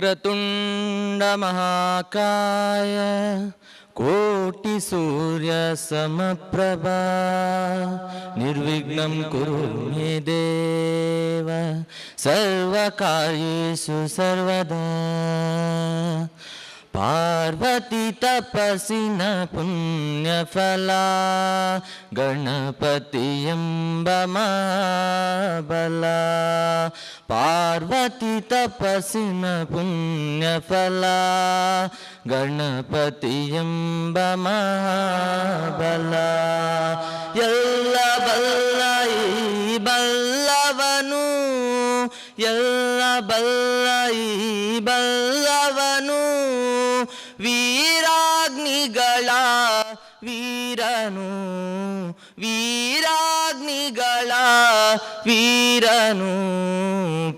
ವಕ್ರತುಂಡ ಮಹಾಕಾಯ ಕೋಟಿ ಸೂರ್ಯ ಸಮಪ್ರಭಾ ನಿರ್ವಿಘ್ನಂ ಕುರು ಮೇ ದೇವ ಸರ್ವಕಾರ್ಯೇಷು ಸರ್ವದಾ. ಪಾರ್ವತಿ ತಪಸ್ಸಿನ ಪುಣ್ಯಫಲ ಗಣಪತಿ ಎಂಬ ಮಹಾಬಲ. ಪಾರ್ವತಿ ತಪಸ್ಸಿನ ಪುಣ್ಯಫಲ ಗಣಪತಿ ಎಂಬ ಮಹಾಬಲ. ಎಲ್ಲ ಬಲ್ಲ ಈ ಬಲ್ಲವನು, ಎಲ್ಲ ಬಲ್ಲ ಈ ಬಲ್ಲವನು, ವೀರಾಗ್ನಿಗಳ ವೀರನು, ವೀರಾಗ್ನಿಗಳ ವೀರನು.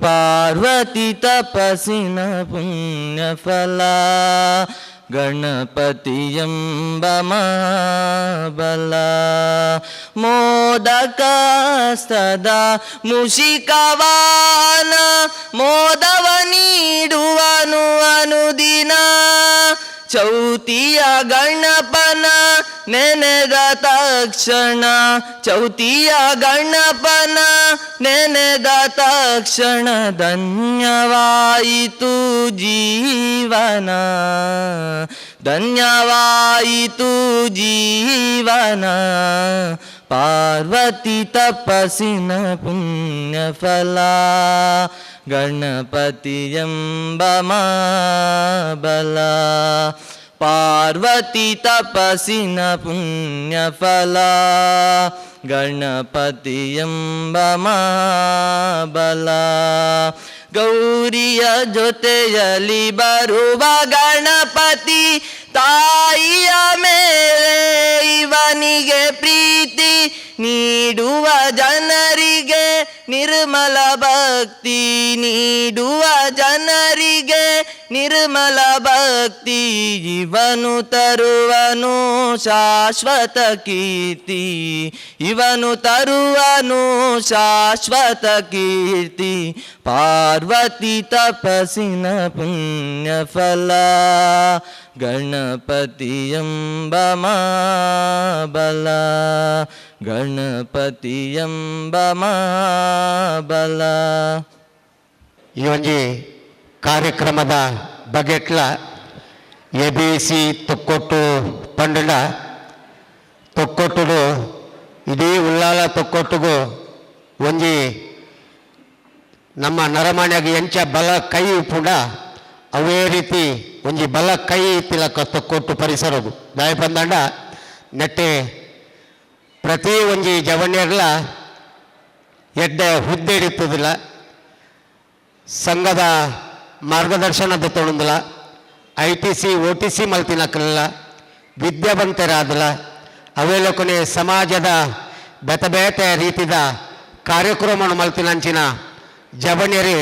ಪಾರ್ವತಿ ತಪಸ್ಸಿನ ಪುಣ್ಯಫಲ ಗಣಪತಿ ಎಂಬ ಮಹಾಬಲ. ಮೋದಕ ಸದಾ ಮುಷಿಕವಾನ ಮೋದವ ನೀಡುವನು ಅನುದಿನ. ಚೌತಿಯ ಗಣಪನ ನೆನೆದ ತಕ್ಷಣ, ಚೌತಿಯ ಗಣಪನ ನೆನೆದ ತಕ್ಷಣ ಧನ್ಯವಾಯಿತು ಜೀವನ, ಧನ್ಯವಾಯಿತು ಜೀವನ. ಪಾರ್ವತಿ ತಪಸ್ಸಿನ ಪುಣ್ಯಫಲ ಗಣಪತಿ ಎಂಬ ಮಹಾಬಲ. ಪಾರ್ವತಿ ತಪಸ್ಸಿನ ಪುಣ್ಯಫಲ ಗಣಪತಿ ಎಂಬ ಮಹಾಬಲ. ಗೌರಿಯ ಜೊತೆಯಲ್ಲಿ ಬರುವ ಗಣಪತಿ ತಾಯಿಯ ಮೇಲೆ ಇವನಿಗೆ ಪ್ರೀತಿ, ನೀಡುವ ಜನರಿಗೆ ನಿರ್ಮಲ ಭಕ್ತಿ, ನೀಡುವ ಜನರಿಗೆ ನಿರ್ಮಲ ಭಕ್ತಿ. ಇವನು ತರುವನು ಶಾಶ್ವತ ಕೀರ್ತಿ, ಇವನು ತರುವನು ಶಾಶ್ವತ ಕೀರ್ತಿ. ಪಾರ್ವತಿ ತಪಸ್ಸಿನ ಪುಣ್ಯಫಲ ಗಣಪತಿ ಎಂಬ ಮಹಾಬಲ, ಗಣಪತಿ ಎಂಬ ಮಹಾಬಲ. ಈ ಒಂಜಿ ಕಾರ್ಯಕ್ರಮದ ಬಗೆಟ್ಲ ABC ತೊಕ್ಕೊಟ್ಟು ಪಂಡಲ ತೊಕ್ಕೊಟ್ಟುಡು ಇಡೀ ಉಳ್ಳಾಲ ತೊಕ್ಕೊಟ್ಟುಗು ಒಂಜಿ ನಮ್ಮ ನರಮನೆಗೆ ಎಂಚ ಬಲ ಕೈ ಪುಂಡ ಅವೇ ರೀತಿ ಒಂಜಿ ಬಲ ಕೈ ತಿಲಕ ತೊಕ್ಕೊಟ್ಟು ಪರಿಸರದು ದಾಯ ಪಂದಂಡ ನೆಟ್ಟೆ ಪ್ರತಿ ಒಂಜಿ ಜವಣ್ಯರ್ಲ ಎಡ್ಡ ಹುದ್ದೆ ಇರ್ತದಿಲ್ಲ, ಸಂಘದ ಮಾರ್ಗದರ್ಶನದ ತೊಗೊಂದಿಲ್ಲ, ITC OTC ಮಲ್ತಿನಕ್ಕಲ್ಲ, ವಿದ್ಯಾವಂತರಾದಲ್ಲ. ಅವೇಲೊಕೊನೆ ಸಮಾಜದ ಬೇತೆ ಬೇತೆ ರೀತಿದ ಕಾರ್ಯಕ್ರಮವನ್ನು ಮಲ್ತಿನಂಚಿನ ಜವಣ್ಯರೇ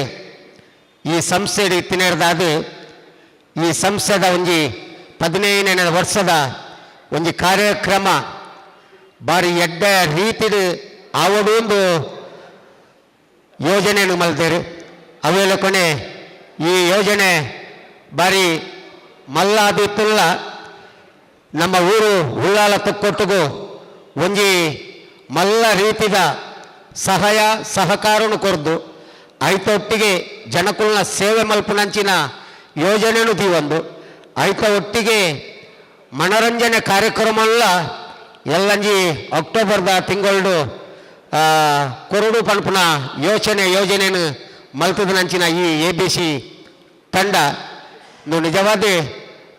ಈ ಸಂಸ್ಥೆ ಇತ್ತಿನೇರ್ದಾದು. ಈ ಸಂಸ್ಥೆದ ಒಂಜಿ 15ನೇ ವರ್ಷದ ಒಂಜಿ ಕಾರ್ಯಕ್ರಮ ಬಾರಿ ಎಡ್ಡ ರೀತಿಡ್ ಆವಡೊಂದು ಯೋಜನೆಯನ್ನು ಮಲ್ತೇರು. ಅವೆಲ್ಲ ಕೊನೆ ಈ ಯೋಜನೆ ಬಾರಿ ಮಲ್ಲಾದಿತ್ತಲ್ಲ. ನಮ್ಮ ಊರು ಉಳ್ಳಾಲ ತೊಕ್ಕೊಟ್ಟಿಗೂ ಒಂಜಿ ಮಲ್ಲ ರೀತಿದ ಸಹಾಯ ಸಹಕಾರನು ಕೊರ್ದು ಐತೊಟ್ಟಿಗೆ ಜನಕುಲ್ನ ಸೇವೆ ಮಲ್ಪುನಂಚಿನ ಯೋಜನೆಯೂ ತೀವೊಂದು ಐತ ಒಟ್ಟಿಗೆ ಮನರಂಜನೆ ಕಾರ್ಯಕ್ರಮಲ್ಲ ಎಲ್ಲಂಜಿ ಅಕ್ಟೋಬರ್ದ ತಿಂಗಳು ಕೊರಡು ಪಂಪುನ ಯೋಜನೆಯನ್ನು ಮಲ್ತದನಂಚಿನ ಈ ABC ತಂಡ ನಿಜವಾದ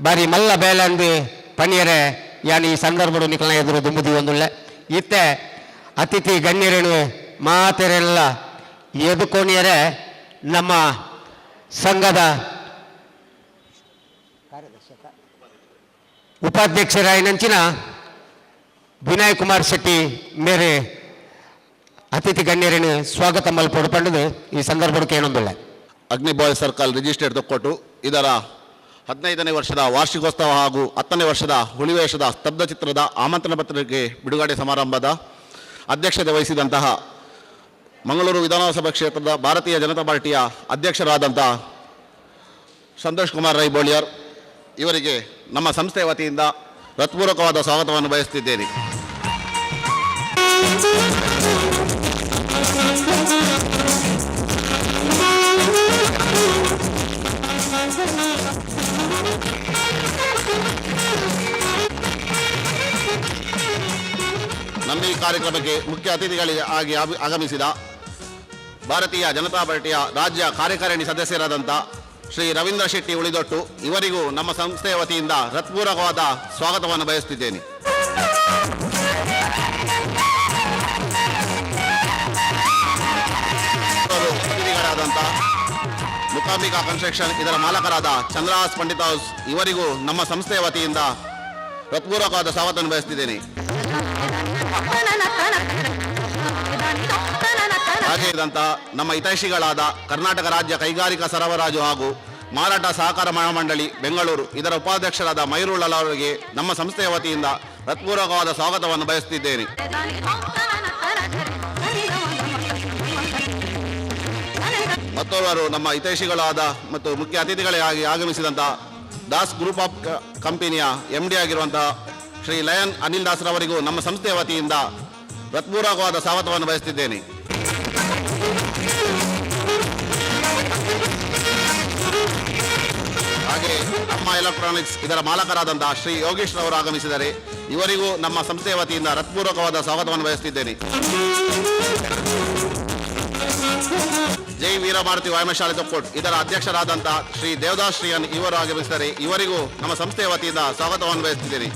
ಬಾರಿ ಮಲ್ಲ ಬೇಲಂದು ಪಣಿಯರೆ ಯಾನು ಈ ಸಂದರ್ಭಡು ನಿಖಲನ ಎದುರು ದುಂಬುದಿ ಒಂದುಳ್ಳೆ ಇತ್ತೆ ಅತಿಥಿ ಗಣ್ಯರೇನು ಮಾತೆರೆಲ್ಲ ಎದುಕೋಣಿಯರೆ ನಮ್ಮ ಸಂಘದ ಉಪಾಧ್ಯಕ್ಷರಾಯಿನಂಚಿನ ವಿನಯ್ ಕುಮಾರ್ ಶೆಟ್ಟಿ ಮೇರೆ ಅತಿಥಿ ಗಣ್ಯರೇನು ಸ್ವಾಗತ ಮಲ್ಪಡು ಪಂಡದು ಈ ಸಂದರ್ಭಕ್ಕೆ ಏನೊಂದಿಲ್ಲ. ಅಗ್ನಿ ಬಾಯ್ಸ್ ಸರ್ಕಲ್ ರಿಜಿಸ್ಟರ್ಡ್ ತೊಕ್ಕೊಟ್ಟು ಇದರ 15ನೇ ವರ್ಷದ ವಾರ್ಷಿಕೋತ್ಸವ ಹಾಗೂ 10ನೇ ವರ್ಷದ ಹುಲಿವೇಷದ ಸ್ತಬ್ಧ ಚಿತ್ರದ ಆಮಂತ್ರಣ ಪತ್ರಿಕೆ ಬಿಡುಗಡೆ ಸಮಾರಂಭದ ಅಧ್ಯಕ್ಷತೆ ವಹಿಸಿದಂತಹ ಮಂಗಳೂರು ವಿಧಾನಸಭಾ ಕ್ಷೇತ್ರದ ಭಾರತೀಯ ಜನತಾ ಪಾರ್ಟಿಯ ಅಧ್ಯಕ್ಷರಾದಂಥ ಸಂತೋಷ್ ಕುಮಾರ್ ರೈ ಬೋಳಿಯರ್ ಇವರಿಗೆ ನಮ್ಮ ಸಂಸ್ಥೆಯ ವತಿಯಿಂದ ಹೃತ್ಪೂರ್ವಕವಾದ ಸ್ವಾಗತವನ್ನು ಬಯಸುತ್ತಿದ್ದೇನೆ. ನಮ್ಮ ಈ ಕಾರ್ಯಕ್ರಮಕ್ಕೆ ಮುಖ್ಯ ಅತಿಥಿಗಳಾಗಿ ಆಗಮಿಸಿದ ಭಾರತೀಯ ಜನತಾ ಪಾರ್ಟಿಯ ರಾಜ್ಯ ಕಾರ್ಯಕಾರಿಣಿ ಸದಸ್ಯರಾದಂಥ ಶ್ರೀ ರವೀಂದ್ರ ಶೆಟ್ಟಿ ಉಳಿದೊಟ್ಟು ಇವರಿಗೂ ನಮ್ಮ ಸಂಸ್ಥೆಯ ವತಿಯಿಂದ ಹೃತ್ಪೂರ್ವಕವಾದ ಸ್ವಾಗತವನ್ನು ಬಯಸುತ್ತಿದ್ದೇನೆ. ಅತಿಥಿಗಳಾದಂಥ ಮುಕಾಂಬಿಕಾ ಕನ್ಸ್ಟ್ರಕ್ಷನ್ ಇದರ ಮಾಲಕರಾದ ಚಂದ್ರಹಾಸ್ ಪಂಡಿತ್ ಹೌಸ್ ಇವರಿಗೂ ನಮ್ಮ ಸಂಸ್ಥೆಯ ವತಿಯಿಂದ ಹೃತ್ಪೂರ್ವಕವಾದ ಸ್ವಾಗತವನ್ನು ಬಯಸುತ್ತಿದ್ದೇನೆ. ಹಾಗೆ ಇದ್ದಂತಹ ನಮ್ಮ ಹಿತೈಷಿಗಳಾದ ಕರ್ನಾಟಕ ರಾಜ್ಯ ಕೈಗಾರಿಕಾ ಸರಬರಾಜು ಹಾಗೂ ಮಾರಾಟ ಸಹಕಾರ ಮಹಾಮಂಡಳಿ ಬೆಂಗಳೂರು ಇದರ ಉಪಾಧ್ಯಕ್ಷರಾದ ಮಯೂರುಳ್ಳಲ್ ಅವರಿಗೆ ನಮ್ಮ ಸಂಸ್ಥೆಯ ವತಿಯಿಂದ ಹೃತ್ಪೂರ್ವಕವಾದ ಸ್ವಾಗತವನ್ನು ಬಯಸುತ್ತಿದ್ದೇನೆ. ಮತ್ತೋರ್ವರು ನಮ್ಮ ಹಿತೈಷಿಗಳಾದ ಮತ್ತು ಮುಖ್ಯ ಅತಿಥಿಗಳಾಗಿ ಆಗಮಿಸಿದಂತಹ ದಾಸ್ ಗ್ರೂಪ್ ಆಫ್ ಕಂಪನಿಯ MD ಆಗಿರುವಂತಹ ಶ್ರೀ ಲಯನ್ ಅನಿಲ್ ದಾಸ್ ರವರಿಗೂ ನಮ್ಮ ಸಂಸ್ಥೆಯ ವತಿಯಿಂದ ಹೃತ್ಪೂರ್ವಕವಾದ ಸ್ವಾಗತವನ್ನು ಬಯಸುತ್ತಿದ್ದೇನೆ. ಹಾಗೆ ನಮ್ಮ ಎಲೆಕ್ಟ್ರಾನಿಕ್ಸ್ ಇದರ ಮಾಲಕರಾದಂತಹ ಶ್ರೀ ಯೋಗೇಶ್ ರವರು ಆಗಮಿಸಿದರೆ ಇವರಿಗೂ ನಮ್ಮ ಸಂಸ್ಥೆಯ ವತಿಯಿಂದ ಹೃತ್ಪೂರ್ವಕವಾದ ಸ್ವಾಗತವನ್ನು ಬಯಸುತ್ತಿದ್ದೇನೆ. ಜೈ ವೀರಭಾರತಿ ವ್ಯಾಯಾಮಶಾಲೆ ತೊಕ್ಕೋಟ್ ಇದರ ಅಧ್ಯಕ್ಷರಾದಂತಹ ಶ್ರೀ ದೇವದಾಸ್ ಶ್ರೀಯನ್ ಇವರು ಆಗಮಿಸಿದರೆ ಇವರಿಗೂ ನಮ್ಮ ಸಂಸ್ಥೆಯ ವತಿಯಿಂದ ಸ್ವಾಗತವನ್ನು ಬಯಸುತ್ತಿದ್ದೇನೆ.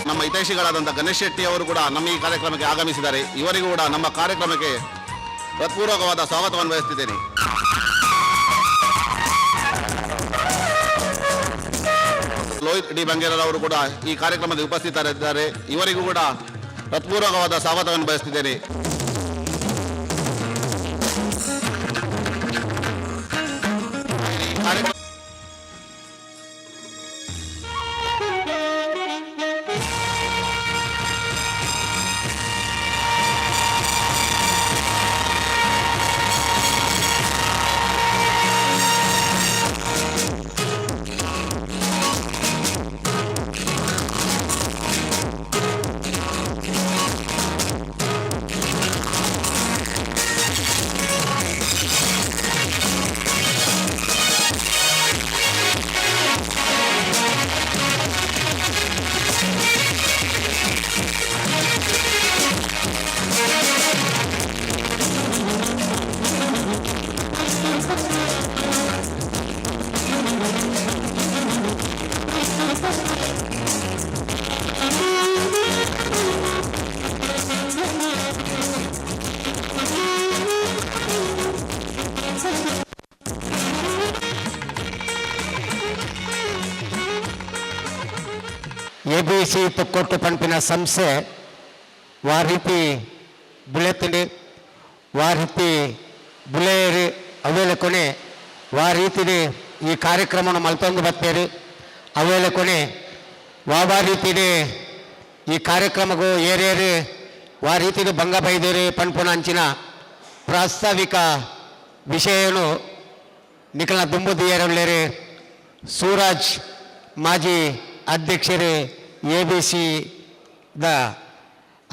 ನಮ್ಮ ಹಿತೈಷಿಗಳಾದಂಥ ಗಣೇಶ್ ಶೆಟ್ಟಿ ಅವರು ಕೂಡ ನಮ್ಮ ಈ ಕಾರ್ಯಕ್ರಮಕ್ಕೆ ಆಗಮಿಸಿದ್ದಾರೆ. ಇವರಿಗೂ ಕೂಡ ನಮ್ಮ ಕಾರ್ಯಕ್ರಮಕ್ಕೆ ಹೃತ್ಪೂರ್ವಕವಾದ ಸ್ವಾಗತವನ್ನು ಬಯಸುತ್ತಿದ್ದೇನೆ. ಲೋಹಿತ್ ಡಿ ಬಂಗೇರವರು ಕೂಡ ಈ ಕಾರ್ಯಕ್ರಮದಲ್ಲಿ ಉಪಸ್ಥಿತರಿದ್ದಾರೆ. ಇವರಿಗೂ ಕೂಡ ಹೃತ್ಪೂರ್ವಕವಾದ ಸ್ವಾಗತವನ್ನು ಬಯಸುತ್ತಿದ್ದೇನೆ. ABC ತೊಕ್ಕೊಟ್ಟು ಪಂಪಿನ ಸಂಸ್ಥೆ ವಾರೀತಿ ಬುಲೆತಿಂಡು ವಾರೀತಿ ಬುಲೆಯರು ಅವೇಲೆ ಕೊನೆ ವಾರೀತಿಡು ಈ ಕಾರ್ಯಕ್ರಮವನ್ನು ಮಲ್ತೊಂದು ಬರ್ತೇರು ಅವೇಲೆ ಕೊನೆ ವಾರೀತಿಡು ಈ ಕಾರ್ಯಕ್ರಮಗೂ ಏರೇರು ವಾರೀತಿಡು ಭಂಗ ಬೈದೇರು ಪಂಪುನ ಅಂಚಿನ ಪ್ರಾಸ್ತಾವಿಕ ವಿಷಯನು ನಿಖಲ ದುಂಬುದಿಯರಲ್ಲೇರು ಸೂರಾಜ್ ಮಾಜಿ ಅಧ್ಯಕ್ಷರು ABC ದ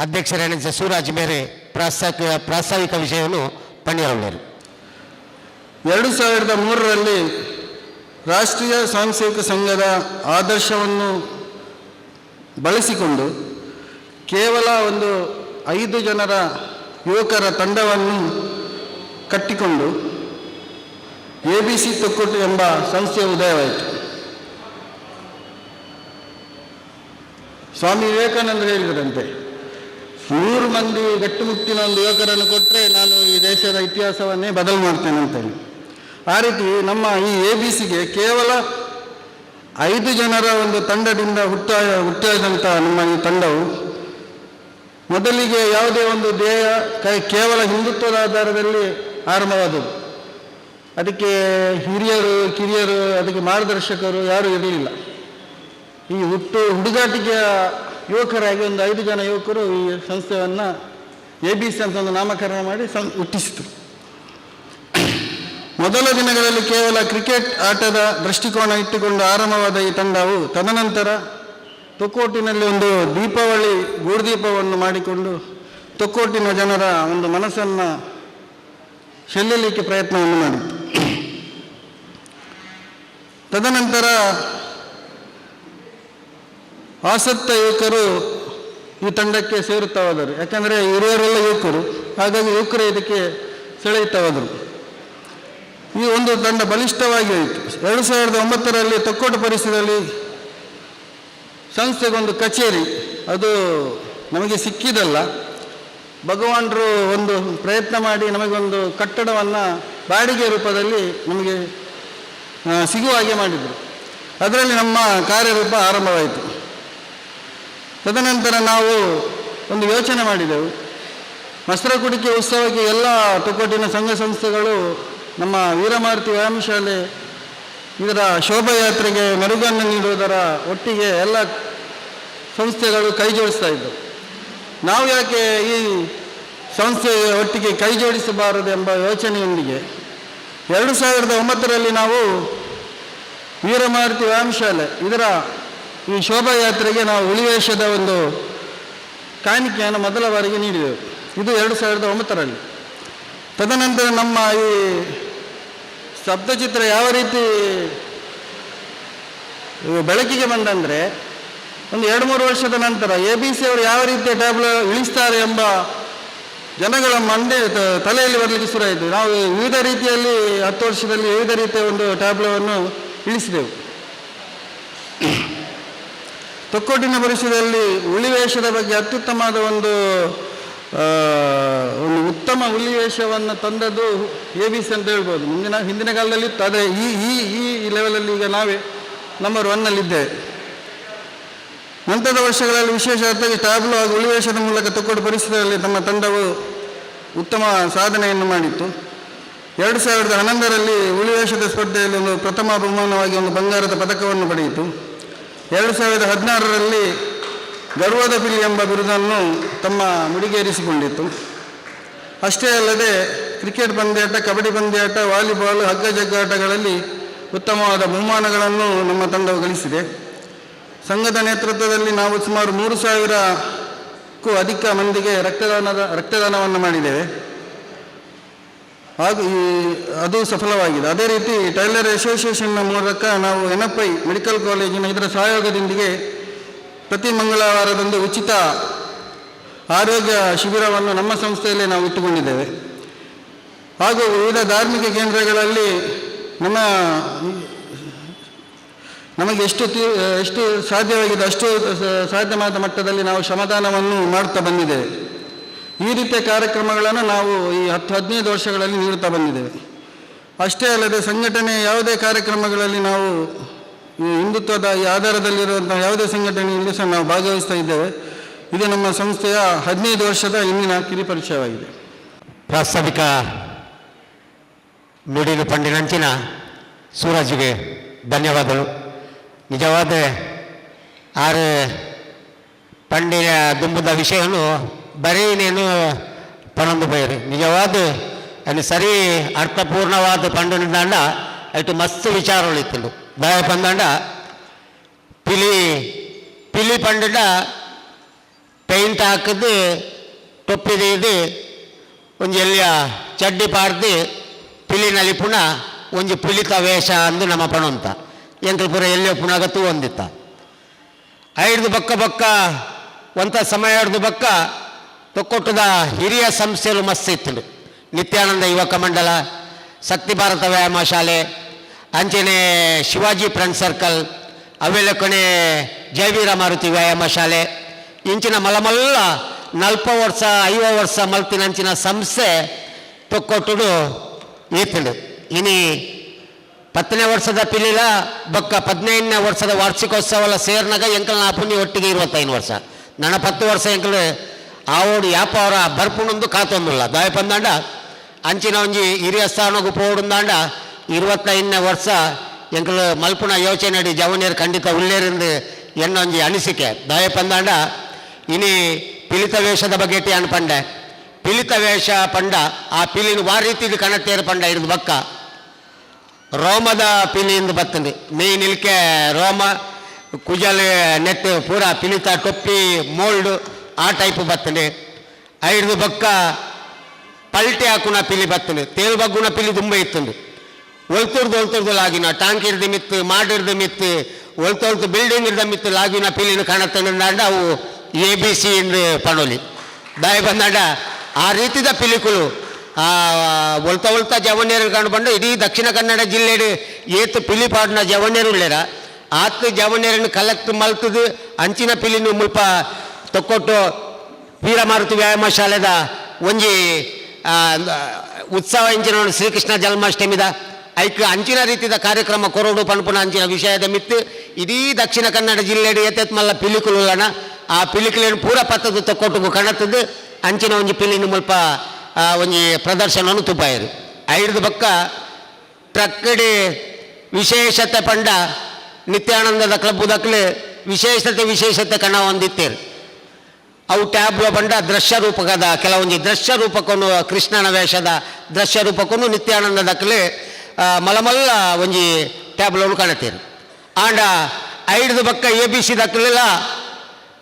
ಅಧ್ಯಕ್ಷರೇನಿದ್ದ ಸೂರಾಜ್ ಮೇರೆ ಪ್ರಾಸ್ತಾವಿಕ ವಿಷಯವನ್ನು ಪಂಡಿರವರು 2003ರಲ್ಲಿ ರಾಷ್ಟ್ರೀಯ ಸ್ವಯಂ ಸೇವಕ ಸಂಘದ ಆದರ್ಶವನ್ನು ಬಳಸಿಕೊಂಡು ಕೇವಲ ಒಂದು 5 ಜನರ ಯುವಕರ ತಂಡವನ್ನು ಕಟ್ಟಿಕೊಂಡು ABC ತೊಕ್ಕೊಟ್ಟು ಎಂಬ ಸಂಸ್ಥೆಯ ಉದಯವಾಯಿತು. ಸ್ವಾಮಿ ವಿವೇಕಾನಂದರು ಹೇಳಿದರಂತೆ 100 ಮಂದಿ ಗಟ್ಟುಮುಟ್ಟಿನ ಒಂದು ಯುವಕರನ್ನು ಕೊಟ್ಟರೆ ನಾನು ಈ ದೇಶದ ಇತಿಹಾಸವನ್ನೇ ಬದಲು ಮಾಡ್ತೇನೆ ಅಂತೇಳಿ. ಆ ರೀತಿ ನಮ್ಮ ಈ ABCಗೆ ಕೇವಲ 5 ಜನರ ಒಂದು ತಂಡದಿಂದ ಹುಟ್ಟಿದಂಥ ನಮ್ಮ ಈ ತಂಡವು ಮೊದಲಿಗೆ ಯಾವುದೇ ಒಂದು ಧ್ಯೇಯ ಕೇವಲ ಹಿಂದುತ್ವದ ಆಧಾರದಲ್ಲಿ ಆರಂಭವಾದದ್ದು. ಅದಕ್ಕೆ ಹಿರಿಯರು ಕಿರಿಯರು ಅದಕ್ಕೆ ಮಾರ್ಗದರ್ಶಕರು ಯಾರೂ ಇರಲಿಲ್ಲ. ಈ ಹುಡುಗಾಟಿಕೆಯ ಯುವಕರಾಗಿ ಒಂದು 5 ಜನ ಯುವಕರು ಈ ಸಂಸ್ಥೆಯನ್ನು ABC ಅಂತ ಒಂದು ನಾಮಕರಣ ಮಾಡಿ ಹುಟ್ಟಿಸಿತು. ಮೊದಲ ದಿನಗಳಲ್ಲಿ ಕೇವಲ ಕ್ರಿಕೆಟ್ ಆಟದ ದೃಷ್ಟಿಕೋನ ಇಟ್ಟುಕೊಂಡು ಆರಂಭವಾದ ಈ ತಂಡವು ತದನಂತರ ತೊಕ್ಕೋಟಿನಲ್ಲಿ ಒಂದು ದೀಪಾವಳಿ ಗೂಡುದೀಪವನ್ನು ಮಾಡಿಕೊಂಡು ತೊಕ್ಕೋಟಿನ ಜನರ ಒಂದು ಮನಸ್ಸನ್ನು ಸೆಳೆಯಲಿಕ್ಕೆ ಪ್ರಯತ್ನವನ್ನು ಮಾಡಿತು. ತದನಂತರ ಆಸಕ್ತ ಯುವಕರು ಈ ತಂಡಕ್ಕೆ ಸೇರುತ್ತಾ ಹೋದರು. ಯಾಕಂದರೆ ಹಿರಿಯರೆಲ್ಲ ಯುವಕರು, ಹಾಗಾಗಿ ಯುವಕರು ಇದಕ್ಕೆ ಸೆಳೆಯುತ್ತಾ ಹೋದರು. ಈ ಒಂದು ತಂಡ ಬಲಿಷ್ಠವಾಗಿ ಹೋಯಿತು. 2009ರಲ್ಲಿ ತೊಕ್ಕೋಟು ಪರಿಸರದಲ್ಲಿ ಸಂಸ್ಥೆಗೊಂದು ಕಚೇರಿ, ಅದು ನಮಗೆ ಸಿಕ್ಕಿದಲ್ಲ, ಭಗವಾನರು ಒಂದು ಪ್ರಯತ್ನ ಮಾಡಿ ನಮಗೊಂದು ಕಟ್ಟಡವನ್ನು ಬಾಡಿಗೆ ರೂಪದಲ್ಲಿ ನಮಗೆ ಸಿಗುವ ಹಾಗೆ ಮಾಡಿದರು. ಅದರಲ್ಲಿ ನಮ್ಮ ಕಾರ್ಯರೂಪ ಆರಂಭವಾಯಿತು. ತದನಂತರ ನಾವು ಒಂದು ಯೋಚನೆ ಮಾಡಿದೆವು. ಮಸರಕುಡಿಕೆ ಉತ್ಸವಕ್ಕೆ ಎಲ್ಲ ತೊಕ್ಕೋಟಿನ ಸಂಘ ಸಂಸ್ಥೆಗಳು ನಮ್ಮ ವೀರಮಾರುತಿ ವ್ಯಾಯಾಮ ಶಾಲೆ ಇದರ ಶೋಭಾಯಾತ್ರೆಗೆ ಮೆರುಗನ್ನು ನೀಡುವುದರ ಒಟ್ಟಿಗೆ ಎಲ್ಲ ಸಂಸ್ಥೆಗಳು ಕೈ ಜೋಡಿಸ್ತಾ ಇದ್ದವು. ನಾವು ಯಾಕೆ ಈ ಸಂಸ್ಥೆ ಒಟ್ಟಿಗೆ ಕೈ ಜೋಡಿಸಬಾರದು ಎಂಬ ಯೋಚನೆಯೊಂದಿಗೆ 2009ರಲ್ಲಿ ನಾವು ವೀರಮಾರುತಿ ವ್ಯಾಯಾಮ ಶಾಲೆ ಇದರ ಈ ಶೋಭಾಯಾತ್ರೆಗೆ ನಾವು ಹುಲಿವೇಷದ ಒಂದು ಕಾಣಿಕೆಯನ್ನು ಮೊದಲ ಬಾರಿಗೆ ನೀಡಿದೆವು. ಇದು 2009ರಲ್ಲಿ. ತದನಂತರ ನಮ್ಮ ಈ ಸ್ತಬ್ಧಚಿತ್ರ ಯಾವ ರೀತಿ ಬೆಳಕಿಗೆ ಬಂದಂದರೆ, ಒಂದು 2-3 ವರ್ಷದ ನಂತರ ABC ಅವರು ಯಾವ ರೀತಿಯ ಟ್ಯಾಬ್ಲೋ ಇಳಿಸ್ತಾರೆ ಎಂಬ ಜನಗಳ ತಲೆಯಲ್ಲಿ ಬರಲಿಕ್ಕೆ ಶುರುವಾಯಿತು. ನಾವು ವಿವಿಧ ರೀತಿಯಲ್ಲಿ 10 ವರ್ಷದಲ್ಲಿ ವಿವಿಧ ರೀತಿಯ ಒಂದು ಟ್ಯಾಬ್ಲೋವನ್ನು ಇಳಿಸಿದೆವು. ತೊಕ್ಕೋಟಿನ ಪರಿಸರದಲ್ಲಿ ಹುಲಿವೇಷದ ಬಗ್ಗೆ ಅತ್ಯುತ್ತಮವಾದ ಒಂದು ಉತ್ತಮ ಹುಲಿವೇಷವನ್ನು ತಂದದ್ದು ABC ಅಂತ ಹೇಳ್ಬೋದು. ಹಿಂದಿನ ಕಾಲದಲ್ಲಿ ಇತ್ತು, ಆದರೆ ಈ ಲೆವೆಲಲ್ಲಿ ಈಗ ನಾವೇ ನಂಬರ್ 1ನಲ್ಲಿದ್ದೇವೆ. ನಂತರದ ವರ್ಷಗಳಲ್ಲಿ ವಿಶೇಷವಾಗಿ ಟ್ಯಾಬ್ಲೋ ಹಾಗೂ ಹುಲಿವೇಷದ ಮೂಲಕ ತೊಕ್ಕೋಟು ಪರಿಸರದಲ್ಲಿ ತಮ್ಮ ತಂಡವು ಉತ್ತಮ ಸಾಧನೆಯನ್ನು ಮಾಡಿತ್ತು. 2011ರಲ್ಲಿ ಹುಲಿವೇಷದ ಸ್ಪರ್ಧೆಯಲ್ಲಿ ಒಂದು ಪ್ರಥಮ ಬಹುಮಾನವಾಗಿ ಒಂದು ಬಂಗಾರದ ಪದಕವನ್ನು ಪಡೆಯಿತು. 2016ರಲ್ಲಿ ಗರ್ವದ ಪಿಲಿ ಎಂಬ ಬಿರುದನ್ನು ತಮ್ಮ ಮುಡಿಗೇರಿಸಿಕೊಂಡಿತ್ತು. ಅಷ್ಟೇ ಅಲ್ಲದೆ ಕ್ರಿಕೆಟ್ ಪಂದ್ಯಾಟ, ಕಬಡ್ಡಿ ಪಂದ್ಯಾಟ, ವಾಲಿಬಾಲ್, ಹಗ್ಗ ಜಗ್ಗಾಟಗಳಲ್ಲಿ ಉತ್ತಮವಾದ ಬಹುಮಾನಗಳನ್ನು ನಮ್ಮ ತಂಡವು ಗಳಿಸಿದೆ. ಸಂಘದ ನೇತೃತ್ವದಲ್ಲಿ ನಾವು ಸುಮಾರು 3,000ಕ್ಕೂ ಅಧಿಕ ಮಂದಿಗೆ ರಕ್ತದಾನವನ್ನು ಮಾಡಿದ್ದೇವೆ. ಹಾಗೂ ಅದು ಸಫಲವಾಗಿದೆ. ಅದೇ ರೀತಿ ಟೈಲರ್ ಅಸೋಸಿಯೇಷನ್ನ ಮೂಲಕ ನಾವು NFI ಮೆಡಿಕಲ್ ಕಾಲೇಜಿನ ಇದರ ಸಹಯೋಗದೊಂದಿಗೆ ಪ್ರತಿ ಮಂಗಳವಾರದಂದು ಉಚಿತ ಆರೋಗ್ಯ ಶಿಬಿರವನ್ನು ನಮ್ಮ ಸಂಸ್ಥೆಯಲ್ಲಿ ನಾವು ಇಟ್ಟುಕೊಂಡಿದ್ದೇವೆ. ಹಾಗೂ ವಿವಿಧ ಧಾರ್ಮಿಕ ಕೇಂದ್ರಗಳಲ್ಲಿ ನಮಗೆ ಎಷ್ಟು ಸಾಧ್ಯವಾಗಿದೆ ಅಷ್ಟು ಸಾಧ್ಯವಾದ ಮಟ್ಟದಲ್ಲಿ ನಾವು ಶ್ರಮದಾನವನ್ನು ಮಾಡುತ್ತಾ ಬಂದಿದ್ದೇವೆ. ಈ ರೀತಿಯ ಕಾರ್ಯಕ್ರಮಗಳನ್ನು ನಾವು ಈ 10-15 ವರ್ಷಗಳಲ್ಲಿ ನೀಡುತ್ತಾ ಬಂದಿದ್ದೇವೆ. ಅಷ್ಟೇ ಅಲ್ಲದೆ ಸಂಘಟನೆ ಯಾವುದೇ ಕಾರ್ಯಕ್ರಮಗಳಲ್ಲಿ ನಾವು ಈ ಹಿಂದುತ್ವದ ಈ ಆಧಾರದಲ್ಲಿರುವಂಥ ಯಾವುದೇ ಸಂಘಟನೆಯಲ್ಲಿ ಸಹ ನಾವು ಭಾಗವಹಿಸ್ತಾ ಇದ್ದೇವೆ. ಇದು ನಮ್ಮ ಸಂಸ್ಥೆಯ 15 ವರ್ಷದ ಇಂದಿನ ಕಿರಿಪರಿಚಯವಾಗಿದೆ. ಪ್ರಾಸ್ತಾವಿಕ ನುಡಿಲು ಪಂಡಿನಂಚಿನ ಸೂರಜ್ಗೆ ಧನ್ಯವಾದಗಳು. ನಿಜವಾದ ಆರು ಪಂಡಿನ ದುಂಬದ ವಿಷಯವನ್ನು ಬರೀನೇನು ಪಣಂದು ಬೈರಿ ನಿಜವಾದ ಅಲ್ಲಿ ಸರಿ ಅರ್ಥಪೂರ್ಣವಾದ ಪಂಡಿನ ಅಷ್ಟು ಮಸ್ತ್ ವಿಚಾರಗಳಿತ್ತು. ದಯ ಪಂದಂಡ ಪಿಲಿ ಪಂಡಿನ ಪೇಂಟ್ ಹಾಕಿದ್ದು ಟೊಪ್ಪಿದು ಒಂದು ಎಲ್ಲಿಯ ಚಡ್ಡಿ ಪಾಡ್ದು ಪಿಲಿನಲ್ಲಿ ಪುನಃ ಒಂದು ಪಿಲಿತ ವೇಷ ಅಂದು ನಮ್ಮ ಪಣಂತ ಎಂಕಲ್ ಪುರ ಎಲ್ಲಿಯೋ ಪುನಗತ್ತು ಹೊಂದಿತ್ತ 5 ಬಕ್ಕ ಒಂಥ ಸಮಯ 2 ಬಕ್ಕ ತೊಕ್ಕೊಟ್ಟದ ಹಿರಿಯ ಸಂಸ್ಥೆಗಳು ಮಸ್ತ್ ಇತ್ತು. ನಿತ್ಯಾನಂದ ಯುವಕ ಮಂಡಲ, ಶಕ್ತಿ ಭಾರತ ವ್ಯಾಯಾಮ ಶಾಲೆ, ಅಂಚನೆ ಶಿವಾಜಿ ಫ್ರೆಂಡ್ ಸರ್ಕಲ್, ಅವೆಲ್ಲ ಕೊನೆ ಜಯವೀರ ಮಾರುತಿ ವ್ಯಾಯಾಮ ಶಾಲೆ ಇಂಚಿನ ಮಲಮಲ್ಲ 40 ವರ್ಷ 50 ವರ್ಷ ಮಲ್ತಿನಂಚಿನ ಸಂಸ್ಥೆ ತೊಕ್ಕೊಟ್ಟು ಈತಳು. ಇನಿ 10ನೇ ವರ್ಷದ ಪಿಲಿಲ ಬೊಕ್ಕ 15ನೇ ವರ್ಷದ ವಾರ್ಷಿಕೋತ್ಸವ ಸೇರ್ನಾಗ ಎಂಕಲ್ ನಾ ಪುಣ್ಯ ಒಟ್ಟಿಗೆ 25 ವರ್ಷ ನನ್ನ 10 ವರ್ಷ ಎಂಕಲ್ ಆವೋಡು ಯಾಪ ಅವರ ಬರ್ಪುಣೊಂದು ಕಾತೊಂದಿಲ್ಲ ದಾಯ ಪಂದಾಂಡ ಅಂಚಿನ ಒಂಜಿ ಹಿರಿಯ ಸ್ಥಾನಗೂ ಪೋಡುಂದಾಂಡ 25ನೇ ವರ್ಷ ಎಂಕಲ್ ಮಲ್ಪುಣ ಯೋಚನೆ ಅಡಿ ಜವನಿಯರು ಖಂಡಿತ ಉಳ್ಳೇರಿಂದ ಎನ್ನೊಂಜಿ ಅನಿಸಿಕೆ ದಾಯ ಪಂದಾಂಡ ಇನಿ ಪಿಲಿತ ವೇಷದ ಬಗ್ಗೆ ಅನ್ಪಂಡೆ ಪಿಲಿತ ವೇಷ ಪಂಡ ಆ ಪಿಲಿನ ವಾರೀತಿದು ಕಣತೇರು ಪಂಡ ಇರೋದು ಬಕ್ಕ ರೋಮದ ಪಿಲಿಯಿಂದ ಬರ್ತದೆ ಮೇನ್ ಇಲ್ಕೆ ರೋಮ ಕುಜಲ್ ನೆಟ್ ಪೂರ ಪಿಲಿತ ಟೊಪ್ಪಿ ಮೋಲ್ಡ್ ಆ ಟೈಪ್ ಬರ್ತದೆ ಐದು ಬಕ್ಕ ಪಲ್ಟೆ ಹಾಕುನ ಪಿಲಿ ಬರ್ತದೆ ತೇಲು ಬಗ್ಗುನ ಪಿಲಿ ತುಂಬ ಇತ್ತಂದು ಒಲ್ತುರ್ದು ಲಾಗಿನ ಟಾಂಕ್ ಇರ್ದು ಮಿತ್ತು ಮಾಡಿರ್ದು ಮಿತ್ತು ಒಲ್ತೊಲ್ತು ಬಿಲ್ಡಿಂಗ್ ಇರ್ದ ಮಿತ್ತು ಲಾಗಿನ ಪಿಲಿನ ಕಾಣತ್ತಂಡ ಅವು ABC ಎಂದು ಪಣೋಲಿ ದಾಯ ಬಂದಾಂಡ ಆ ರೀತಿದ ಪಿಲಿಕುಲು ಒಲ್ತ ಜವನ್ಯರು ಕಂಡು ಇಡೀ ದಕ್ಷಿಣ ಕನ್ನಡ ಜಿಲ್ಲೆ ಏತು ಪಿಲಿ ಪಾಡಿನ ಜವನ್ಯರು ಉಳ್ಳೇರ ಆತು ಜವನ್ಯರನ್ನು ಕಲೆಕ್ಟ್ ಮಲ್ತದು ಅಂಚಿನ ಪಿಲಿನ ಮುಲ್ಪ ತೊಕ್ಕೊಟ್ಟು ವೀರಮಾರುತಿ ವ್ಯಾಯಾಮ ಶಾಲೆದ ಒಂಜಿ ಉತ್ಸವ ಇಂಚಿನ ಶ್ರೀಕೃಷ್ಣ ಜನ್ಮಾಷ್ಟಮಿದ ಐಕ್ ಅಂಚಿನ ರೀತಿಯ ಕಾರ್ಯಕ್ರಮ ಕೊರೋಡು ಪಣಪುನ ಅಂಚಿನ ವಿಷಯದ ಮಿತ್ತು ಇಡೀ ದಕ್ಷಿಣ ಕನ್ನಡ ಜಿಲ್ಲೆಡು ಎತ್ತೆತ್ ಮಲ್ಲ ಪಿಲಿಕುಲುಲ್ಲನ ಆ ಪಿಲಿಕುಲೇನು ಪೂರ ಪತ್ತದು ತೊಕ್ಕೊಟ್ಟು ಕಣತದ್ದು ಅಂಚಿನ ಒಂಜಿ ಪಿಲಿನ ಮುಲ್ಪ ಒಂಜಿ ಪ್ರದರ್ಶನವನ್ನು ತುಪಾಯರು ಐದು ಬಕ್ಕ ಟ್ರಕ್ಕಡಿ ವಿಶೇಷತೆ ಪಂಡ ನಿತ್ಯಾನಂದದ ಕ್ಲಬ್ ದಕ್ಲೆ ವಿಶೇಷತೆ ಕಣ ಹೊಂದಿತ್ತೇರು ಅವು ಟ್ಯಾಬ್ಲೋ ಬಂಡ ದೃಶ್ಯ ರೂಪಕದ ಕೆಲವೊಂದು ದೃಶ್ಯ ರೂಪಕ್ಕೂ ಕೃಷ್ಣನ ವೇಷದ ದೃಶ್ಯ ರೂಪಕ್ಕೂ ನಿತ್ಯಾನಂದ ದಕ್ಕಲೆ ಮಲಮಲ್ಲ ಒಂಜಿ ಟ್ಯಾಬ್ಲೋನು ಕಾಣುತ್ತೇರು ಆಂಡ ಐದು ಬಕ್ಕ ABC ದಕ್ಕಲೆಲ್ಲ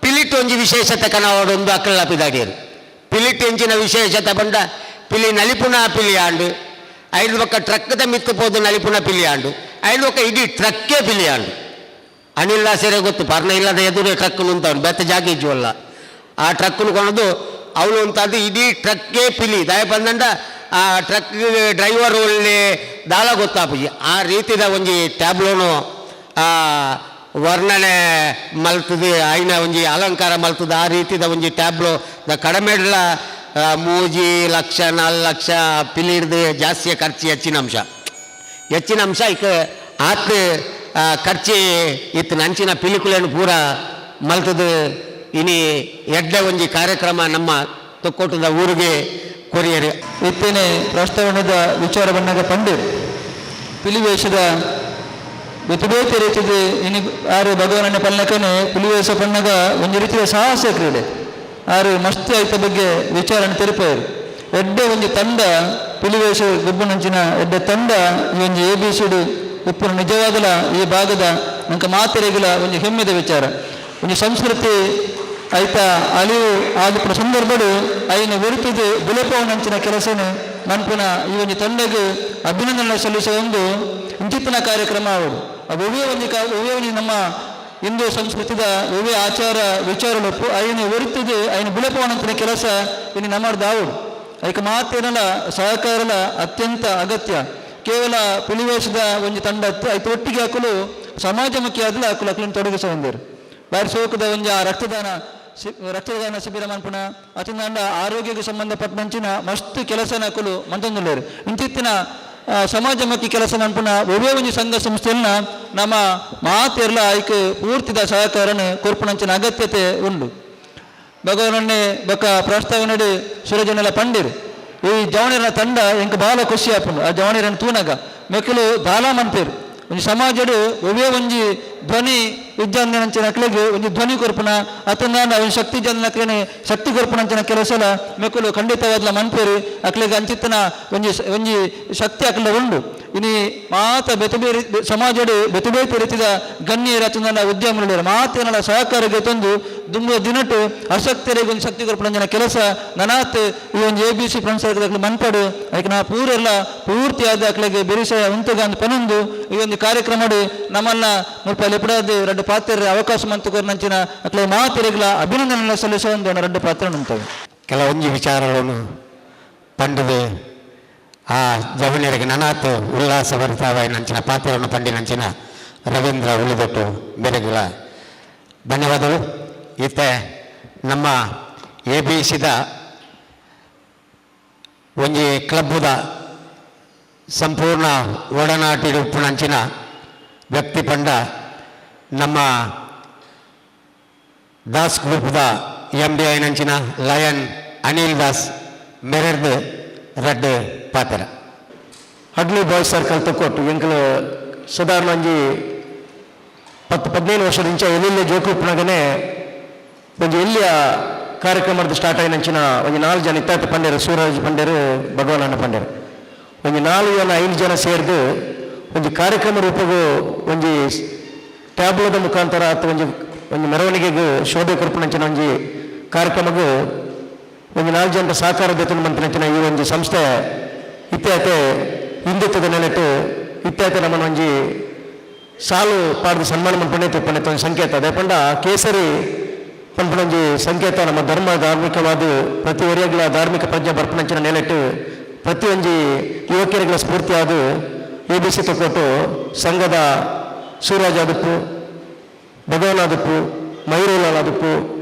ಪಿಲಿಟ್ ಒಂಜಿ ವಿಶೇಷತೆ ಕಣವಾಡು ಒಂದು ಅಕ್ಕಲ್ಲ ಪಿದಾಡಿಯರು ಪಿಲಿಟ್ ಎಂಚಿನ ವಿಶೇಷತೆ ಬಂಡ ಪಿಲಿ ನಲಿಪುಣ ಪಿಲಿ ಆಂಡು ಐದು ಬಕ್ಕ ಟ್ರಕ್ಕದ ಮಿತ್ತು ಪೋದು ನಲಿಪುಣ ಪಿಲಿ ಆಂಡು ಐದು ಬಕ್ಕ ಇಡೀ ಟ್ರಕ್ಕೇ ಪಿಲಿ ಆಂಡು ಅನಿಲ್ಲ ಸೇರೆ ಗೊತ್ತು ಪರ್ಣ ಇಲ್ಲದ ಎದುರು ಟ್ರಕ್ ನಿಂತವನು ಬೆತ್ತ ಜಾಗ ಇಜ್ವಲ್ಲ ಆ ಟ್ರಕ್ಕನ್ನು ಕೊಂಡದು ಅವಳು ಅಂತದ್ದು ಇಡೀ ಟ್ರಕ್ಕೇ ಪಿಲಿ ದಯ ಬಂದಂಡ ಆ ಟ್ರಕ್ ಡ್ರೈವರ್ ಒಳ್ಳೆ ದಾಳ ಗೊತ್ತಾಪುಜಿ ಆ ರೀತಿದ ಒಂಜಿ ಟ್ಯಾಬ್ಲೋನು ವರ್ಣನೆ ಮಲ್ತದೆ ಐನ ಒಂಜಿ ಅಲಂಕಾರ ಮಲ್ತದೆ ಆ ರೀತಿದ ಒಂಜಿ ಟ್ಯಾಬ್ಲೋ ದ ಕಡಿಮೆಡ್ಲ 3 ಲಕ್ಷ 4 ಲಕ್ಷ ಪಿಲಿಡ್ದು ಜಾಸ್ತಿ ಖರ್ಚು ಹೆಚ್ಚಿನ ಅಂಶ ಇಕ ಆತ್ ಖರ್ಚಿ ಇತ್ತು ನಂಚಿನ ಪಿಲಿಕುಲೇನು ಪೂರ ಮಲ್ತದು ಇನಿ ಎಡ್ಡೆ ಒಂಜಿ ಕಾರ್ಯಕ್ರಮ ನಮ್ಮ ತೊಕ್ಕೊಟ್ಟದ ಊರಿಗೆ ಕೊರಿಯರು ಇತ್ತೇನೆ ಪ್ರಸ್ತಾವನೆದ ವಿಚಾರ ಬಂದಾಗ ಪಂಡು ಪಿಲಿವೇಷದ ಬೇತೆ ರೀತಿದು ಇನಿ ಆರು ಭಗವಾನನ ಪಲ್ಲಕನೆ ಪಿಲಿವೇಷ ಪಣ್ಣಗ ಒಂದು ರೀತಿಯ ಸಾಹಸ ಕ್ರೀಡೆ ಆರು ಮಸ್ತಿ ಆಯ್ತ ಬಗ್ಗೆ ವಿಚಾರನ ತೆರಪಾಯರು ಎಡ್ಡೆ ಒಂದು ತಂಡ ಪಿಲಿವೇಷ ಗುಬ್ಬನಂಚಿನ ಎಡ್ಡೆ ತಂಡ ಈ ಒಂದು ABC ಉಪ್ಪು ನಿಜವಾಗಲ ಈ ಭಾಗದ ನಂಗೆ ಮಾತೆರೆಗಿಲ ಒಂದು ಹೆಮ್ಮೆದ ವಿಚಾರ ಒಂದು ಸಂಸ್ಕೃತಿ ಆಯ್ತ ಅಳಿವು ಆದ ಸಂದರ್ಭಡು ಐನ ವಿರುತ್ತಿದ್ದು ಬಿಲಪವನಂಚಿನ ಕೆಲಸನು ಮನ್ಪುನ ಈ ಒಂದು ತಂಡಗೆ ಅಭಿನಂದನೆ ಸಲ್ಲಿಸುವ ಒಂದು ಇಂಚಿತ್ತಿನ ಕಾರ್ಯಕ್ರಮ ಅವರು ಒವ್ವೇ ಒಂದು ನಮ್ಮ ಹಿಂದೂ ಸಂಸ್ಕೃತಿದ ಒವ್ವೇ ಆಚಾರ ವಿಚಾರಗಳು ಐನ ವಿರುತ್ತಿದ್ದು ಐನ ಬಿಲಪವನಂಚಿನ ಕೆಲಸ ಇನ್ನು ನಮ್ಮದು ಆవుడు ಅದಕ್ಕೆ ಮಾತೇನಲ್ಲ ಸಹಕಾರಲ ಅತ್ಯಂತ ಅಗತ್ಯ ಕೇವಲ ಪಿಲಿವೇಷದ ಒಂದು ತಂಡ ಐತ ಒಟ್ಟಿಗೆ ಹಾಕಲು ಸಮಾಜಮುಖಿ ಆದಲು ಹಾಕಲು ತೊಡಗಿಸುವಂದರು ಬಾರಿ ಸೋಕದ ಒಂದು ರಕ್ತದಾನ ಶಿಬಿರ ಮನ್ಪುನ ಅತಿಂದ ಆರೋಗ್ಯಕ್ಕೆ ಸಂಬಂಧಪಟ್ಟಂಚಿನ ಮಸ್ತ್ ಕೆಲಸ ಹಾಕಲು ಮಂತೊಂದುಳ್ಳೇರು ಇಂತಿತ್ತಿನ ಸಮಾಜಮುಖಿ ಕೆಲಸ ಮನ್ಪುನ ಒವ್ವೇ ಒಂದು ಸಂಘ ಸಂಸ್ಥೆಯನ್ನ ನಮ್ಮ ಮಾತೆರ್ಲ ಆಯ್ಕೆ ಪೂರ್ತಿದ ಸಹಕಾರನ ಕೊರ್ಪುನಂಚಿನ ಅಗತ್ಯತೆ ಉಂಡು ಭಗವಾನನ್ನೇ ಬೊಕ್ಕ ಪ್ರಸ್ತಾವನೆ ಸುರಜನೆಲ್ಲ ಪಂಡಿರು ಈ ಜವಣಿರನ ತಂಡ ಎಂಕ ಬಹಳ ಖುಷಿ ಆಪುಂಡು ಆ ಜವಣಿರನ ತೂನಗ ಮೆಕ್ಕಲು ದಾಲ ಮಂತೇರು ಒಂದು ಸಮಾಜಡು ಒವ್ವೇ ಒಂಜಿ ಧ್ವನಿ ವಿದ್ಯಾರ್ಥಿನಂಚಿನ ನಕ್ಲೆಗೆ ಒಂದು ಧ್ವನಿ ಕೊರ್ಪುನ ಅತಂದ ಒಂದು ಶಕ್ತಿ ಜನಕ್ಲೇನೆ ಶಕ್ತಿ ಕೊರ್ಪುನಂಚಿನ ಕೆಲಸಲ ಮೆಕ್ಕಲು ಖಂಡಿತವಾದ್ಲ ಮನ್ಪೇರು ಅಕ್ಲೆಗೆ ಅಂಚಿತ್ತನ ಒಂಜಿ ಶಕ್ತಿ ಅಕ್ಲೆ ಉಂಡು ಇನಿ ಮಾತ ಬೆತಬೇರಿ ಸಮಾಜಡು ಬೆತಬೇತಿ ರೀತಿದ ಗಣ್ಯರು ಅತಂದ ಉದ್ಯಮಗಳು ಮಾತೇನಲ್ಲ ಸಹಕಾರಿಗೆ ತಂದು ದುಂಬುವ ದಿನಟು ಆಸಕ್ತರಿಗೆ ಒಂದು ಶಕ್ತಿ ಕೊರ್ಪುನಂಚಿನ ಕೆಲಸ ನನಾತ್ ಈ ಒಂದು ABC ಫ್ರೆಂಡ್ಸ್ ಮನ್ಪಡು ಅದಕ್ಕೆ ನಾ ಪೂರೆಲ್ಲ ಪೂರ್ತಿಯಾದ ಅಕ್ಲೆಗೆ ಬೆರಿಸಯ ಉಂತಗ ಅಂತ ಪನೊಂದು ಈ ಒಂದು ಕಾರ್ಯಕ್ರಮ ನಮ್ಮನ್ನ ಮುಲ್ಪ ಲೆಪಡಾದ ಎರಡು ಪಾತ್ರ ಅವಕಾಶ ಮಂತಕೋರ್ ನಂಚಿನ ಅಕ್ಲೆ ಮಾತಿರಗಳ ಅಭಿನಂದನೆ ಸಲ್ಲಿಸುವ ಒಂದು ಎರಡು ಪಾತ್ರ ನಿಂತವೆ ಕೆಲವೊಂದು ವಿಚಾರಗಳನ್ನು ಪಂಡದು ಆ ಜವನಿಯರಿಗೆ ನನಾತು ಉಲ್ಲಾಸ ಬರ್ತಾವ ನಂಚಿನ ಪಾತ್ರವನ್ನು ಪಂಡಿ ನಂಚಿನ ರವೀಂದ್ರ ಉಳಿದೊಟ್ಟು ಬೆರಗಿಲ ಧನ್ಯವಾದಗಳು ಈತ ನಮ್ಮ ABCದ ಒಂಜಿ ಕ್ಲಬ್ಬುದ ಸಂಪೂರ್ಣ ಒಡನಾಟಿಡು ಉಪ್ಪುನಂಚಿನ ವ್ಯಕ್ತಿ ಪಂಡ ನಮ್ಮ ದಾಸ್ ಗ್ರೂಪ್ದ MD ನಂಚಿನ ಲಯನ್ ಅನಿಲ್ ದಾಸ್ ಮೆರೆರ್ದು ರಡ್ಡು ಪಾತ್ರ ಹಡ್ಲಿ ಬಾಯ್ಸ್ ಸರ್ಕಲ್ ತಕ್ಕೊಟ್ಟು ಎಂಕಲು ಸಾಧಾರಣ ಒಂಜಿ 10-15 ವರ್ಷದ ಇಂಚ ಎಲ್ಲಿಲ್ಲೇ ಜೋಕುಪ್ಪನಾಗನೇ ಒಂದು ಎಲ್ಲಿಯ ಕಾರ್ಯಕ್ರಮದ ಸ್ಟಾರ್ಟ್ ಆಯ್ನಂಚಿನ ಒಂದು 4 ಜನ ಇತ್ತಾತ ಪಂಡ್ಯರು, ಸೂರಜ್ ಪಂಡ್ಯರು, ಭಗವಾನಣ್ಣ ಪಂಡ್ಯರು, ಒಂದು 4 ಜನ 5 ಜನ ಸೇರಿದು ಒಂದು ಕಾರ್ಯಕ್ರಮ ರೂಪಗೂ ಒಂದು ಟ್ಯಾಬ್ಲೋದ ಮುಖಾಂತರ ಅಥವಾ ಒಂದು ಮೆರವಣಿಗೆಗೂ ಶೋಭೆ ಕೊರ್ಪಣಂಚಿನ ಒಂದು ಕಾರ್ಯಕ್ರಮಗೂ ಒಂದು 4 ಜನರ ಸಹಕಾರ ಬೇತನ ಮಂತ್ರಿನಂಚಿನ ಈ ಒಂದು ಸಂಸ್ಥೆ ಇತ್ಯಾತೆ ಹಿಂದುತ್ವದ ನೆಲೆಟ್ಟು ಇತ್ಯಾತೆ ನಮ್ಮನ್ನು ಒಂದು ಸಾಲು ಪಾಡ್ದು ಸನ್ಮಾನ ಮನ್ಪಣೆ ಒಂದು ಸಂಕೇತ ಅದೇ ಪಂಡ ಕೇಸರಿ ಪಂಪಣಂಜಿ ಸಂಕೇತ ನಮ್ಮ ಧರ್ಮ ಧಾರ್ಮಿಕವಾದ ಪ್ರತಿ ಒರಿಯಗಳ ಧಾರ್ಮಿಕ ಪ್ರಜ್ಞೆ ಬರ್ಪಣಂಚಿನ ನೆಲೆಟ್ಟು ಪ್ರತಿಯೊಂದು ಯುವಕರಿಗಳ ಸ್ಫೂರ್ತಿಯಾದ ABC ತಕ್ಕೊಟ್ಟು ಸಂಘದ ಸೂರಾಜ್ ಆದಪ್ಪು, ಭಗವಾನ್ ಆದಪ್ಪು, ಮೈರೂಲಾಲ್ ಆದಪ್ಪು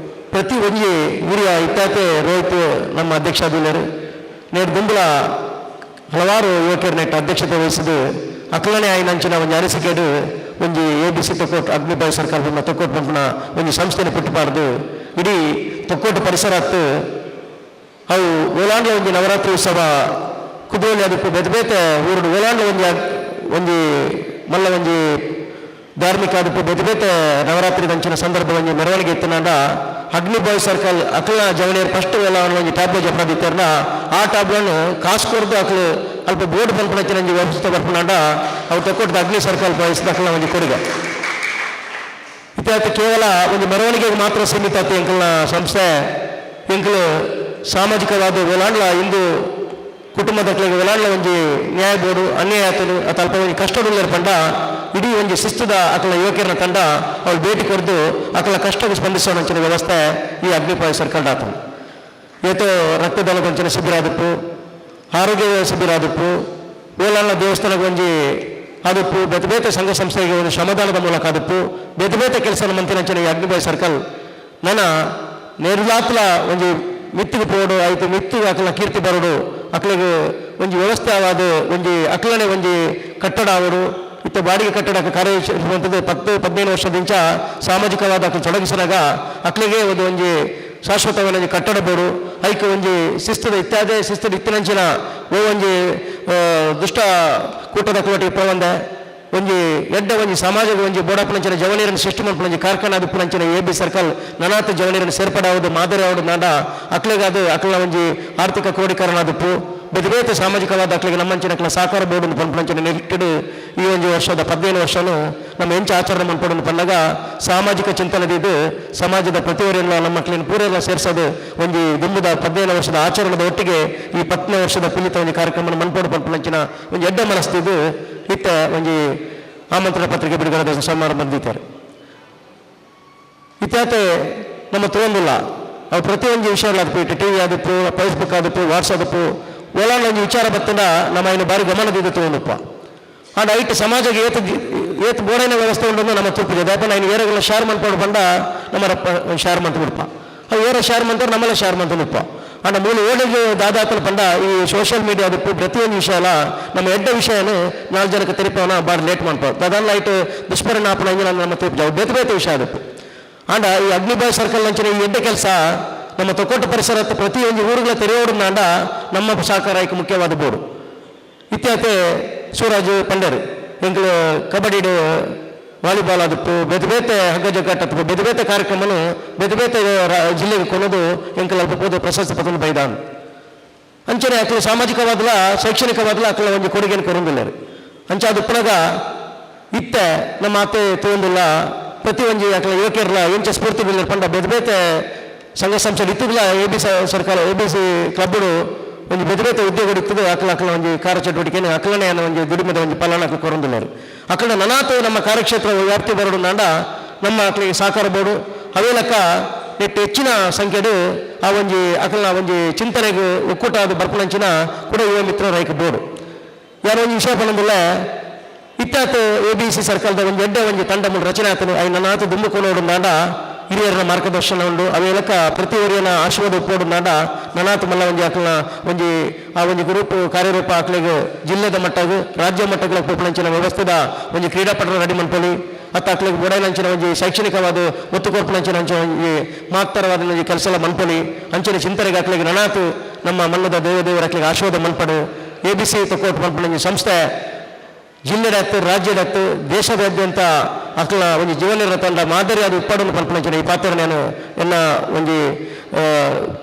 ಪ್ರತಿ ಒಂದು ಹಿರಿಯ ಇತ್ತಾತೆ ರೋಹಿತ್ ನಮ್ಮ ಅಧ್ಯಕ್ಷ ಆದಿಲ್ಲರು ನೇಡು ದುಂಬಲ ಹಲವಾರು ಯುವಕರು ನೆಟ್ಟು ಅಧ್ಯಕ್ಷತೆ ವಹಿಸಿದ್ದು ಅಕ್ಲನೆ ಆಯ್ನಂಚಿನ ಒಂದು ಅನಿಸಿಕೆಡು ಒಂದು ABC ತಕ್ಕೋಟು ಅಗ್ನಿಬಾಯಿ ಸರ್ಕಾರ ತಕ್ಕೋಟು ಪಂಪನ ಒಂದು ಸಂಸ್ಥೆನ ಪುಟ್ಟಬಾರ್ದು ಇಡೀ ತಕ್ಕೋಟು ಪರಿಸರ ಹತ್ತು ಅವು ಓಲಾಂಡ್ಲ ಒಂದು ನವರಾತ್ರಿ ಉತ್ಸವ ಕುದೋಲಿ ಅದಕ್ಕೂ ಬೇತೆ ಊರು ಓಲಾಂಡ್ಲ ಒಂದು ಮಲ್ಲ ಒಂದು ಧಾರ್ಮಿಕ ಅದಕ್ಕೂ ಬೇತೆ ನವರಾತ್ರಿ ದಂಚಿನ ಸಂದರ್ಭ ಒಂದು ಮೆರವಣಿಗೆ ಇತ್ತನಾಡ ಅಗ್ನಿಬಾಯಿ ಸರ್ಕಲ್ ಅಕ್ಲ ಜವಳಿಯರು ಫಸ್ಟ್ ಎಲ್ಲ ಒಂದು ಟ್ಯಾಬ್ಲೆಟ್ ಜಪಡಿತ್ತಾರಲ್ಲ ಆ ಟ್ಯಾಬ್ಲನ್ನು ಕಾಸು ಕೊಡ್ದು ಅಕ್ಲು ಅಲ್ಪ ಬೋರ್ಡ್ ಪಂಪಣಕ್ಕೆ ನಂಗೆ ವ್ಯವಸ್ಥೆ ಬರ್ಪಣಾಡ ಅವು ತಕ್ಕೊಟ್ಟು ಅಗ್ನಿ ಸರ್ಕಲ್ ವಹಿಸಿದ ಅಕ್ಲ ಒಂದು ಕೊಡುಗೆ ಇತ್ಯಾದಿ ಕೇವಲ ಒಂದು ಮೆರವಣಿಗೆಗೆ ಮಾತ್ರ ಸೀಮಿತ ಆಯ್ತು ಎಂಕಲ್ನ ಸಂಸ್ಥೆ ಎಂಕಲು ಸಾಮಾಜಿಕವಾದ ಒಲಾಂಡ್ಲ ಇಂದು ಕುಟುಂಬದಕ್ಳಿಗೆ ಒಲಾಂಡ್ಲ ಒಂದು ನ್ಯಾಯ ಬೋರ್ಡು ಅನ್ಯಾಯ ಆತನು ಅಥವಾ ಅಲ್ಪ ಒಂದು ಕಷ್ಟಡುಳ್ಳರ ಪಂಡ ಇಡೀ ಒಂದು ಶಿಸ್ತುದ ಅಕಲ ಯುವಕರನ್ನ ತಂಡ ಅವಳು ಭೇಟಿ ಕೊಡ್ದು ಅಕಲ ಕಷ್ಟಕ್ಕೆ ಸ್ಪಂದಿಸೋಣಂಚಿನ ವ್ಯವಸ್ಥೆ ಈ ಅಗ್ನಿಪಾಯ ಸರ್ಕಾರ ಆತನು ಇವತ್ತು ರಕ್ತದಾನ ವಂಚನೆ ಶಿಬಿರ ಆದಪ್ಪು, ಆರೋಗ್ಯ ಶಿಬಿರ ಆದಪ್ಪು, ಓಲಾಂಡ್ಲ ದೇವಸ್ಥಾನಕ್ಕೆ ಒಂದು ಆದಪ್ಪು, ಬೇತೆ ಸಂಘ ಸಂಸ್ಥೆಗೆ ಒಂದು ಶ್ರಮದಾನದ ಮೂಲಕ ಆದಪ್ಪು ಬೇತೆ ಕೆಲಸ ಮಂತ್ರಿನಂಚಿನ ಈ ಅಗ್ನಿಬಾಯಿ ಸರ್ಕಲ್ ನನ್ನ ನೇರುಲಾತ್ಲ ಒಂದು ಮಿತ್ತಿಗೆ ಪೋಡು ಆಯ್ತು ಮಿತ್ತಿಗೆ ಅಕಲ ಕೀರ್ತಿ ಬರೋಡು ಅಕ್ಲಿಗೆ ಒಂದು ವ್ಯವಸ್ಥೆ ಆವಾದ ಒಂದು ಅಕ್ಲನೆ ಒಂದು ಕಟ್ಟಡ ಅವರು ಇತ್ತ ಬಾಡಿಗೆ ಕಟ್ಟಡಕ್ಕೆ ಕಾರ್ಯನಿರ್ವಹಿಸುವಂಥದ್ದು 10-15 ವರ್ಷದಿಂದ ಸಾಮಾಜಿಕವಾದ ಅಕ್ಲು ತೊಡಗಿಸಿದಾಗ ಅಕ್ಲಿಗೆ ಒಂದು ಶಾಶ್ವತವಾದ ಕಟ್ಟಡ ಬೋಡು ಐಕೆ ಒಂದು ಶಿಸ್ತದ ಇತ್ಯಾದಿ ಶಿಸ್ತದ ಇತ್ತಿನಂಚಿನ ಒಂದು ದುಷ್ಟ ಕೂಟದ ಕೋಟಿಗೆ ಪೋವಂದೆ ಒಂದು ಎಡ್ಡ ಒಂದು ಸಮಾಜದ ಒಂದು ಬೋಡಪ್ಪನಂಚಿನ ಜವನೀರನ್ನು ಸೃಷ್ಟಿ ಮಾಡ್ಪಣಂಚಿ ಕಾರ್ಖಾನೆ ಅದುಪ್ಪನಂಚಿನ AB ಸರ್ಕಲ್ ನನಾಥ ಜವನೀರನ್ನು ಸೇರ್ಪಡಾವುದು ಮಾದರಿ ಆವುದು ನಾಡ ಅಕ್ಲಿಗಾದು ಅಕ್ಲ ಒಂದು ಆರ್ಥಿಕ ಕ್ರೋಢೀಕರಣ ಆದಪ್ಪು ಬೇತೆ ಸಾಮಾಜಿಕವಾದ ಅಕ್ಲಿಗೆ ನಮ್ಮಂಚಿನ ಅಕ್ಲ ಸಹಕಾರ ಬೋರ್ಡ್ ಪಂಪಣಂಚಿನ ನೆಟ್ಟಿಡು ಈ ಒಂದು ವರ್ಷದ 15 ವರ್ಷನೂ ನಮ್ಮ ಹೆಂಚು ಆಚರಣೆ ಮಾಡ್ಕೊಂಡು ಬಂದಾಗ ಸಾಮಾಜಿಕ ಚಿಂತನೆದಿದ್ದು ಸಮಾಜದ ಪ್ರತಿಯೊರೆಲ್ಲ ನಮ್ಮ ಮಕ್ಕಳನ್ನು ಪೂರೆಲ್ಲ ಸೇರಿಸೋದು ಒಂದು ದುಂಬದ 15 ವರ್ಷದ ಆಚರಣೆದ ಒಟ್ಟಿಗೆ ಈ 10ನೇ ವರ್ಷದ ಪುಲಿತ ಒಂದು ಕಾರ್ಯಕ್ರಮ ಮನ್ಪೋಡು ಪಂಪಣಂಚಿನ ಒಂದು ಎಡ್ಡ ಮನಸ್ತಿದ್ದು ಇತ್ತ ಒಂದು ಆಮಂತ್ರಣ ಪತ್ರಿಕೆ ಬಿಡುಗಡೆ ಸಮಾರಂಭ ಬಂದಿದ್ದಾರೆ ಇತ್ಯಾತೆ ನಮ್ಮ ತೊಗೊಂಡಿಲ್ಲ ಅವು ಪ್ರತಿಯೊಂದು ವಿಷಯ ಆದಪ್ಪು ಇಟ್ಟು TV ಆದಪ್ಪು, ಫೇಸ್ಬುಕ್ ಆದಪ್ಪು, ವಾಟ್ಸಪ್ ಆದಪ್ಪು ಓಲಾಂಡ್ ಒಂದು ವಿಚಾರ ಬತ್ತಂಡ ನಮ್ಮ ಇನ್ನು ಬಾರಿ ಗಮನದಿಂದ ತೊಗೊಂಡಪ್ಪ ಆಂಡ ಐಟ್ ಸಮಾಜಕ್ಕೆ ಏತ್ ಬೋಡೈನ ವ್ಯವಸ್ಥೆ ಉಂಟು ನಮ್ಮ ತೂಪಿದೆ ದಯಪ ನಾನು ಏರೆಲ್ಲ ಶೇರ್ ಮಾಡ್ಕೊಂಡು ಬಂದ ನಮ್ಮ ಶೇರ್ ಮಂತ್ ಬಿಡಪ್ಪ ಅವು ಏರ ಶೇರ್ ಮಾಡ್ತಾರೆ ನಮ್ಮೆಲ್ಲ ಶೇರ್ ಮಾಡ್ತಾನಪ್ಪ ಆಂಡ ಮೂಲ ಓಡಿಗೆ ದಾದಾತನ ಪಂಡ ಈ ಸೋಷಿಯಲ್ ಮೀಡಿಯಾ ಅದಪ್ಪು ಪ್ರತಿಯೊಂದು ವಿಷಯ ಅಲ್ಲ ನಮ್ಮ ಎಡ್ಡ ವಿಷಯನು 4 ಜನಕ್ಕೆ ತೆರಿಪವನ ಬಾರಿ ಲೇಟ್ ಮಾಡ್ಬೋದು ಅದಲ್ಲ ಐಟು ದುಷ್ಪರಿಣಾಪನ ಇಂಜಿನ ನಮ್ಮ ತೂಪು ಬೇತೆ ವಿಷಯ ಅದಪ್ಪು ಆಂಡ ಈ ಅಗ್ನಿಬಾಯಿ ಸರ್ಕಲ್ ನಂಚಿನ ಈ ಎಡ್ಡ ಕೆಲಸ ನಮ್ಮ ತೊಕ್ಕೊಟ್ಟು ಪರಿಸರ ಪ್ರತಿಯೊಂದು ಊರುಗಳ ತೆರೆಯೋಡು ನಾಂಡ ನಮ್ಮ ಸಹಕಾರ ಐಕೆ ಮುಖ್ಯವಾದ ಬೋರ್ಡು ಇತ್ಯಾತೆ ಸೂರಾಜ್ ಪಂಡರು ಎಂಕಲು ಕಬಡ್ಡಿ ವಾಲಿಬಾಲ್ ಆದಪ್ಪು ಬೇತೆ ಹಗ್ಗ ಜಗ್ಗಾಟ ಬೇತೆ ಕಾರ್ಯಕ್ರಮನು ಬೇತೆ ಜಿಲ್ಲೆಗೆ ಕೊನೋದು ಎಂಕಲ್ ಅಲ್ಪ ಹೋದ ಪ್ರಶಸ್ತಿ ಪತ್ರ ಬೈದಾನ್ ಅಂಚನೆ ಅಕ್ಲು ಸಾಮಾಜಿಕವಾದಲ ಶೈಕ್ಷಣಿಕವಾದಲ ಅಕ್ಲ ಒಂದು ಕೊಡುಗೆಯನ್ನು ಕೊರೊಂದಿಲ್ಲರು ಅಂಚ ಅದು ಪುನಗ ಇತ್ತ ನಮ್ಮ ಅತ್ತೆ ತೊಗೊಂದಿಲ್ಲ ಪ್ರತಿಯೊಂದು ಅಕ್ಲ ಯುವಕರಲ್ಲ ಎಂಚ ಸ್ಫೂರ್ತಿ ಬಿಲ್ಲರು ಪಂಡ ಬೇತೆ ಸಂಘ ಸಂಸ್ಥೆ ಇತ್ತಿಲ್ಲ ABC ಸರ್ಕಾರ ABC ಕ್ಲಬ್ಗಳು ಒಂದು ಬೇತೆ ಉದ್ಯೋಗ ಇರ್ತದೆ ಅಕ್ಲ ಒಂದು ಕಾರ್ಯಚಟುವಟಿಕೆಯನ್ನು ಅಕ್ಲನೆ ಅನ್ನೋ ಒಂದು ದುಡಿಮೆದ ಒಂದು ಫಲನ ಅಕ್ಲ ಕೊರೊಂದಿಲ್ಲರು ಅಕ್ಲ ನನಾತು ನಮ್ಮ ಕಾರ್ಯಕ್ಷೇತ್ರ ವ್ಯಾಪ್ತಿ ಬರೋಡು ನಾಂಡ ನಮ್ಮ ಅಕ್ಲಿಗೆ ಸಹಕಾರ ಬೋರ್ಡು ಅವೇ ಲೆಕ್ಕ ನೆಟ್ಟು ಹೆಚ್ಚಿನ ಸಂಖ್ಯೆದು ಆ ಒಂದು ಅಕ್ಲ ಒಂದು ಚಿಂತನೆಗೆ ಒಕ್ಕೂಟ ಅದು ಬರ್ಪಣಂಚಿನ ಕೂಡ ಯುವ ಮಿತ್ರ ರೈಕ ಬೋರ್ಡು ಯಾರೋ ಒಂದು ವಿಷಯ ಪಣಂದಿಲ್ಲ ಇತ್ತಾತು ABC ಸರ್ಕಾರದ ಒಂದು ಎಡ್ಡ ಒಂದು ತಂಡ ಮೂಲ ರಚನೆ ಆತನು ಅವು ನನಾತು ದುಂಬುಕೊಂಡು ನಾಡ ಹಿರಿಯರ ಮಾರ್ಗದರ್ಶನ ಉಂಡು ಅವೇ ಲೆಕ್ಕ ಪ್ರತಿ ಒರಿಯನ ಆಶೀರ್ವಾದ ಉಪ್ಪೋಡು ನಾಡ ನನಾತು ಮಲ್ಲ ಒಂದು ಅಕ್ಲನ ಒಂದು ಆ ಒಂದು ಗ್ರೂಪ್ ಕಾರ್ಯರೂಪ ಅಕ್ಲಿಗೆ ಜಿಲ್ಲೆದ ಮಟ್ಟಗೂ ರಾಜ್ಯ ಮಟ್ಟಗಳ ಪಂಚಿನ ವ್ಯವಸ್ಥೆದ ಒಂದು ಕ್ರೀಡಾಪಟುಗಳ ರೆಡಿ ಮನ್ಪೊಲಿ ಅತ್ತ ಅಕ್ಲಿಗೆ ಬೋಡೈನಂಚಿನ ಒಂದು ಶೈಕ್ಷಣಿಕವಾದ ಒತ್ತು ಕೊರ್ಪಣಂಚಿನ ಒಂದು ಮಾಕ್ತರವಾದ ಒಂದು ಕೆಲಸ ಎಲ್ಲ ಮನ್ಪೊಲಿ ಅಂಚಿನ ಚಿಂತನೆಗೆ ಅಕ್ಲಿಗೆ ನನಾತು ನಮ್ಮ ಮನ್ನದ ದೇವದೇವರ ಅಕ್ಲಿಗೆ ಆಶೀರ್ವಾದ ಮನ್ಪಡು ABC ತಕ್ಕೋಟು ಮನ್ಪಣ ಸಂಸ್ಥೆ ಜಿಲ್ಲೆಡತ್ತು ರಾಜ್ಯದತ್ತು ದೇಶದಾದ್ಯಂತ ಅಕ್ಲ ಒಂದು ಜೀವನ ತಂಡ ಮಾದರಿ ಅದು ಉಪ್ಪಾಡನ್ನು ಪಂಪಣಂಚಿನ ಈ ಪಾತ್ರ ನಾನು ಎನ್ನ ಒಂದು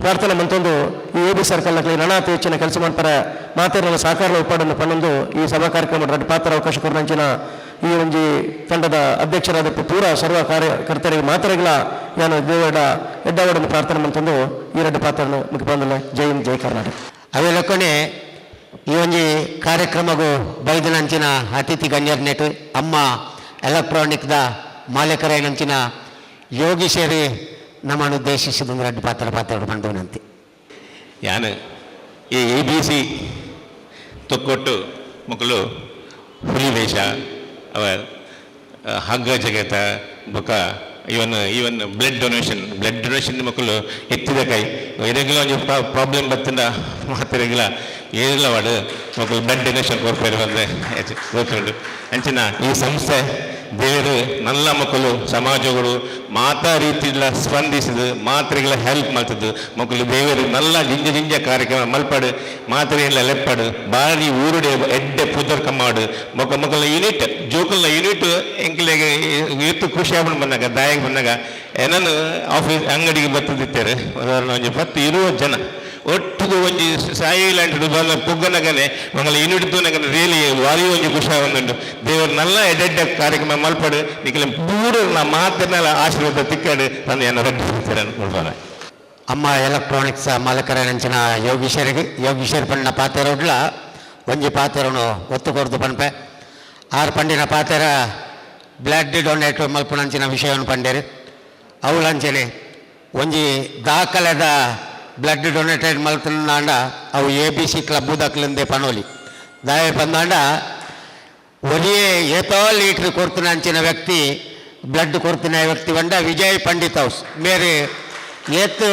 ಪ್ರಾರ್ಥನೆ ಮಂತೊಂದು ಈ ಎ ಬಿ ಸರ್ಕಲ್ನಲ್ಲಿ ನನಾತ ಹೆಚ್ಚಿನ ಕೆಲಸ ಮಾಡ್ತಾರೆ ಮಾತಾಡಲು ಸಹಕಾರ ಉಪ್ಪಾಡನ್ನು ಪಣ್ಣೊಂದು ಈ ಸಭಾ ಕಾರ್ಯಕ್ರಮ ರಡ್ಡು ಪಾತ್ರ ಅವಕಾಶ ಕೊರಂಚಿನ ಈ ಒಂಜಿ ತಂಡದ ಅಧ್ಯಕ್ಷರಾದ ಪೂರ ಸರ್ವ ಕಾರ್ಯಕರ್ತರಿಗೆ ಮಾತರೆಗಳ ನಾನು ದೇವರ ಎಡ್ಡವಾಡನ್ನು ಪ್ರಾರ್ಥನೆ ಮಂತೊಂದು ಈ ರಡ್ಡು ಪಾತ್ರವನ್ನು ಮುಖ್ಯ ಬಂದಲ್ಲ ಜೈ ಹಿಂದ್ ಜೈ ಕರ್ನಾಟಕ ಅವೆಲ್ಲಕೊನೆ ಈ ಒಂಜಿ ಕಾರ್ಯಕ್ರಮಗೂ ಬೈದನಂಚಿನ ಅತಿಥಿ ಗಣ್ಯರ್ನೆಟ್ ಅಮ್ಮ ಎಲೆಕ್ಟ್ರಾನಿಕ್ದ ಮಾಲೀಕರೇನಂಚಿನ ಯೋಗೀಶೇರಿ ನಮ್ಮನ್ನು ಉದ್ದೇಶಿಸಿದ ರಡ್ಡು ಪಾತ್ರ ಬಂದವನಂತೆ ಯಾನು ಈ ABC ತೊಕ್ಕೊಟ್ಟು ಮಕ್ಕಳು ಹುಲಿ ವೇಷ ಅವ ಹಗ್ಗ ಜಗತ ಬೊಕ ಈವನ್ ಬ್ಲಡ್ ಡೊನೇಷನ್ ಮಕ್ಕಳು ಎತ್ತಿದ ಕೈ ಇದೆಲ್ಲ ಒಂದು ಪ್ರಾಬ್ಲಮ್ ಬತ್ತಿಂದ ಮಾತಿರಗಿಲ್ಲ ಏನಿಲ್ಲ ವಾಡು ಮಕ್ಕಳು ಬ್ಲಡ್ ಡೊನೇಷನ್ ಕೊರ್ಪೇರು ಬಂದರೆ ಗೊತ್ತುಂಟು ಅಂಚಿನ ಈ ಸಂಸ್ಥೆ ದೇವರು ನಲ್ಲ ಮಕ್ಕಳು ಸಮಾಜಗಳು ಮಾತಾ ರೀತಿಲ್ಲ ಸ್ಪಂದಿಸಿದು ಮಾತ್ರೆಗಳ ಹೆಲ್ಪ್ ಮಾಡ್ತಿದ್ದು ಮಕ್ಕಳು ದೇವರು ನಲ್ಲ ಜಿಂಜ ಕಾರ್ಯಕ್ರಮ ಮಲ್ಪಾಡು ಮಾತ್ರೆಯೆಲ್ಲ ಲೆಪ್ಪಾಡು ಬಾರಿ ಊರುಡೆ ಎಡ್ಡೆ ಪುದರ್ ಕಮ್ಮಾಡು ಮಕ್ಕಳ ಯೂನಿಟ್ ಜೋಕಲ್ನ ಯೂನಿಟ್ ಎಂಕ್ಲೆಗೆ ಎತ್ತು ಖುಷಿ ಆಗ್ಬಿಟ್ಟು ಬಂದಾಗ ದಾಯಿಗೆ ಬಂದಾಗ ಏನನ್ನು ಆಫೀಸ್ ಅಂಗಡಿಗೆ ಬರ್ತದಿತ್ತಾರೆ ಒಂಜಿ 10-20 ಜನ ಒಟ್ಟಿಗೆ ಒಂಜಿ ಸೈಲೆಂಟ್ ಪುಗ್ಗನಗನೆ ಮಂಗಲ ಯೂನಿಟ್ ತೂನಗನೆ ರಿಯಲಿ ವಾರಿ ಒಂಜಿ ಖುಷಿ ಆಗುಂಡು ದೇವರು ನಲ್ಲ ಎಡ್ಡೆ ಕಾರ್ಯಕ್ರಮ ಮಲ್ಪಡು ನಿಖಿಲ ಪೂರ ನಾ ಮಾತನ್ನೆಲ್ಲ ಆಶೀರ್ವಾದ ತಿಕ್ಕಾಡು ತಂದು ಏನೋ ರಡ್ಡಿರ್ತಾರೆ ಅನ್ಕೊಳ್ತಾರೆ ಅಮ್ಮ ಎಲೆಕ್ಟ್ರಾನಿಕ್ಸ್ ಮಾಲಕರ ಯೋಗೀಶ್ವರಿ ಪಣ್ಣ ಪಾತೆರೋಡ್ಲ ಒಂಜಿ ಪಾತೆರನು ಒತ್ತು ಕೊರ್ದು ಪನ್ಪೆ 6 ಪಂಡಿನ ಪಾತೆರ ಬ್ಲಡ್ ಡೊನೇಟ್ ಮಲ್ಪುನಂಚಿನ ವಿಷಯವನ್ನು ಪಂಡೇರು ಅವಳಂಚನೆ ಒಂಜಿ ದಾಖಲೆದ ಬ್ಲಡ್ ಡೊನೇಟೆಡ್ ಮಲ್ತಂಡ ಅವು ABC ಕ್ಲಬ್ ದಕ್ಲಿಂದೆ ಪನೋಲಿ ದಾಯ ಬಂದಾಂಡ ಒಲಿಯೇ ಏತೋ ಲೀಟ್ರ್ ಕೊರ್ತುನಂಚಿನ ವ್ಯಕ್ತಿ ಬ್ಲಡ್ ಕೊರ್ತಿನ ವ್ಯಕ್ತಿ ಬಂಡ ವಿಜಯ್ ಪಂಡಿತ್ ಹೌಸ್ ಬೇರೆ ಏತ್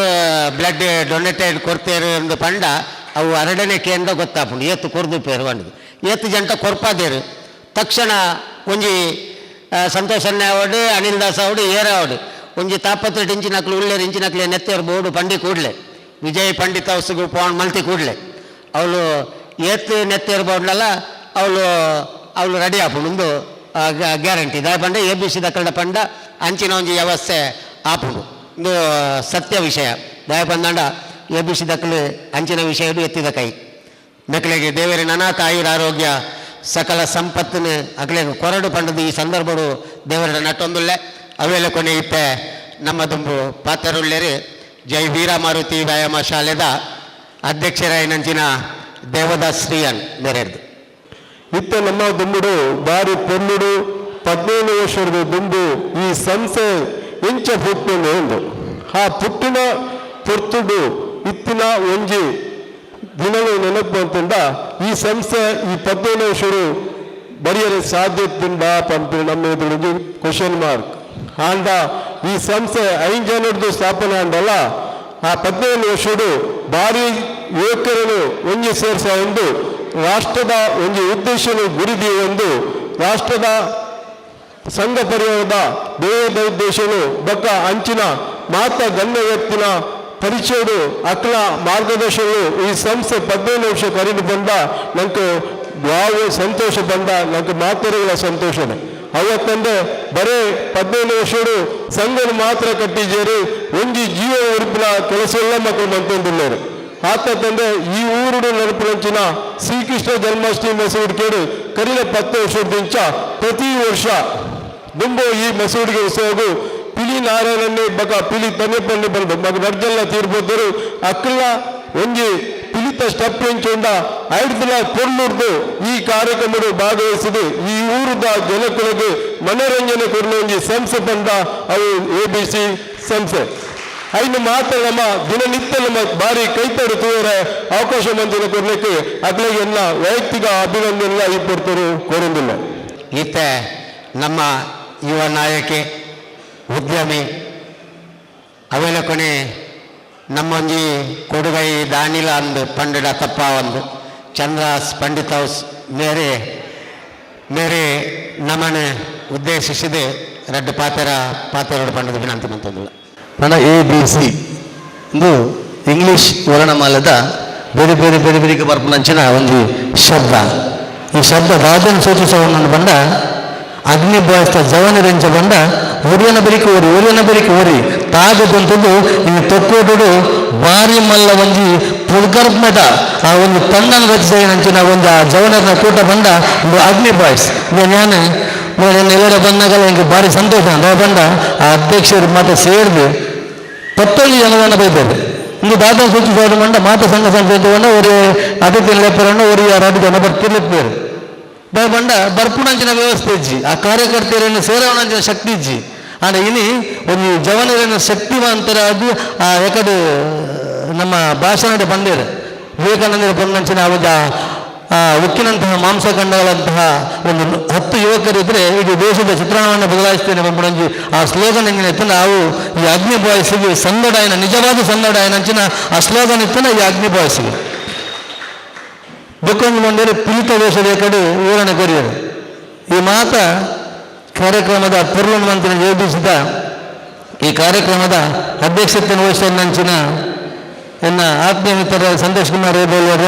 ಬ್ಲಡ್ ಡೊನೇಟೆಡ್ ಕೊರ್ತೇರು ಎಂದು ಪಂಡ ಅವು 2ನೇ ಕೇಂದ್ರ ಗೊತ್ತಾಪುಂಡು ಏತ್ ಕೊರ್ದು ಪೇರು ಬಂದು ಏತ್ ಜಂಟ ಕೊರ್ಪಾದೇರು ತಕ್ಷಣ ಒಂಜಿ ಸಂತೋಷನ್ನೇ ಅವಡು ಅನಿಲ್ ದಾಸ್ ಅವಡು ಏರ ಅವಡು ಒಂಜಿ 42 ಇಂಚಿನಕ್ಲು ಉಳ್ಳೇರು ಇಂಚಿನಕ್ಲೆ ನೆತ್ತೇರು ಬೋರ್ಡು ಪಂಡಿ ಕೂಡಲೇ ವಿಜಯ್ ಪಂಡಿತ್ ಹೌಸ್ಗೂ ಪೋಣ್ ಮಲ್ತಿ ಕೂಡಲೇ ಅವಳು ಏತ್ ನೆತ್ತೇರು ಬೋರ್ಡ್ನಲ್ಲ ಅವಳು ರೆಡಿ ಆಪುಂಡು ಗ್ಯಾರಂಟಿ ದಾಯ ಪಂಡ ABC ದಕ್ಕಲ್ಡ ಪಂಡ ಅಂಚಿನ ಒಂಜಿ ವ್ಯವಸ್ಥೆ ಆಪುಂಡು ಇದು ಸತ್ಯ ವಿಷಯ ದಾಯ ಪಂದಾಂಡ ABC ದಕ್ಕಲು ಅಂಚಿನ ವಿಷಯ ಎತ್ತಿದ ಕೈ ಮಕ್ಕಳಿಗೆ ದೇವರ ನನಾತ ಆಯುರ ಆರೋಗ್ಯ ಸಕಲ ಸಂಪತ್ತಿನ ಅಗಲಿಗೆ ಕೊರಡು ಪಂಡದು ಈ ಸಂದರ್ಭಡು ದೇವರ ನಟ್ಟೊಂದುಲ್ಲೆ ಅವೆಲ್ಲ ಕೊನೆ ಇತ್ತೆ ನಮ್ಮ ದುಂಬು ಪಾತ್ರರುಳ್ಳೇರಿ ಜೈ ವೀರ ಮಾರುತಿ ವ್ಯಾಯಾಮ ಶಾಲೆದ ಅಧ್ಯಕ್ಷರಾಯ ನಂಚಿನ ದೇವದಾಸ್ ಶ್ರೀಯನ್ ಬೇರೆದು ಇತ್ತ ನಮ್ಮ ದುಂಬುಡು ಬಾರಿ ಪೊನ್ನುಡು 15 ವರ್ಷದ ದುಂಬು ಈ ಸಂಸ್ಥೆ ಇಂಚ ಪುಟ್ಟಿನ ಒಂದು ಆ ಪುಟ್ಟಿನ ಪೊರ್ತುಡು ಇತ್ತಿನ ಒಂಜಿ ದಿನಗಳು ನೆನಪು ಅಂತಂದ ಈ ಸಂಸ್ಥೆ ಈ 15 ವರ್ಷರು ಬರೆಯಲು ಸಾಧ್ಯತೆಂದ ಪಂಪಿನ ನಮ್ಮ ಎದುರು ಕ್ವಶನ್ ಮಾರ್ಕ್ ಆಂಡ ಈ ಸಂಸ್ಥೆ 5 ಜನರದ್ದು ಸ್ಥಾಪನೆ ಅಂದಲ್ಲ ಆ 15 ವರ್ಷಡು ಭಾರಿ ಯುವಕರನ್ನು ಒಂಜಿ ಸೇರಿಸ ಒಂದು ರಾಷ್ಟ್ರದ ಒಂದು ಉದ್ದೇಶನು ಗುರಿದಿ ಒಂದು ರಾಷ್ಟ್ರದ ಸಂಘ ಪರಿವಾರದ ದೇವದ ಉದ್ದೇಶನು ಬಕ್ಕ ಅಂಚಿನ ಮಾತ ಗಣ್ಯ ವ್ಯಕ್ತಿನ ಪರಿಚಯಡು ಅಕ್ಲ ಮಾರ್ಗದರ್ಶನಗಳು ಈ ಸಂಸ್ಥೆ 15 ವರ್ಷ ಕರೆದು ಬಂದ ನಂಗೆ ಯಾವ ಸಂತೋಷ ಬಂದ ನಂಗೆ ಮಾತುಗಳ ಸಂತೋಷನೇ ಅವತ್ತಂದ್ರೆ ಬರೇ 15 ವರ್ಷಡು ಸಂಘನು ಮಾತ್ರ ಕಟ್ಟಿಜೇರಿ ಒಂಜಿ ಜೀವ ಉರುಪಿನ ಕೆಲಸ ಎಲ್ಲ ಮಕ್ಕಳು ಮಂತೊಂದಿಲ್ಲೇರು ಆತ ತಂದೆ ಈ ಊರುಡು ನೆನಪಿನಂಚಿನ ಶ್ರೀಕೃಷ್ಣ ಜನ್ಮಾಷ್ಟಮಿ ಮಸೂಡಿ ಕೇಳಿ ಕರಿಲ 10 ವರ್ಷದಿಂಚ ಪ್ರತಿ ವರ್ಷ ದುಂಬು ಈ ಮಸೂಡಿಗೆ ಉತ್ಸವಗೂ ಪಿಲಿ ನಾರಾಯಣನ್ನೇ ಬಕ ಪಿಲಿ ತನ್ನೆ ಪನ್ನೆ ಬಂದು ಮಗ ನಡ್ಜೆಲ್ಲ ತೀರ್ಬೋದರು ಅಕ್ಕಲ ಒಂಜಿ ಪಿಲಿತ ಸ್ಟೆಪ್ ಎಂಚುಂಡ 5 ದಿನ ಕೊರ್ಲುಡ್ದು ಈ ಕಾರ್ಯಕ್ರಮಗಳು ಭಾಗವಹಿಸಿದೆ ಈ ಊರದ ಜನಗಳಿಗೆ ಮನೋರಂಜನೆ ಕೊರಲು ಒಂಜಿ ಸಂಸ್ಥೆ ಬಂದ ಅವು ABC ಸಂಸ್ಥೆ ಐನು ಮಾತ್ರ ನಮ್ಮ ದಿನನಿತ್ಯ ನಮ್ಮ ಬಾರಿ ಕೈತಡು ತೂರ ಅವಕಾಶ ಮಂದಿನ ಕೊಡ್ಲಿಕ್ಕೆ ಅಗ್ಲಿಗೆ ಎಲ್ಲ ವೈಯಕ್ತಿಕ ಅಭಿನಂದನೆ ಈ ಪೊರ್ತರು ಕೊಡೋದಿಲ್ಲ ಈತ ನಮ್ಮ ಯುವ ನಾಯಕಿ ಉದ್ಯಮಿ ಅವೆಲ್ಲ ಕೊನೆ ನಮ್ಮೊಂಜಿ ಕೊಡುಗೈ ದಾನಿಲ ಅಂದು ಪಂಡಿತ ತಪ್ಪ ಒಂದು ಚಂದ್ರಾಸ್ ಪಂಡಿತ್ ಹೌಸ್ ಮೇರೆ ನಮ್ಮನ್ನು ಉದ್ದೇಶಿಸಿದೆ ರಡ್ಡು ಪಾತೆರೋಡು ಪಂಡದ ವಿನಂತಿ ಮಂತಂದಿಲ್ಲ ನನ್ನ ABC ಇದು ಇಂಗ್ಲೀಷ್ ವರ್ಣಮಾಲದ ಬೇರೆ ಬೇರೆ ಬೇರೆ ಬೇರೆಗೆ ಬರ್ಪುನಂಚಿನ ಒಂದು ಶಬ್ದ ಈ ಶಬ್ದ ರಾಜನ ಸೂಚಿಸುವ ಬಂದ ಅಗ್ನಿ ಬಾಯಿಸ್ತ ಜವನ ರೆಂಚ ಬಂದ ಒರಿಯನ ಬರಿಕೆ ಓರಿ ತಾಗದಂಥದ್ದು ಇನ್ನು ತೊಕ್ಕೋಟು ಭಾರಿ ಮಲ್ಲ ಒಂಜಿ ಪುರ್ಗರ್ಮದ ಆ ಒಂದು ತಂಡನ ರಚಿಸಿನ ಒಂದು ಆ ಜವನರ್ನ ಕೂಟ ಬಂದ ಒಂದು ಅಗ್ನಿ ಬಾಯ್ಸ್ ನಾನು ಎಲ್ಲರ ಬಂದಾಗಲ್ಲ എനിക്ക് ಭಾರಿ ಸಂತೋಷ ಅಂದ್ರೆ ಬಂದ ಆ ಅಧ್ಯಕ್ಷರು ಮಾತ್ರ ಸೇರಿದು 10 ಜನರನ್ನು ಬೈತಾರೆ ಇಂದು ದಾದಾ ಸೂಚಿಸೋದು ಮಂಡ ಮಾತ ಸಂಘ ಸಂಸ್ಥೆಗೊಂಡ ಒಂದು ಅತಿಥಿ ಲೆಪ್ಪರನ್ನು ಒಂದು 2 ಜನ ಬರ್ತಿರ್ಲಿಪ್ಪೇರು ಬಂಡ ಬರ್ಪುಣಂಚಿನ ವ್ಯವಸ್ಥೆ ಇಜ್ಜಿ ಆ ಕಾರ್ಯಕರ್ತೆಯರನ್ನು ಸೇರವಣಂಚಿನ ಶಕ್ತಿ ಇಜ್ಜಿ ಆದ್ರೆ ಇನಿ ಒಂದು ಜವನರನ್ನು ಶಕ್ತಿವಂತರ ಅದು ಆ ಯಾಕಡೆ ನಮ್ಮ ಭಾಷಣದ ಬಂದೇರು ವಿವೇಕಾನಂದರ ಬಂದಂಚಿನ ಅವಾಗ ಉಕ್ಕಿನಂತಹ ಮಾಂಸಖಂಡಗಳಂತಹ ಒಂದು 10 ಯುವಕರಿದ್ರೆ ಇಡೀ ದೇಶದ ಚಿತ್ರಣವನ್ನು ಬದಲಾಯಿಸ್ತೇನೆ ಬಂಪುಣಂಜಿ ಆ ಸ್ಲೋಗನ್ ಹೆಂಗಿನ ಇತ್ತನ ಅವು ಈ ಅಗ್ನಿ ಬಾಯ್ಸಿಗೆ ಸಂದಡಾಯನ ನಿಜವಾದ ಸಂದಡಾಯನ ಅಂಚಿನ ಆ ಸ್ಲೋಗನ್ ಇತ್ತನ ಈ ಅಗ್ನಿ ಬಾಯ್ಸಿಗೆ ಬುಕ್ಕೊಂದು ಬಂದರೆ ಪಿಲಿತ ದೇಶದ ಕಡೆ ವಿವರಣೆ ಕೊರಿಯರು ಈ ಮಾತ ಕಾರ್ಯಕ್ರಮದ ಪೂರ್ಣಮಂತ್ರಿ ಜಯಬಿಸಿದ ಈ ಕಾರ್ಯಕ್ರಮದ ಅಧ್ಯಕ್ಷತೆ ವಹಿಸಿದಂಚಿನ ಎನ್ನ ಆತ್ಮೀಯ ಮಿತ್ರ ಸಂತೋಷ್ ಕುಮಾರ್ ರೇಬೋಲ್ವರ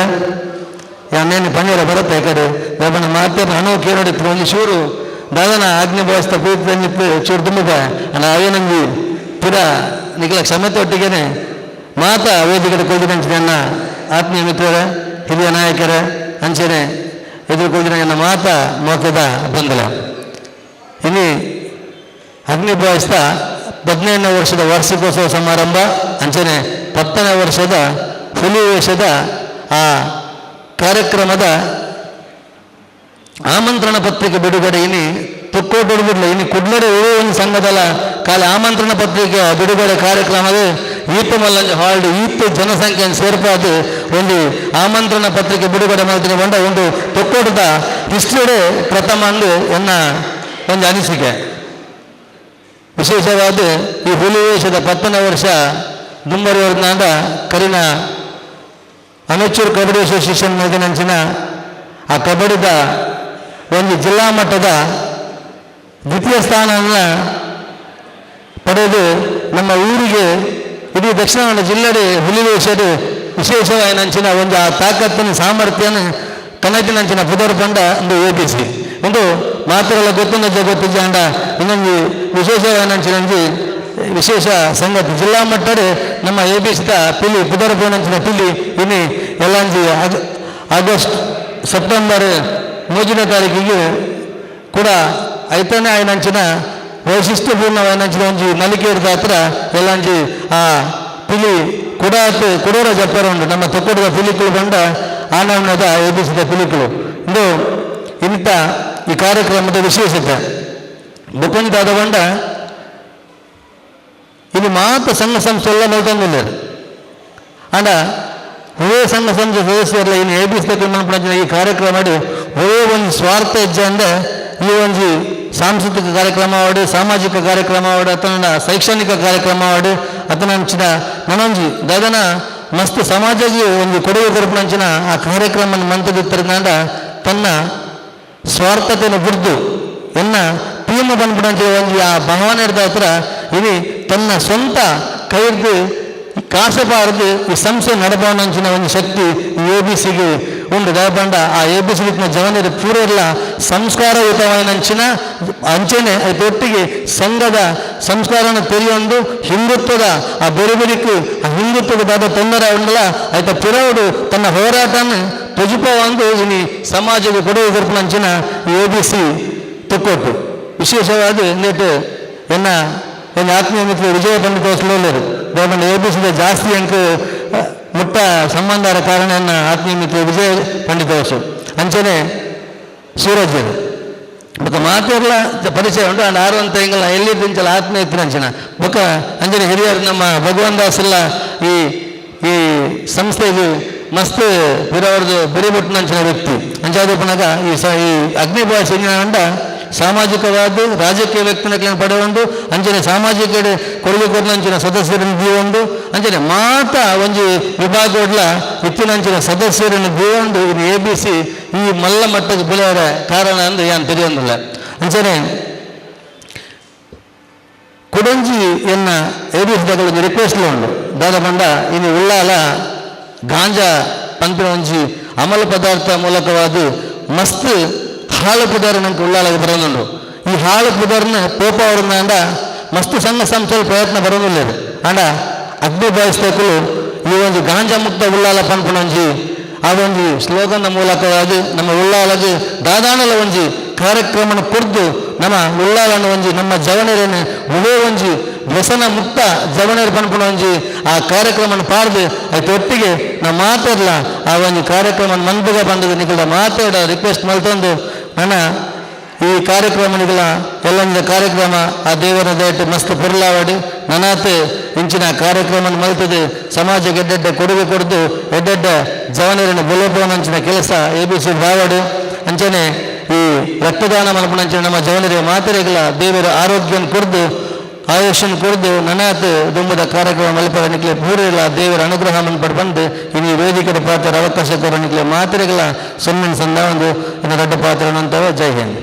ಯಾನೇನು ಪಂಜರ ಬರುತ್ತೆ ಕಡೆ ದಾಬನ ಮಾತೇನು ಹಣು ಕೇಳೋಡಿತ್ತು ಒಂದು ಶೂರು ದಾದನ ಆಜ್ಞೆ ಭಾವಿಸ್ತಾ ಪೂರ್ತಿ ಚೂರು ತುಂಬ ನಾನು ಅವೇನಂಗಿ ಪುರ ನಿಖಲ ಕ್ಷಮತೆ ಒಟ್ಟಿಗೆನೆ ಮಾತ ವೇದಿಕೆ ಕೊಯ್ದಿರಂಚ ನನ್ನ ಆತ್ಮೀಯ ಮಿತ್ರರ ಹಿರಿಯ ನಾಯಕರ ಅಂಚನೆ ಎದುರುಕೊಂಡಿನ ನನ್ನ ಮಾತ ಮೋಕದ ಬಂದಲ ಇನ್ನು ಅಗ್ನಿ ಭಾವಿಸ್ತಾ 15ನೇ ವರ್ಷದ ವಾರ್ಷಿಕೋತ್ಸವ ಸಮಾರಂಭ ಅಂಚನೆ 10ನೇ ವರ್ಷದ ಹುಲಿ ವೇಷದ ಆ ಕಾರ್ಯಕ್ರಮದ ಆಮಂತ್ರಣ ಪತ್ರಿಕೆ ಬಿಡುಗಡೆ ಇನಿ ತೊಕ್ಕೋಟು ಬಿಡಲಿ ಇನ್ನು ಕುಡ್ಲಡೆ ಒಂದು ಸಂಘದಲ್ಲ ಕಾಲ ಆಮಂತ್ರಣ ಪತ್ರಿಕೆ ಬಿಡುಗಡೆ ಕಾರ್ಯಕ್ರಮದ ಈತು ಮಲ್ಲಂಜ ಹಾಲ್ಡ್ ಈತು ಜನಸಂಖ್ಯೆಯನ್ನು ಸೇರ್ಪಾದು ಒಂದು ಆಮಂತ್ರಣ ಪತ್ರಿಕೆ ಬಿಡುಗಡೆ ಮಾಡ್ತೀನಿ ಬಂದ ಒಂದು ತೊಕ್ಕೋಟದ ಹಿಸ್ಟ್ರಿಡೆ ಪ್ರಥಮ ಅಂದು ಎನ್ನ ಒಂದು ಅನಿಸಿಕೆ ವಿಶೇಷವಾದ ಈ ಹುಲಿ ವೇಷದ 10ನೇ ವರ್ಷ ದುಂಬರಿವರ್ನಾದ ಕರಿನ ಅಮೆಚೂರ್ ಕಬಡ್ಡಿ ಅಸೋಸಿಯೇಷನ್ ಮೈದಾನಂಚಿನ ಆ ಕಬಡ್ಡಿದ ಒಂದು ಜಿಲ್ಲಾ ಮಟ್ಟದ ದ್ವಿತೀಯ ಸ್ಥಾನವನ್ನು ಪಡೆದು ನಮ್ಮ ಊರಿಗೆ ಇಡೀ ದಕ್ಷಿಣ ಕನ್ನಡ ಜಿಲ್ಲೆಡೆ ಹುಲಿ ವೇಷದ ವಿಶೇಷವಾದ ಒಂದು ಆ ತಾಕತ್ತಿನ ಸಾಮರ್ಥ್ಯನ ಕನ್ನಡಿನಂಚಿನ ಪುದರ್ಪಂಡ ಒಂದು ABC ಒಂದು ಮಾತುಗಳ ಗೊತ್ತಿನ ಗೊತ್ತಿದ್ದ ಇನ್ನೊಂದು ವಿಶೇಷವಾದ ವಿಶೇಷ ಸಂಗತಿ ಜಿಲ್ಲಾ ಮಟ್ಟಡೆ ನಮ್ಮ ABCದ ಪಿಲಿ ಪುದರ್ಪಂಡಂಚಿನ ಪಿಲಿ ಇನ್ನು ಎಲ್ಲಂಜಿ ಆಗಸ್ಟ್ ಸೆಪ್ಟೆಂಬರ್ 3ನೇ ತಾರೀಕಿಗೆ ಕೂಡ ಐತನೇ ಆಯ್ನಂಚಿನ ವೈಶಿಷ್ಟ್ಯಪೂರ್ಣವಾದ ಒಂದು ನಲಿಕೆಯರ್ದ ಹತ್ರ ಎಲ್ಲಂಜಿ ಆ ಪಿಲಿ ಕುಡೋರ ಜಪ್ಪರ ಉಂಟು ನಮ್ಮ ತೊಕ್ಕೋಟದ ಪಿಲಿಕುಳು ಬಂದ ಆನಂದದ ABCದ ಪಿಲಿಕುಳು ಇದು ಇಂಥ ಈ ಕಾರ್ಯಕ್ರಮದ ವಿಶೇಷತೆ ಬುಕ್ಕೊಂದಾದ ಬಂಡ ಇದು ಮಾತ್ರ ಸಂಘ ಸಂಸ್ಥೆ ಎಲ್ಲ ನೋಡ್ತಂದಿಲ್ಲ ಆಂಡ ಒಳ್ಳೆ ಸಂಘ ಸಂಸ್ಥೆ ಸದಸ್ಯರಲ್ಲ ಇನ್ನು ABC ಮನಪಡ ಈ ಕಾರ್ಯಕ್ರಮ ಮಾಡಿ ಒಳ್ಳೆ ಒಂದು ಸ್ವಾರ್ಥ ಹೆಜ್ಜೆ ಅಂದರೆ ಈ ಒಂದು ಸಾಂಸ್ಕೃತಿಕ ಕಾರ್ಯಕ್ರಮ ಆಡು ಸಾಮಾಜಿಕ ಕಾರ್ಯಕ್ರಮ ಆಡು ಅಥವಾ ಶೈಕ್ಷಣಿಕ ಕಾರ್ಯಕ್ರಮ ಆಡು ಅತನಂಚಿನ ನನೊಂಜಿ ದಾದನ ಮಸ್ತ್ ಸಮಾಜಕ್ಕೆ ಒಂದು ಕೊಡುಗೆ ಕೊರಪನಂಚಿನ ಆ ಕಾರ್ಯಕ್ರಮ ಮಂತದಿತ್ತರಿಂದ ತನ್ನ ಸ್ವಾರ್ಥತೆಯನ್ನು ಬಿಡ್ದು ಎನ್ನ ಟೀಮ್ ಬಂದ್ಬಿಡಂತ ಒಂದು ಆ ಭಾವನೆ ಇರ್ದ ಹತ್ರ ಇದು ತನ್ನ ಸ್ವಂತ ಕೈರ್ದು ಕಾಸಬಾರದು ಈ ಸಂಸ್ಥೆ ನಡಬಾರ್ದಂಚಿನ ಒಂದು ಶಕ್ತಿ ಈ ABCಗೆ ಉಂಟು ದಯಪಂಡ ಆ ABCನ ಜವನದ ಪೂರ ಎಲ್ಲ ಸಂಸ್ಕಾರಯುತವಾದಂಚಿನ ಅಂಚನೆ ಅದೊಟ್ಟಿಗೆ ಸಂಘದ ಸಂಸ್ಕಾರನ ತೆರೆಯೊಂದು ಹಿಂದುತ್ವದ ಆ ಬೆರುಬೆರಿಕು ಆ ಹಿಂದುತ್ವದ ತೊಂದರೆ ಉಂಡಲ್ಲ ಆಯ್ತ ಪುರವಡು ತನ್ನ ಹೋರಾಟನ ತ್ವಜಿಪ ಒಂದು ಇನಿ ಸಮಾಜಕ್ಕೆ ಕೊಡುಗೆ ಕೊರಪನಂಚಿನ ಈ ABC ತೊಕ್ಕೋಟು ವಿಶೇಷವಾದ ನೇಟು ಎನ್ನ ಆತ್ಮೀಯ ಮಿತ್ರ ವಿಜಯ ಪಂಡಿತೋಸ್ಲರು ದಯಪಂಡ ABCದ ಜಾಸ್ತಿ ಅಂಕ ಮುಟ್ಟ ಸಂಬಂಧರ ಕಾರಣ ಆತ್ಮೀಯ ಮಿತ್ರ ವಿಜಯ ಪಂಡಿತೋಸು ಅಂಚನೆ ಸೂರಜ್ಜರು ಬೊಕ್ಕ ಮಾತೆಲ್ಲ ಪರಿಚಯ ಉಂಟು ಅಂಡ್ ಆರುವಂತ ಹಿಂಗಲ್ಲ ಎಲ್ಲಿದ್ದಿಂಚಲ್ಲ ಆತ್ಮೀಯ ಇತ್ತು ಅಂಚನ ಬೊಕ್ಕ ಅಂಚನೆ ಹಿರಿಯರು ನಮ್ಮ ಭಗವಾನ್ ದಾಸ್ ಎಲ್ಲ ಈ ಸಂಸ್ಥೆಗೆ ಮಸ್ತ್ ಬಿರವರ್ದು ಬಿರಿಬಿಟ್ಟಿನಂಚಿನ ವ್ಯಕ್ತಿ ಅಂಚಾದಪ್ಪನಾಗ ಈ ಅಗ್ನಿ ಬಾಯ್ಸ್ ಅಂಡ ಸಾಮಾಜಿಕವಾದ ರಾಜಕೀಯ ವ್ಯಕ್ತಿನ ಪಡೆಯೊಂದು ಅಂಚನೆ ಸಾಮಾಜಿಕ ಕೊಡುಗೆ ಕೊರನಂಚಿನ ಸದಸ್ಯರನ್ನು ದೀವೊಂದು ಅಂಚನೆ ಮಾತ ಒಂದು ವಿಭಾಗಗಳ ಇತ್ತಿನಂಚಿನ ಸದಸ್ಯರನ್ನು ದೀವೊಂದು ಇದು ABC ಈ ಮಲ್ಲ ಮಟ್ಟದ ಬೆಳೆಯವರ ಕಾರಣ ಅಂದ್ರೆ ಏನು ತಿಳಿಯೊಂದಿಲ್ಲ ಅಂಚನೆ ಕುಡಂಜಿ ಎನ್ನ ABCದಾಗ ಒಂದು ರಿಕ್ವೆಸ್ಟ್ಲು ಉಂಟು ದಾದ ಬಂಡ ಇನ್ನು ಉಳ್ಳಾಲ ಗಾಂಜಾ ಪಂಪಿನ ಒಂಜಿ ಅಮಲ ಪದಾರ್ಥ ಮೂಲಕವಾದ ಮಸ್ತ್ ಹಾಳು ಪುದಾರ ನಂಗೆ ಉಳ್ಳಾಲಾಗಿ ಬರೋದುಂಡು ಈ ಹಾಳು ಪುದಾರನ ಪೋಪ ಅವ್ರನ್ನ ಮಸ್ತ್ ಸಂಘ ಸಂಸ್ಥೆಗಳು ಪ್ರಯತ್ನ ಬರೋದಿಲ್ಲ ಅಂಡ ಅಗ್ನಿ ಬಾಯಿಸ್ಬೇಕಲು ಈ ಒಂದು ಗಾಂಜಾ ಮುಕ್ತ ಉಳ್ಳಾಲ ಪನ್ಪುಣಂಜಿ ಆ ಒಂದು ಸ್ಲೋಗನ್ನ ಮೂಲಕವಾಗಿ ನಮ್ಮ ಉಳ್ಳಾಲಗೆ ದಾದಾನಲ ಒಂಜಿ ಕಾರ್ಯಕ್ರಮನ ಕುರ್ದು ನಮ್ಮ ಉಳ್ಳಾಲನ ಒಂಜಿ ನಮ್ಮ ಜವನರೇನು ಉವೇ ಒಂಜಿ ವ್ಯಸನ ಮುಕ್ತ ಜವನರು ಪನ್ಪುಣ ಒಂಜಿ ಆ ಕಾರ್ಯಕ್ರಮನ ಪಾಡ್ದು ಅದು ಒಟ್ಟಿಗೆ ನಾವು ಮಾತಾಡಲ ಆ ಒಂದು ಕಾರ್ಯಕ್ರಮ ಮನ್ಬುಗ ಬಂದದ್ದು ನಿಗಳ ಮಾತಾಡ ರಿಕ್ವೆಸ್ಟ್ ಮಲ್ತಂದು ನನ್ನ ಈ ಕಾರ್ಯಕ್ರಮಗಳ ಎಲ್ಲ ಕಾರ್ಯಕ್ರಮ ಆ ದೇವರ ದಯಟ್ಟು ಮಸ್ತ್ ಪುರ್ಲಾವಡಿ ನನಾತ್ ಇಂಚಿನ ಕಾರ್ಯಕ್ರಮ ಮಲ್ತದೆ ಸಮಾಜಕ್ಕೆ ಎಡ್ಡೆಡ್ಡೆ ಕೊಡುಗೆ ಕೊಡ್ದು ಎಡ್ಡೆಡ್ಡ ಜವನರಿನ ಬೆಲೆಪೋನಂಚಿನ ಕೆಲಸ ABC ಬಾವಡು ಅಂಚನೆ ಈ ರಕ್ತದಾನ ಮಲ್ಪನಂಚಿನ ನಮ್ಮ ಜವನರಿಗೆ ಮಾತ್ರೆಗಳ ದೇವರ ಆರೋಗ್ಯನ ಕೊಡ್ದು ಆಯುಷ್ಯನ ಕೊಡ್ದು ನನಾತ್ ದುಂಬದ ಕಾರ್ಯಕ್ರಮ ಮಲ್ಪನಿಗೆ ಪೂರಿಲ್ಲ ದೇವರ ಅನುಗ್ರಹ ಮನ್ಪಟ್ಟು ಬಂದು ಇನ್ನು ವೇದಿಕೆ ಪಾತ್ರ ಅವಕಾಶ ಕೊಡೋನಿಗೆ ಮಾತ್ರೆಗಳ ಸೊನ್ನಿನ ಸಂದ ಒಂದು ಇನ್ನು ದೊಡ್ಡ ಪಾತ್ರ ಅಂತವ. ಜೈ ಹಿಂದ್.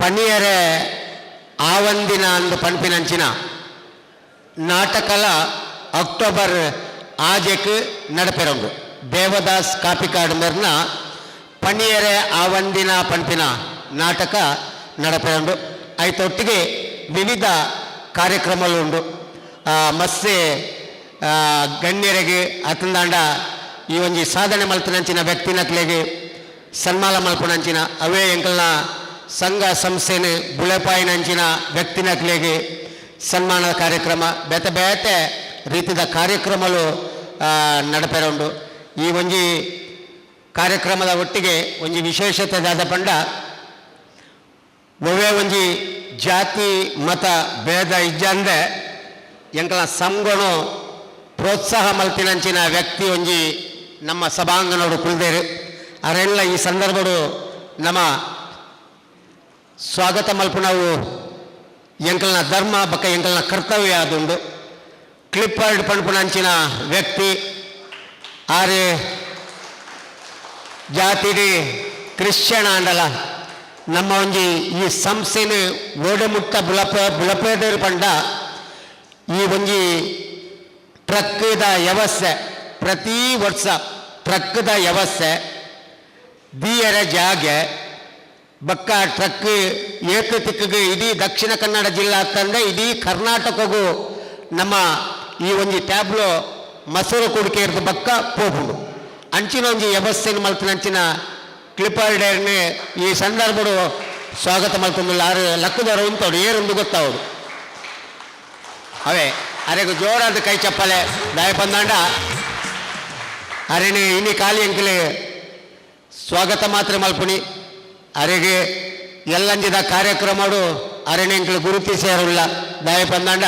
ಪನಿಯರೆ ಆವಂದಿನ ಅಂದು ಪನ್ಪಿನಂಚಿನ ನಾಟಕಲ ಅಕ್ಟೋಬರ್ ಆಜೆಕ್ ನಡಪೆರಂಗು ದೇವದಾಸ್ ಕಾಪಿಕಾಡು ಮೇರ್ನ ಪನಿಯರೆ ಆವಂದಿನ ಪನ್ಪಿನ ನಾಟಕ ನಡಪೆರಂಡು ಐತೊಟ್ಟಿಗೆ ವಿವಿಧ ಕಾರ್ಯಕ್ರಮಗಳು ಉಂಡು. ಮಸ್ಸೆ ಗಣ್ಯರಿಗೆ ಅತಂದಾಂಡ ಈ ಒಂಜಿ ಸಾಧನೆ ಮಲ್ಪನಂಚಿನ ವ್ಯಕ್ತಿನಕ್ಲೆಗೆ ಸನ್ಮಾನ ಮಲ್ಪನಂಚಿನ ಅವೇ ಎಂಕಲ್ನ ಸಂಘ ಸಂಸ್ಥೆನೆ ಬುಳೆಪಾಯಿನಂಚಿನ ವ್ಯಕ್ತಿನಕ್ಲೆಗೆ ಸನ್ಮಾನದ ಕಾರ್ಯಕ್ರಮ ಬೇತೆ ಬೇತೆ ರೀತಿಯ ಕಾರ್ಯಕ್ರಮಗಳು ನಡಪೆರಂಡು. ಈ ಒಂಜಿ ಕಾರ್ಯಕ್ರಮದ ಒಟ್ಟಿಗೆ ಒಂಜಿ ವಿಶೇಷತೆದಾದ ಪಂಡ ಒವೇ ಒಂಜಿ ಜಾತಿ ಮತ ಭೇದ ಇಜ್ಜಂದೆ ಎಂಕಲ ಸಂಗೊಣು ಪ್ರೋತ್ಸಾಹ ಮಲ್ಪಿನಂಚಿನ ವ್ಯಕ್ತಿ ಒಂಜಿ ನಮ್ಮ ಸಭಾಂಗಣೋಡು ಕುಲ್ದೇರು ಅರೆಲ್ಲ ಈ ಸಂದರ್ಭಡು ನಮ್ಮ ಸ್ವಾಗತ ಮಲ್ಪುನವು ಎಂಕಲ್ನ ಧರ್ಮ ಬಕ್ಕ ಎಂಕಲ್ನ ಕರ್ತವ್ಯ ಆದುಂಡು. ಕ್ಲಿಪ್ಪರ್ಡ್ ಪಂಪುನಂಚಿನ ವ್ಯಕ್ತಿ ಆರೆ ಜಾತಿಡಿ ಕ್ರಿಶ್ಚಿಯನ್ ಆಂಡಲ ನಮ್ಮ ಒಂಜಿ ಈ ಸಂಸ್ಥೆನ ಓಡೆಮುಟ್ಟ ಬುಲಪೇದೇರು ಪಂಡ ಈ ಒಂಜಿ ಟ್ರಕ್ದ ವ್ಯವಸ್ಥೆ ಪ್ರತಿ ವರ್ಷ ಟ್ರಕ್ದ ವ್ಯವಸ್ಥೆ ದೀಯರ ಜಾಗೆ ಬಕ್ಕ ಟ್ರಕ್ ಏಕ ತಿಕ್ಕಿಗೆ ಇಡೀ ದಕ್ಷಿಣ ಕನ್ನಡ ಜಿಲ್ಲಾ ತಂದೆ ಇಡೀ ಕರ್ನಾಟಕಗೂ ನಮ್ಮ ಈ ಒಂಜಿ ಟ್ಯಾಬ್ಲೋ ಮಸೂರು ಕುಡಿಕೆ ಇರ್ದು ಬಕ್ಕ ಪೋಪುಂಡು ಅಂಚಿನ ಒಂಜಿ ವ್ಯವಸ್ಥೆನ ಮಲ್ಪನಂಚಿನ ಕ್ಲಿಪರ್ಡೇರ್ನೆ ಈ ಸಂದರ್ಭಡು ಸ್ವಾಗತ ಮಲ್ಪುಂದಿಲ್ಲ ಆರು ಲಕ್ಕದವರು ಉಂಟೋಡು ಏರೊಂದು ಗೊತ್ತವರು ಅವೇ ಅರೆಗೆ ಜೋರಾದ ಕೈ ಚಪ್ಪಲೆ ದಾಯ ಪಂದಾಂಡ ಅರೆನೆ ಇನಿ ಕಾಲಿ ಅಂಕಲೆ ಸ್ವಾಗತ ಮಾತ್ರ ಮಲ್ಪುನಿ ಅರೆಗೆ ಎಲ್ಲಂಜಿದ ಕಾರ್ಯಕ್ರಮಡು ಅರೆನೆ ಎಂಕಲು ಗುರುತಿಸೇರುಲ್ಲ ದಾಯ ಪಂದಾಂಡ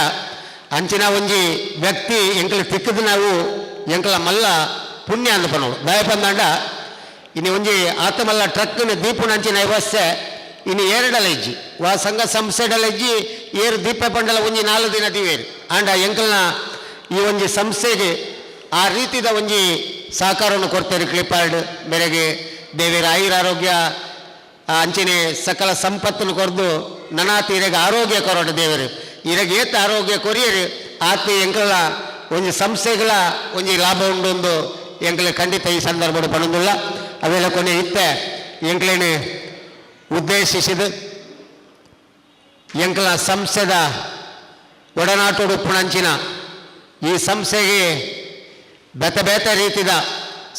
ಅಂಚಿನ ಒಂಜಿ ವ್ಯಕ್ತಿ ಎಂಕಲು ತಿಕ್ಕದ ನಾವು ಎಂಕಲ ಮಲ್ಲ ಪುಣ್ಯ ಅಂದ ಪನೋಡು ದಾಯ ಪಂದಾಂಡ ಇನ್ನು ಒಂಜಿ ಆತ ಮಲ್ಲ ಟ್ರಕ್ನ ದೀಪುನಂಚಿನ ವ್ಯವಸ್ಥೆ ಇನ್ನು ಎರಡಲ ಇಜ್ಜಿ ವಾ ಸಂಘ ಸಂಸ್ಥೆಡಲ ಇಜ್ಜಿ ಏರು ದೀಪ ಪಂಡಲ ಒಂಜಿ 4 ದಿನ ದಿವೇರು ಆಂಡ ಎಂಕಲ್ನ ಈ ಒಂಜಿ ಸಂಸ್ಥೆಗೆ ಆ ರೀತಿದ ಒಂಜಿ ಸಹಕಾರವನ್ನು ಕೊಡ್ತಾರೆ ಕ್ಲಿಪಾರ್ಡ್ ಮೇರೆಗೆ ದೇವೇರ ಆಯುರಾರೋಗ್ಯ ಅಂಚನೆ ಸಕಲ ಸಂಪತ್ತನ್ನು ಕೊರ್ದು ನನಾತ್ ಇರೆಗೆ ಆರೋಗ್ಯ ಕೊರೋಡು ದೇವರು ಇರೆಗೆ ಏತ ಆರೋಗ್ಯ ಕೊರಿಯರು ಆತ ಎಂಕಲ ಒಂಜಿ ಸಂಸ್ಥೆಗಳ ಒಂಜಿ ಲಾಭ ಉಂಡೊಂದು ಎಂಕಲೆ ಖಂಡಿತ ಈ ಸಂದರ್ಭ ಪಣುದಿಲ್ಲ ಅವೆಲ್ಲ ಕೊನೆ ಇತ್ತೆ ಎಂಕಲೇನೆ ಉದ್ದೇಶಿಸಿದ ಎಂಕಲ ಸಂಸ್ಥೆದ ಒಡನಾಟೋಡು ಪುಣಂಚಿನ ಈ ಸಂಸ್ಥೆಗೆ ಬೇತೆ ಬೇತೆ ರೀತಿದ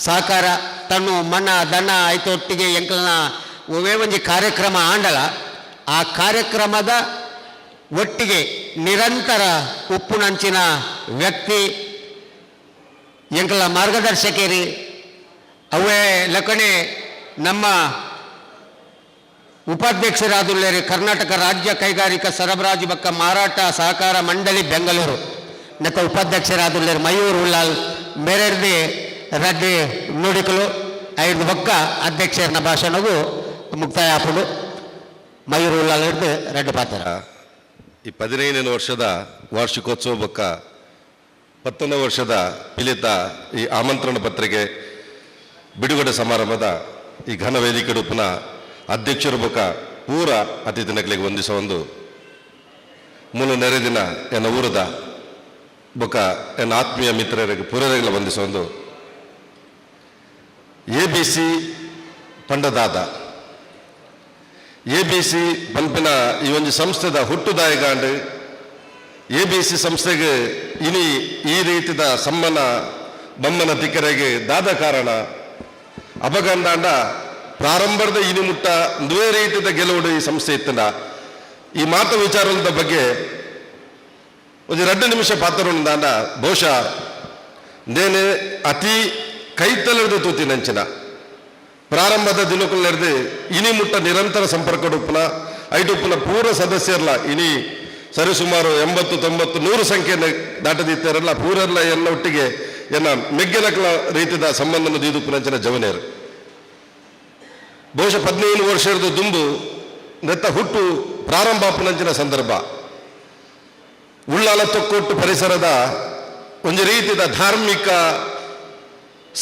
ಸಹಕಾರ ತನ್ನು ಮಣ್ಣ ದಣ್ಣ ಐತೊಟ್ಟಿಗೆ ಎಂಕಲ್ನ ಒವೇ ಒಂಜಿ ಕಾರ್ಯಕ್ರಮ ಆಂಡಲ ಆ ಕಾರ್ಯಕ್ರಮದ ಒಟ್ಟಿಗೆ ನಿರಂತರ ಉಪ್ಪುನಂಚಿನ ವ್ಯಕ್ತಿ ಎಂಕಲ ಮಾರ್ಗದರ್ಶಕರಿ ಅವೇ ಲಕಣೆ ನಮ್ಮ ಉಪಾಧ್ಯಕ್ಷರಾದುಳ್ಳೇರಿ ಕರ್ನಾಟಕ ರಾಜ್ಯ ಕೈಗಾರಿಕಾ ಸರಬರಾಜು ಬಕ್ಕ ಮಾರಾಟ ಸಹಕಾರ ಮಂಡಳಿ ಬೆಂಗಳೂರು ನೆಕ್ಕ ಉಪಾಧ್ಯಕ್ಷರಾದುಳ್ಳೇರಿ ಮಯೂರ್ ಉಳ್ಳಾಲ್ ಮೇರೆರ್ದಿ ರಡ್ಡಿ ನುಡಿಕಲು ಐದು ಬಕ್ಕ ಅಧ್ಯಕ್ಷರ ಭಾಷಣವು ಮುಕ್ತಾಯ ಆಪುಡು ಮಯೂರ್ ಉಳ್ಳಾಲ್ ಹಿಡಿದು ರಡ್ಡಿ ಪಾತ್ರ ಈ 15ನೇ ವರ್ಷದ ವಾರ್ಷಿಕೋತ್ಸವ ಬೊಕ್ಕ 10ನೇ ವರ್ಷದ ಪಿಲಿತ ಈ ಆಮಂತ್ರಣ ಪತ್ರಿಕೆ ಬಿಡುಗಡೆ ಸಮಾರಂಭದ ಈ ಘನ ವೇದಿಕೆ ಉಪನ ಅಧ್ಯಕ್ಷರು ಬೊಕ್ಕ ಪೂರ ಅತಿಥಿ ನಕಲಿಗೆ ವಂದಿಸ ಒಂದು ಮೂಲ ನೆರೆದಿನ ಎನ್ನ ಊರದ ಬೊಕ್ಕ ಎನ್ನ ಆತ್ಮೀಯ ಮಿತ್ರರಿಗೆ ಪೂರರೆಗಳ ವಂದಿಸ ಒಂದು ABC ಪಂಡದಾದ ABC ಪಂಪಿನ ಈ ಒಂದು ಸಂಸ್ಥೆದ ಹುಟ್ಟುದಾಯಗಾಂಡು ABC ಸಂಸ್ಥೆಗೆ ಇನಿ ಈ ರೀತಿದ ಸಮ್ಮನ ಬಮ್ಮನ ತಿಕ್ಕರೆಗೆ ದಾದ ಕಾರಣ ಅಪಗಂಡಾಂಡ ಪ್ರಾರಂಭದ ಇನಿ ಮುಟ್ಟ ದುವೇ ರೀತಿದ ಗೆಲುವು ಈ ಸಂಸ್ಥೆ ಇತ್ತನ ಈ ಮಾತು ವಿಚಾರದ ಬಗ್ಗೆ ಒಂದು 2 ನಿಮಿಷ ಪಾತ್ರ ಉಂದಾಂಡ ಬಹುಶಃ ನೇನೆ ಅತಿ ಕೈತಲದ ತೂತಿ ನಂಚಿನ ಪ್ರಾರಂಭದ ದಿನಕ್ಕೂ ಇನಿ ಮುಟ್ಟ ನಿರಂತರ ಸಂಪರ್ಕ ಉಪ್ಪನ ಐಟುಪ್ಪನ ಪೂರ್ವ ಸದಸ್ಯರಲ್ಲ ಇನಿ ಸರಿಸುಮಾರು 80-90-100 ಸಂಖ್ಯೆ ದಾಟದಿತ್ತಾರಲ್ಲ ಪೂರಲ್ಲ ಎಲ್ಲ ಒಟ್ಟಿಗೆ ಎನ್ನ ಮೆಗ್ಗೆನಕಲ ರೀತಿಯ ಸಂಬಂಧನ ದೀದುಪ್ಪನಂಚಿನ ಜವನೇರು ಬಹುಶಃ 15 ವರ್ಷದ ದುಂಬು ನೆತ್ತ ಹುಟ್ಟು ಪ್ರಾರಂಭ ಅಪ್ಪನಂಚಿನ ಸಂದರ್ಭ ಉಳ್ಳಾಲ ತೊಕ್ಕೊಟ್ಟು ಪರಿಸರದ ಒಂದು ರೀತಿಯ ಧಾರ್ಮಿಕ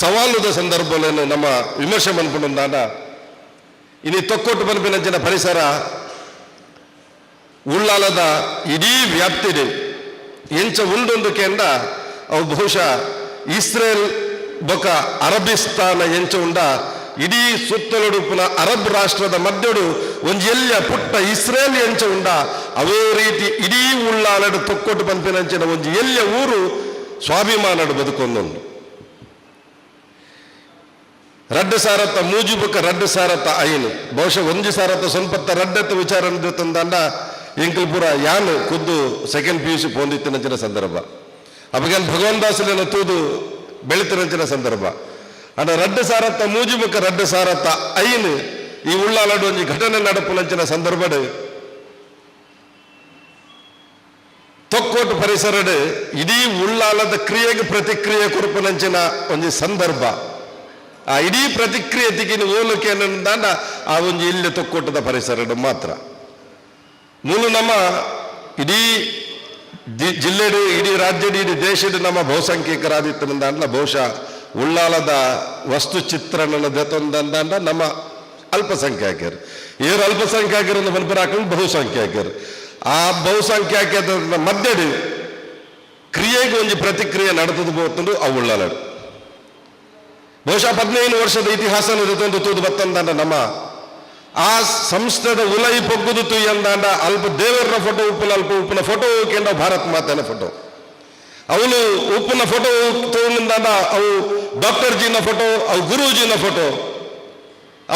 ಸವಾಲುದ ಸಂದರ್ಭವನ್ನು ನಮ್ಮ ವಿಮರ್ಶೆ ಮನ್ಪುಂದಾಂಡ ಇನಿ ತೊಕ್ಕೊಟ್ಟು ಪನ್ಪಿನಂಚಿನ ಪರಿಸರ ಉಳ್ಳಾಲದ ಇಡೀ ವ್ಯಾಪ್ತಿದೆ ಎಂಚ ಉಂಡೊಂದು ಕೇಂದ್ರ ಅವು ಬಹುಶಃ ಇಸ್ರೇಲ್ ಬೊಕ ಅರಬಿಸ್ತಾನ ಎಂಚ ಉಂಡ ಇಡೀ ಸುತ್ತಲುಡುಪುನ ಅರಬ್ ರಾಷ್ಟ್ರದ ಮಧ್ಯಡು ಒಂದು ಎಲ್ಲ ಪುಟ್ಟ ಇಸ್ರೇಲ್ ಎಂಚ ಉಂಡ ಅವೇ ರೀತಿ ಇಡೀ ಉಳ್ಳಾಲಡು ತೊಕ್ಕೊಟ್ಟು ಪನ್ಪಿನಂಚಿನ ಒಂದು ಎಲ್ಲ ಊರು ಸ್ವಾಭಿಮಾನಡು ಬದುಕೊಂದೊಂದು ರಡ್ಡು ಸಾರತ್ತ ಮೂಜುಬುಕ ರಡ್ಡು ಸಾರತ್ತ ಐನು ಬಹುಶಃ ಒಂದು ಸಾರತ್ತ ಸ್ವಲ್ಪತ್ತ ರಡ್ಡತ್ತ ವಿಚಾರ ತಂದಾಂಡ ಎಂಕಲ್ಪುರ ಯಾನು ಖುದ್ದು ಸೆಕೆಂಡ್ PUC ಪೊಂದಿತ್ತಿನಂಚಿನ ಸಂದರ್ಭ ಅಪಗನ್ ಭಗವಾನ್ ದಾಸನ ತೂದು ಬೆಳಿತಿನಂಚಿನ ಸಂದರ್ಭ ಅಡ ರಡ್ಡು ಸಾರತ್ತ ಮೂಜುಬುಕ ರಡ್ಡು ಸಾರತ್ತ ಐನು ಈ ಉಳ್ಳಾಲಡು ಒಂದು ಘಟನೆ ನಡಪುನಂಚಿನ ಸಂದರ್ಭಡು ತೊಕ್ಕೋಟು ಪರಿಸರಡು ಇಡೀ ಉಳ್ಳಾಲದ ಕ್ರಿಯೆಗೆ ಪ್ರತಿಕ್ರಿಯೆ ಕೊರಪುನಂಚಿನ ಒಂದು ಸಂದರ್ಭ ಆ ಇಡೀ ಪ್ರತಿಕ್ರಿಯೆ ತಿಗಿನ ಓಲಕ್ಕೆ ಏನಂದಾಂಡ ಆ ಒಂದು ಇಲ್ಲಿ ತೊಕ್ಕೊಟ್ಟದ ಪರಿಸರ ಮಾತ್ರ ಮೂಲ ನಮ್ಮ ಇಡೀ ಜಿಲ್ಲೆಡು ಇಡೀ ರಾಜ್ಯದ ಇಡೀ ದೇಶದ ನಮ್ಮ ಬಹುಸಂಖ್ಯಾತರಾದಿತ್ತಂದಾಂಡ ಬಹುಶಃ ಉಳ್ಳಾಲದ ವಸ್ತು ಚಿತ್ರಣದ ದೆತೊಂದಂದಾಂಡ ನಮ್ಮ ಅಲ್ಪಸಂಖ್ಯಾತರು ಏರು ಅಲ್ಪಸಂಖ್ಯಾತರನ್ನು ಮಲ್ಪರಾಕೊಂಡು ಬಹುಸಂಖ್ಯಾತರು ಆ ಬಹುಸಂಖ್ಯಾತ ಮಧ್ಯಡು ಕ್ರಿಯೆಗೆ ಒಂದು ಪ್ರತಿಕ್ರಿಯೆ ನಡೆದು ಹೋಗ್ತಂದು ಆ ಉಳ್ಳಾಲಡು ಬಹುಶಃ 15 ವರ್ಷದ ಇತಿಹಾಸ ತಂದು ತೂದು ಬತ್ತಂದಾಂಡ ನಮ್ಮ ಆ ಸಂಸ್ಥೆದ ಉಲೈ ಪೊಗ್ಗುದು ತುಯ್ಯಂದಾಂಡ ಅಲ್ಪ ದೇವರ ಫೋಟೋ ಉಪ್ಪುನ ಅಲ್ಪ ಉಪ್ಪುನ ಫೋಟೋ ಕೇಂದ್ರ ಭಾರತ್ ಮಾತೆನ ಫೋಟೋ ಅವನು ಉಪ್ಪುನ ಫೋಟೋ ತಗೊಂಡಾಂಡ ಅವು ಡಾಕ್ಟರ್ ಜಿನ ಫೋಟೋ ಅವು ಗುರೂಜಿನ ಫೋಟೋ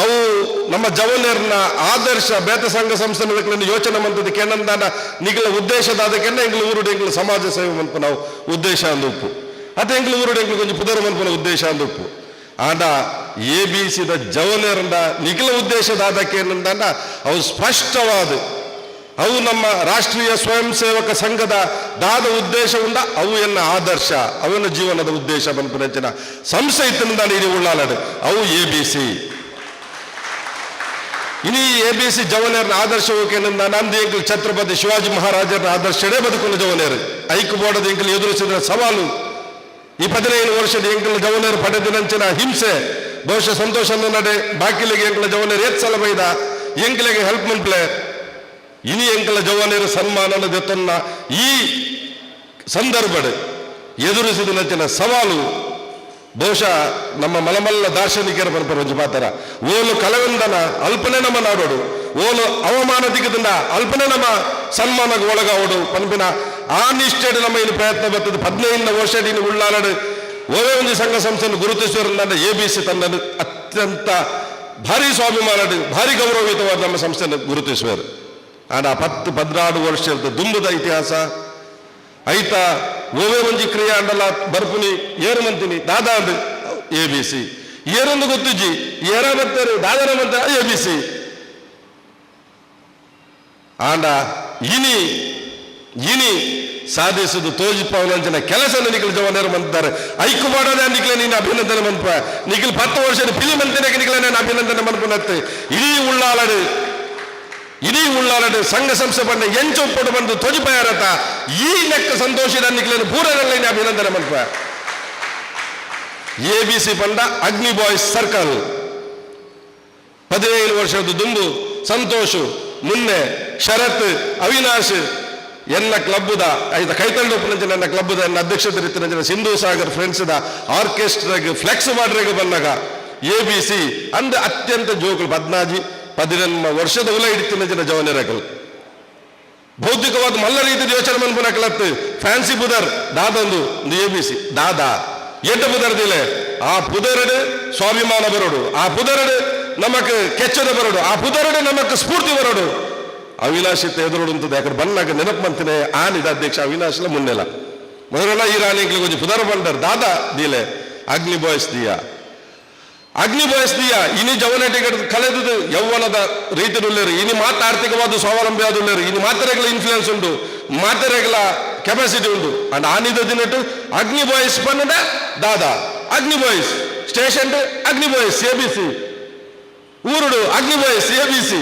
ಅವು ನಮ್ಮ ಜವನೇರ್ನ ಆದರ್ಶ ಬೇತ ಸಂಘ ಸಂಸ್ಥೆಗಳನ್ನು ಯೋಚನೆ ಮಂತದ ಕೇಂದ್ರದಾಂಡ ನಿಗಲ ಉದ್ದೇಶದಾದ ಕೆಂಡ ಎಂಗ್ಲ ಊರುಡು ಎಂಗ್ಲ ಸಮಾಜ ಸೇವೆ ಮನ್ಪು ನಾವು ಉದ್ದೇಶ ಅಂದು ಉಪ್ಪು ಅದು ಎಂಗ್ಲ ಊರುಡು ಎಂಗ್ಲ ಕೊಂಚ ಪುದರ ಮನ್ಪುನ ಉದ್ದೇಶ ಅಂದು ಉಪ್ಪು ಆಂಡ ABCದ ಜವನೇರಂದ ನಿಖಿಲ ಉದ್ದೇಶದಾದಕ್ಕೆ ಏನಂದ ಅವು ಸ್ಪಷ್ಟವಾದ ಅವು ನಮ್ಮ ರಾಷ್ಟ್ರೀಯ ಸ್ವಯಂ ಸೇವಕ ಸಂಘದ ದಾದ ಉದ್ದೇಶ ಉಂಡ ಅವು ಎನ್ನ ಆದರ್ಶ ಅವನ ಜೀವನದ ಉದ್ದೇಶ ಬಂಪುನಂಚಿನ ಸಂಸ್ಥೆ ಇತ್ತನಿಂದ ಇಡೀ ಉಳ್ಳಾಲಡು ಅವು ABC ಇನಿ ABC ಜವನೇರನ ಆದರ್ಶವಕ್ಕೇನಿಂದ ನಂದು ಎಂಕಲ್ ಛತ್ರಪತಿ ಶಿವಾಜಿ ಮಹಾರಾಜರ ಆದರ್ಶಡೇ ಬದುಕುನ ಜವನೇರು ಐಕ್ಯಬೋರ್ಡದ ಎಂಕಲ್ ಎದುರಿಸಿದ ಸವಾಲು ಈ 15 ವರ್ಷದ ಎಂಕಲ ಜವನೇರು ಪಡೆದಿನಂಚಿನ ಹಿಂಸೆ ಬಹುಶಃ ಸಂತೋಷದ ನಡೆ ಬಾಕಿಲಿಗೆ ಎಂಕಲ ಜವನೇರು ಸಲ ಬೈದ ಎಂಕಲಿಗೆ ಹೆಲ್ಪ್ ಮನ್ಪ್ಲೆ ಇನಿ ಎಂಕಲ ಜವನೇರು ಸನ್ಮಾನನ ದೆತ್ತನ್ನ ಈ ಸಂದರ್ಭಡ್ ಎದುರಿಸಿದ ಸವಾಲು ಬಹುಶಃ ನಮ್ಮ ಮಲಮಲ್ಲ ದಾರ್ಶನಿಕರ ಬರ್ಬರು ಒಂದು ಮಾತರ ಓಲು ಕಲವೆಂದನ ಅಲ್ಪನೆ ನಮ್ಮ ನಾಡೋಡು ಓಲು ಅವಮಾನ ದಿಗದಿಂದ ಅಲ್ಪನೆ ನಮ್ಮ ಸನ್ಮಾನಕ್ಕೆ ಒಳಗಾವಡು ಪನ್ಪಿನ ಆ ನಿಷ್ಠೆಡು ನಮ್ಮ ಇನ್ನು ಪ್ರಯತ್ನ ಬರ್ತದೆ 15 ವರ್ಷದ ಇನ್ನು ಉಳ್ಳಾಲಡು ಓವೇ ಒಂದು ಸಂಘ ಸಂಸ್ಥೆಯನ್ನು ಗುರುತಿಸುವರಿಂದ ABC ತಂಡ ಅತ್ಯಂತ ಭಾರಿ ಸ್ವಾಭಿಮಾನಡು ಭಾರಿ ಗೌರವಯುತವಾದ ನಮ್ಮ ಸಂಸ್ಥೆಯನ್ನು ಗುರುತಿಸುವರು ಆಡ 10-16 ವರ್ಷದ ದುಂಬುದ ಇತಿಹಾಸ ಐತ ಓವೇ ಒಂಜಿ ಕ್ರಿಯೆ ಅಂಡಲ್ಲ ಬರ್ಪುನಿ ಏರು ಮಂತಿನಿ ದಾದಾಂಡು ABC ಏರೊಂದು ಗೊತ್ತುಜಿ ಏರ ಬರ್ತಾರೆ ದಾದನ ಮಂತ ABC ಆಂಡ ಇನಿ ಇನಿ ಸಾಧಿಸುದು ತೋಜಿಪವನಂಚಿನ ಕೆಲಸ ನಿಖಿಲ್ ಜವಾನರು ಮಂತಾರೆ ಐಕು ಮಾಡೋದೇ ನಿಖಿಲ ನೀನು ಅಭಿನಂದನೆ ಮನ್ಪ ನಿಖಿಲ್ 10 ವರ್ಷದ ಫಿಲಿಮ್ ಅಂತಿನ ನಿಖಿಲ ನಾನು ಅಭಿನಂದನೆ ಮನ್ಪನತ್ತೆ ಇಡೀ ಉಳ್ಳಾಲಡು ಸಂಘ ಸಂಸ್ಥೆ ಬಂದ ಎಂಚೊಪ್ಪಡು ಬಂದು ತೊಜಿಪಾಯರತ ಈ ಲೆಕ್ಕ ಸಂತೋಷದ ನಿಖಿಲನ್ನು ಪೂರರಲ್ಲಿ ಅಭಿನಂದನೆ ಮನ್ಪ ABC ಪಂಡ ಅಗ್ನಿ ಬಾಯ್ಸ್ ಸರ್ಕಲ್ 15 ವರ್ಷದ ದುಂಬು ಸಂತೋಷ್ ಮುನ್ನೆ ಶರತ್ ಅವಿನಾಶ್ ಎನ್ನ ಕ್ಲಬ್ದ ಐದ ಕೈತಂಡೋಪನಂಚ ನನ್ನ ಕ್ಲಬ್ದ ಎನ್ನ ಅಧ್ಯಕ್ಷತೆ ರೀತಿಯ ಸಿಂಧು ಸಾಗರ್ ಫ್ರೆಂಡ್ಸ್ದ ಆರ್ಕೆಸ್ಟ್ರಾಗೆ ಫ್ಲೆಕ್ಸ್ ಮಾಡ್ರೆಗೆ ಬಂದಾಗ ABC ಅಂದ ಅತ್ಯಂತ ಜೋಕುಲು 14 ವರ್ಷದ ಉಲ ಹಿಡಿತಿನ ಜನ ಜವನರಕಲ್ ಬೌದ್ಧಿಕವಾದ ಮಲ್ಲ ರೀತಿಯ ಯೋಚನೆ ಮನ್ಪನಕಲತ್ತು ಫ್ಯಾನ್ಸಿ ಬುದರ್ ದಾದೊಂದು ABC ದಾದಾ ಎಂಟ ಪುದರ್ದಿಲೆ ಆ ಪುದರಡು ಸ್ವಾಭಿಮಾನ ಬರೋಡು ಆ ಪುದರಡು ನಮಕ್ ಕೆಚ್ಚದ ಬರೋಡು ಆ ಪುದರಡು ನಮಕ್ ಸ್ಫೂರ್ತಿ ಬರೋಡು ಅವಿನಾಶಿತ ಎದುರೋಡು ಅಂತದ್ದು ಯಾಕಂದ್ರೆ ಬನ್ನಾಗ ನೆನಪು ಬಂತನೆ ಆನಿದ ಅಧ್ಯಕ್ಷ ಅವಿನಾಶ್ಲ ಮುನ್ನೆಲ ಮೊದಲೆಲ್ಲ ಈ ರಾಣಿಗೆ ಕೊಂಚ ಪುದರ ಬಂಡರ್ ದಾದಾ ದೀಲೆ ಅಗ್ನಿ ಬಾಯ್ಸ್ ದಿಯಾ ಇನಿ ಜವನಟಿಗೆ ಕಳೆದುದು ಯೌವನದ ರೀತಿ ಉಳ್ಳೇರು ಇನಿ ಮಾತ್ರ ಆರ್ಥಿಕವಾದ ಸ್ವಾವಲಂಬಿ ಆದುಳ್ಳೇರು ಇನಿ ಮಾತ್ರೆಗಳ ಇನ್ಫ್ಲೂಯೆನ್ಸ್ ಉಂಟು ಮಾತ್ರೆಗಳ ಕೆಪಾಸಿಟಿ ಉಂಟು ಅಂಡ್ ಆನಿದ ದಿನಟ್ಟು ಅಗ್ನಿ ಬಾಯ್ಸ್ ಪನ್ನಡ ದಾದಾ ಅಗ್ನಿ ಬಾಯ್ಸ್ ಸ್ಟೇಷನ್ ಅಗ್ನಿ ಬಾಯ್ಸ್ ABC ಊರುಡು ಅಗ್ನಿ ಬಾಯ್ಸ್ ABC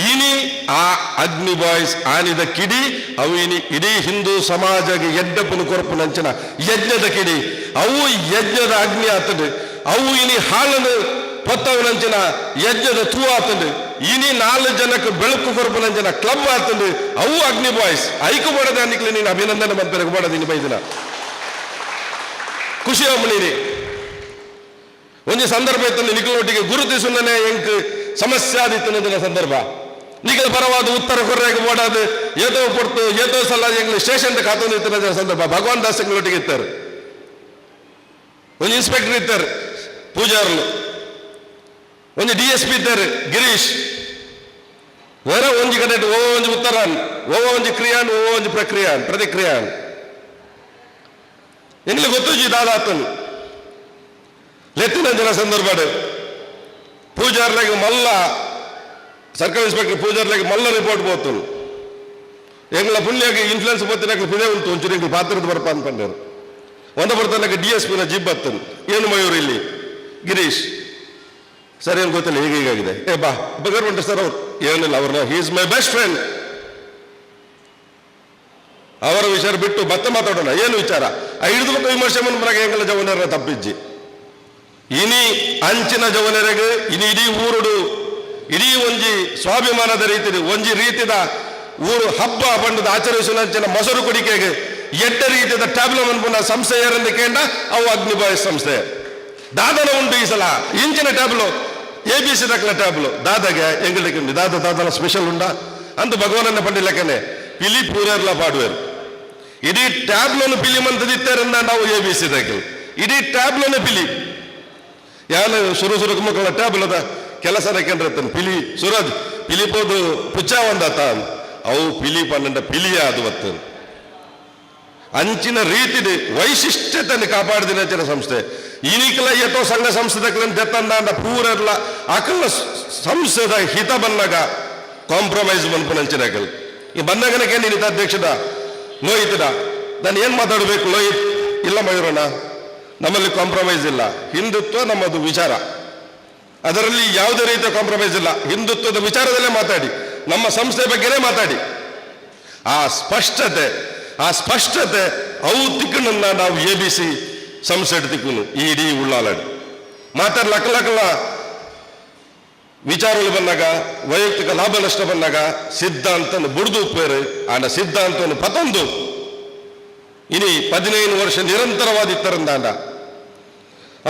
ಇನಿ ಆ ಅಗ್ನಿ ಬಾಯ್ಸ್ ಆನಿದ ಕಿಡಿ ಅವು ಇನಿ ಇಡೀ ಹಿಂದೂ ಸಮಾಜಗೆ ಎಡ್ಡಪ್ಪನ ಕೊರಪನಂಚಿನ ಯಜ್ಞದ ಕಿಡಿ ಅವು ಯಜ್ಞದ ಅಗ್ನಿ ಆತಂಡು ಅವು ಇನಿ ಹಾಳನ್ನು ಪೊತ್ತವನಂಚಿನ ಯಜ್ಞದ ತೂ ಆತಂಡು ಇನಿ 4 ಜನಕ್ಕೆ ಬೆಳಕು ಕೊರಪನಂಚಿನ ಕ್ಲಬ್ ಆತಂಡು ಅವು ಅಗ್ನಿ ಬಾಯ್ಸ್ ಐಕು ಮಾಡದ ಅನ್ನಿಕ್ಲಿ ನೀನು ಅಭಿನಂದನೆ ಮಾಡ್ತಾರೆ ಮಾಡದೀನಿ ಬೈದಿನ ಖುಷಿ ಅಮ್ಮನೀರಿ ಒಂದು ಸಂದರ್ಭ ಇತ್ತು ನಿಖಿಲೊಟ್ಟಿಗೆ ಗುರುತಿಸುನೇ ಎಂಕ್ ಸಮಸ್ಯೆ ಆದಿತ್ತು ಸಂದರ್ಭ ನಿಖಿಲ ಪರವಾದ ಉತ್ತರ ಕೊರ್ರೆಗೆ ಓಡಾದು ಏತೋ ಸಲ ಎಂಗ್ಲಿ ಸ್ಟೇಷನ್ ಕಾತೊಂದಿತ್ತಿನ ಸಂದರ್ಭ ಭಗವಾನ್ ದಾಸ್ ಎಂಗ್ಲೊಟ್ಟಿಗೆ ಇತ್ತಾರೆ ಒಂದು ಇನ್ಸ್ಪೆಕ್ಟರ್ ಇತ್ತಾರೆ ಪೂಜಾರ್ಲು ಒಂದು DSP ಇದ್ದಾರೆ ಗಿರೀಶ್ ಬೇರೆ ಒಂಜಿ ಕಡೆ ಓ ಒಂಜಿ ಉತ್ತರಾನ್ ಓ ಒಂಜಿ ಕ್ರಿಯಾನ್ ಓ ಒಂಜಿ ಪ್ರಕ್ರಿಯಾನ್ ಪ್ರತಿಕ್ರಿಯಾನ್ ಎಂಗ್ಲಿ ಗೊತ್ತುಜಿ ದಾದಾತನ್ ಲೆತ್ತಿನ ಜನ ಸಂದರ್ಭ ಪೂಜಾರ್ಲಾಗ ಮಲ್ಲ ಸರ್ಕಲ್ ಇನ್ಸ್ಪೆಕ್ಟರ್ ಪೂಜಾರ್ಲಾಗ ಮಲ್ಲ ರಿಪೋರ್ಟ್ పోతు ಎಂಗ್ಲ ಪುಣ್ಯಗೆ ಇನ್ಫ್ಲುಯೆನ್ಸ್ ಬತ್ತಿನ ಪಿದೆ ಉಂಟು ಒಂಚೂರು ಎಂಗ್ಲು ಪಾತ್ರದ ಬರಪ ಅನ್ಕೊಂಡರು ಒಂದ ಬರ್ತಾನೆ DSPನ ಜಿಬ್ ಬತ್ತನ್ ಏನು ಮಯೂರು ಇಲ್ಲಿ ಗಿರೀಶ್ ಸರ್ ಏನು ಗೊತ್ತಿಲ್ಲ ಹೀಗಾಗಿದೆ ಬಾ ಬಗರ್ವಂಟ ಸರ್ ಅವ್ರು ಏನಿಲ್ಲ ಅವ್ರನ್ನ he is my best friend ಅವರ ವಿಚಾರ ಬಿಟ್ಟು ಮತ್ತೆ ಮಾತಾಡೋಣ ಏನು ವಿಚಾರ ಹಿಡಿದು ಬಿಟ್ಟು ವಿಮರ್ಶೆ ಮನ್ಪನಾಗ ಎಂಗಲ ಜವನರ ತಪ್ಪಿಜ್ಜಿ ಇನಿ ಅಂಚಿನ ಜವನರೆಗೆ ಇನಿ ಇಡೀ ಊರುಡು ಇಡೀ ಒಂಜಿ ಸ್ವಾಭಿಮಾನದ ರೀತಿ ಒಂಜಿ ರೀತಿದ ಊರು ಹಬ್ಬ ಬಂಡದ ಆಚರಿಸುವಂಚಿನ ಮೊಸರು ಕುಡಿಕೆಗೆ ಎಡ್ಡ ರೀತಿಯ ಟ್ಯಾಬ್ಲ ಮನ್ಪುನ ಸಂಸ್ಥೆ ಏರಂದು ಕೇಂದ್ರ ಅವು ಅಗ್ನಿಬಾಯ್ ಸಂಸ್ಥೆ ದಾದನ ಉಂಟು ಈ ಸಲ ಇಂಚಿನ ಟ್ಯಾಬ್ಲು ABC ದಕ್ಕಲ ಟ್ಯಾಬ್ಲು ದಾದಾಗೆ ಎಂಗಲಿಕ್ಕೆ ಉಂಟು ದಾದನ ಸ್ಪೆಷಲ್ ಉಂಡ ಅಂತ ಭಗವಾನನ್ನ ಪಂಡಿಲಕ್ಕನೆ ಪಿಲಿ ಪೂರರ್ಲ ಪಾಡುವರು ಇಡೀ ಟ್ಯಾಬ್ಲನ್ನು ಪಿಲಿ ಮಂತದಿತ್ತಾರಂದ ನಾವು ABC ದಕ್ಕಲು ಇಡೀ ಟ್ಯಾಬ್ಲನ್ನು ಪಿಲಿ ಯಾನು ಸುರು ಮಕ್ಕಳ ಟ್ಯಾಬ್ಲದ ಕೆಲಸನ ಕೇಂದ್ರತನ್ ಪಿಲಿ ಸುರಜ್ ಪಿಲಿಪೋದು ಪುಚ್ಚ ಒಂದಾತ ಅವು ಪಿಲಿ ಪನ್ನಂಡ ಪಿಲಿಯ ಅದು ಒತ್ತು ಅಂಚಿನ ರೀತಿದು ವೈಶಿಷ್ಟ್ಯತೆಯನ್ನು ಕಾಪಾಡಿದಿನ ಸಂಸ್ಥೆ ಈನಿಕಲ ಏತೋ ಸಂಘ ಸಂಸ್ಥೆಗಳನ್ನು ತೆತ್ತಂದ ಪೂರರ್ಲ ಅಕಲ ಸಂಸ್ಥೆದ ಹಿತ ಬಂದಾಗ ಕಾಂಪ್ರಮೈಸ್ ಮನ್ಪನಂಚಿನಕಲ್ ಈ ಬಂದಾಗನಕ್ಕೆ ನೀನಿತ ಅಧ್ಯಕ್ಷದ ಲೋಹಿತದ ನಾನು ಏನು ಮಾತಾಡಬೇಕು ಲೋಹಿತ್ ಇಲ್ಲ ಮಯೂರಣ್ಣ ನಮ್ಮಲ್ಲಿ ಕಾಂಪ್ರಮೈಸ್ ಇಲ್ಲ ಹಿಂದುತ್ವ ನಮ್ಮದು ವಿಚಾರ ಅದರಲ್ಲಿ ಯಾವುದೇ ರೀತಿಯ ಕಾಂಪ್ರಮೈಸ್ ಇಲ್ಲ ಹಿಂದುತ್ವದ ವಿಚಾರದಲ್ಲೇ ಮಾತಾಡಿ ನಮ್ಮ ಸಂಸ್ಥೆ ಬಗ್ಗೆನೇ ಮಾತಾಡಿ ಆ ಸ್ಪಷ್ಟತೆ ಅವು ತಿಕ್ಕನನ್ನ ನಾವು ABC ಸಂಸ್ಥೆ ತಿಕ್ಕುನು ಈ ಇಡೀ ಉಳ್ಳಾಲಾಡಿ ಮಾತಾಡ ಲಕ್ಕಲ ವಿಚಾರಗಳು ಬಂದಾಗ ವೈಯಕ್ತಿಕ ಲಾಭ ನಷ್ಟ ಬಂದಾಗ ಸಿದ್ಧಾಂತನ ಬುಡ್ದು ಉಪ್ಪೇರು ಆನ ಸಿದ್ಧಾಂತವನ್ನು ಪತಂದು ಇನಿ 15 ವರ್ಷ ನಿರಂತರವಾದಿತ್ತರಂದಾಂಡ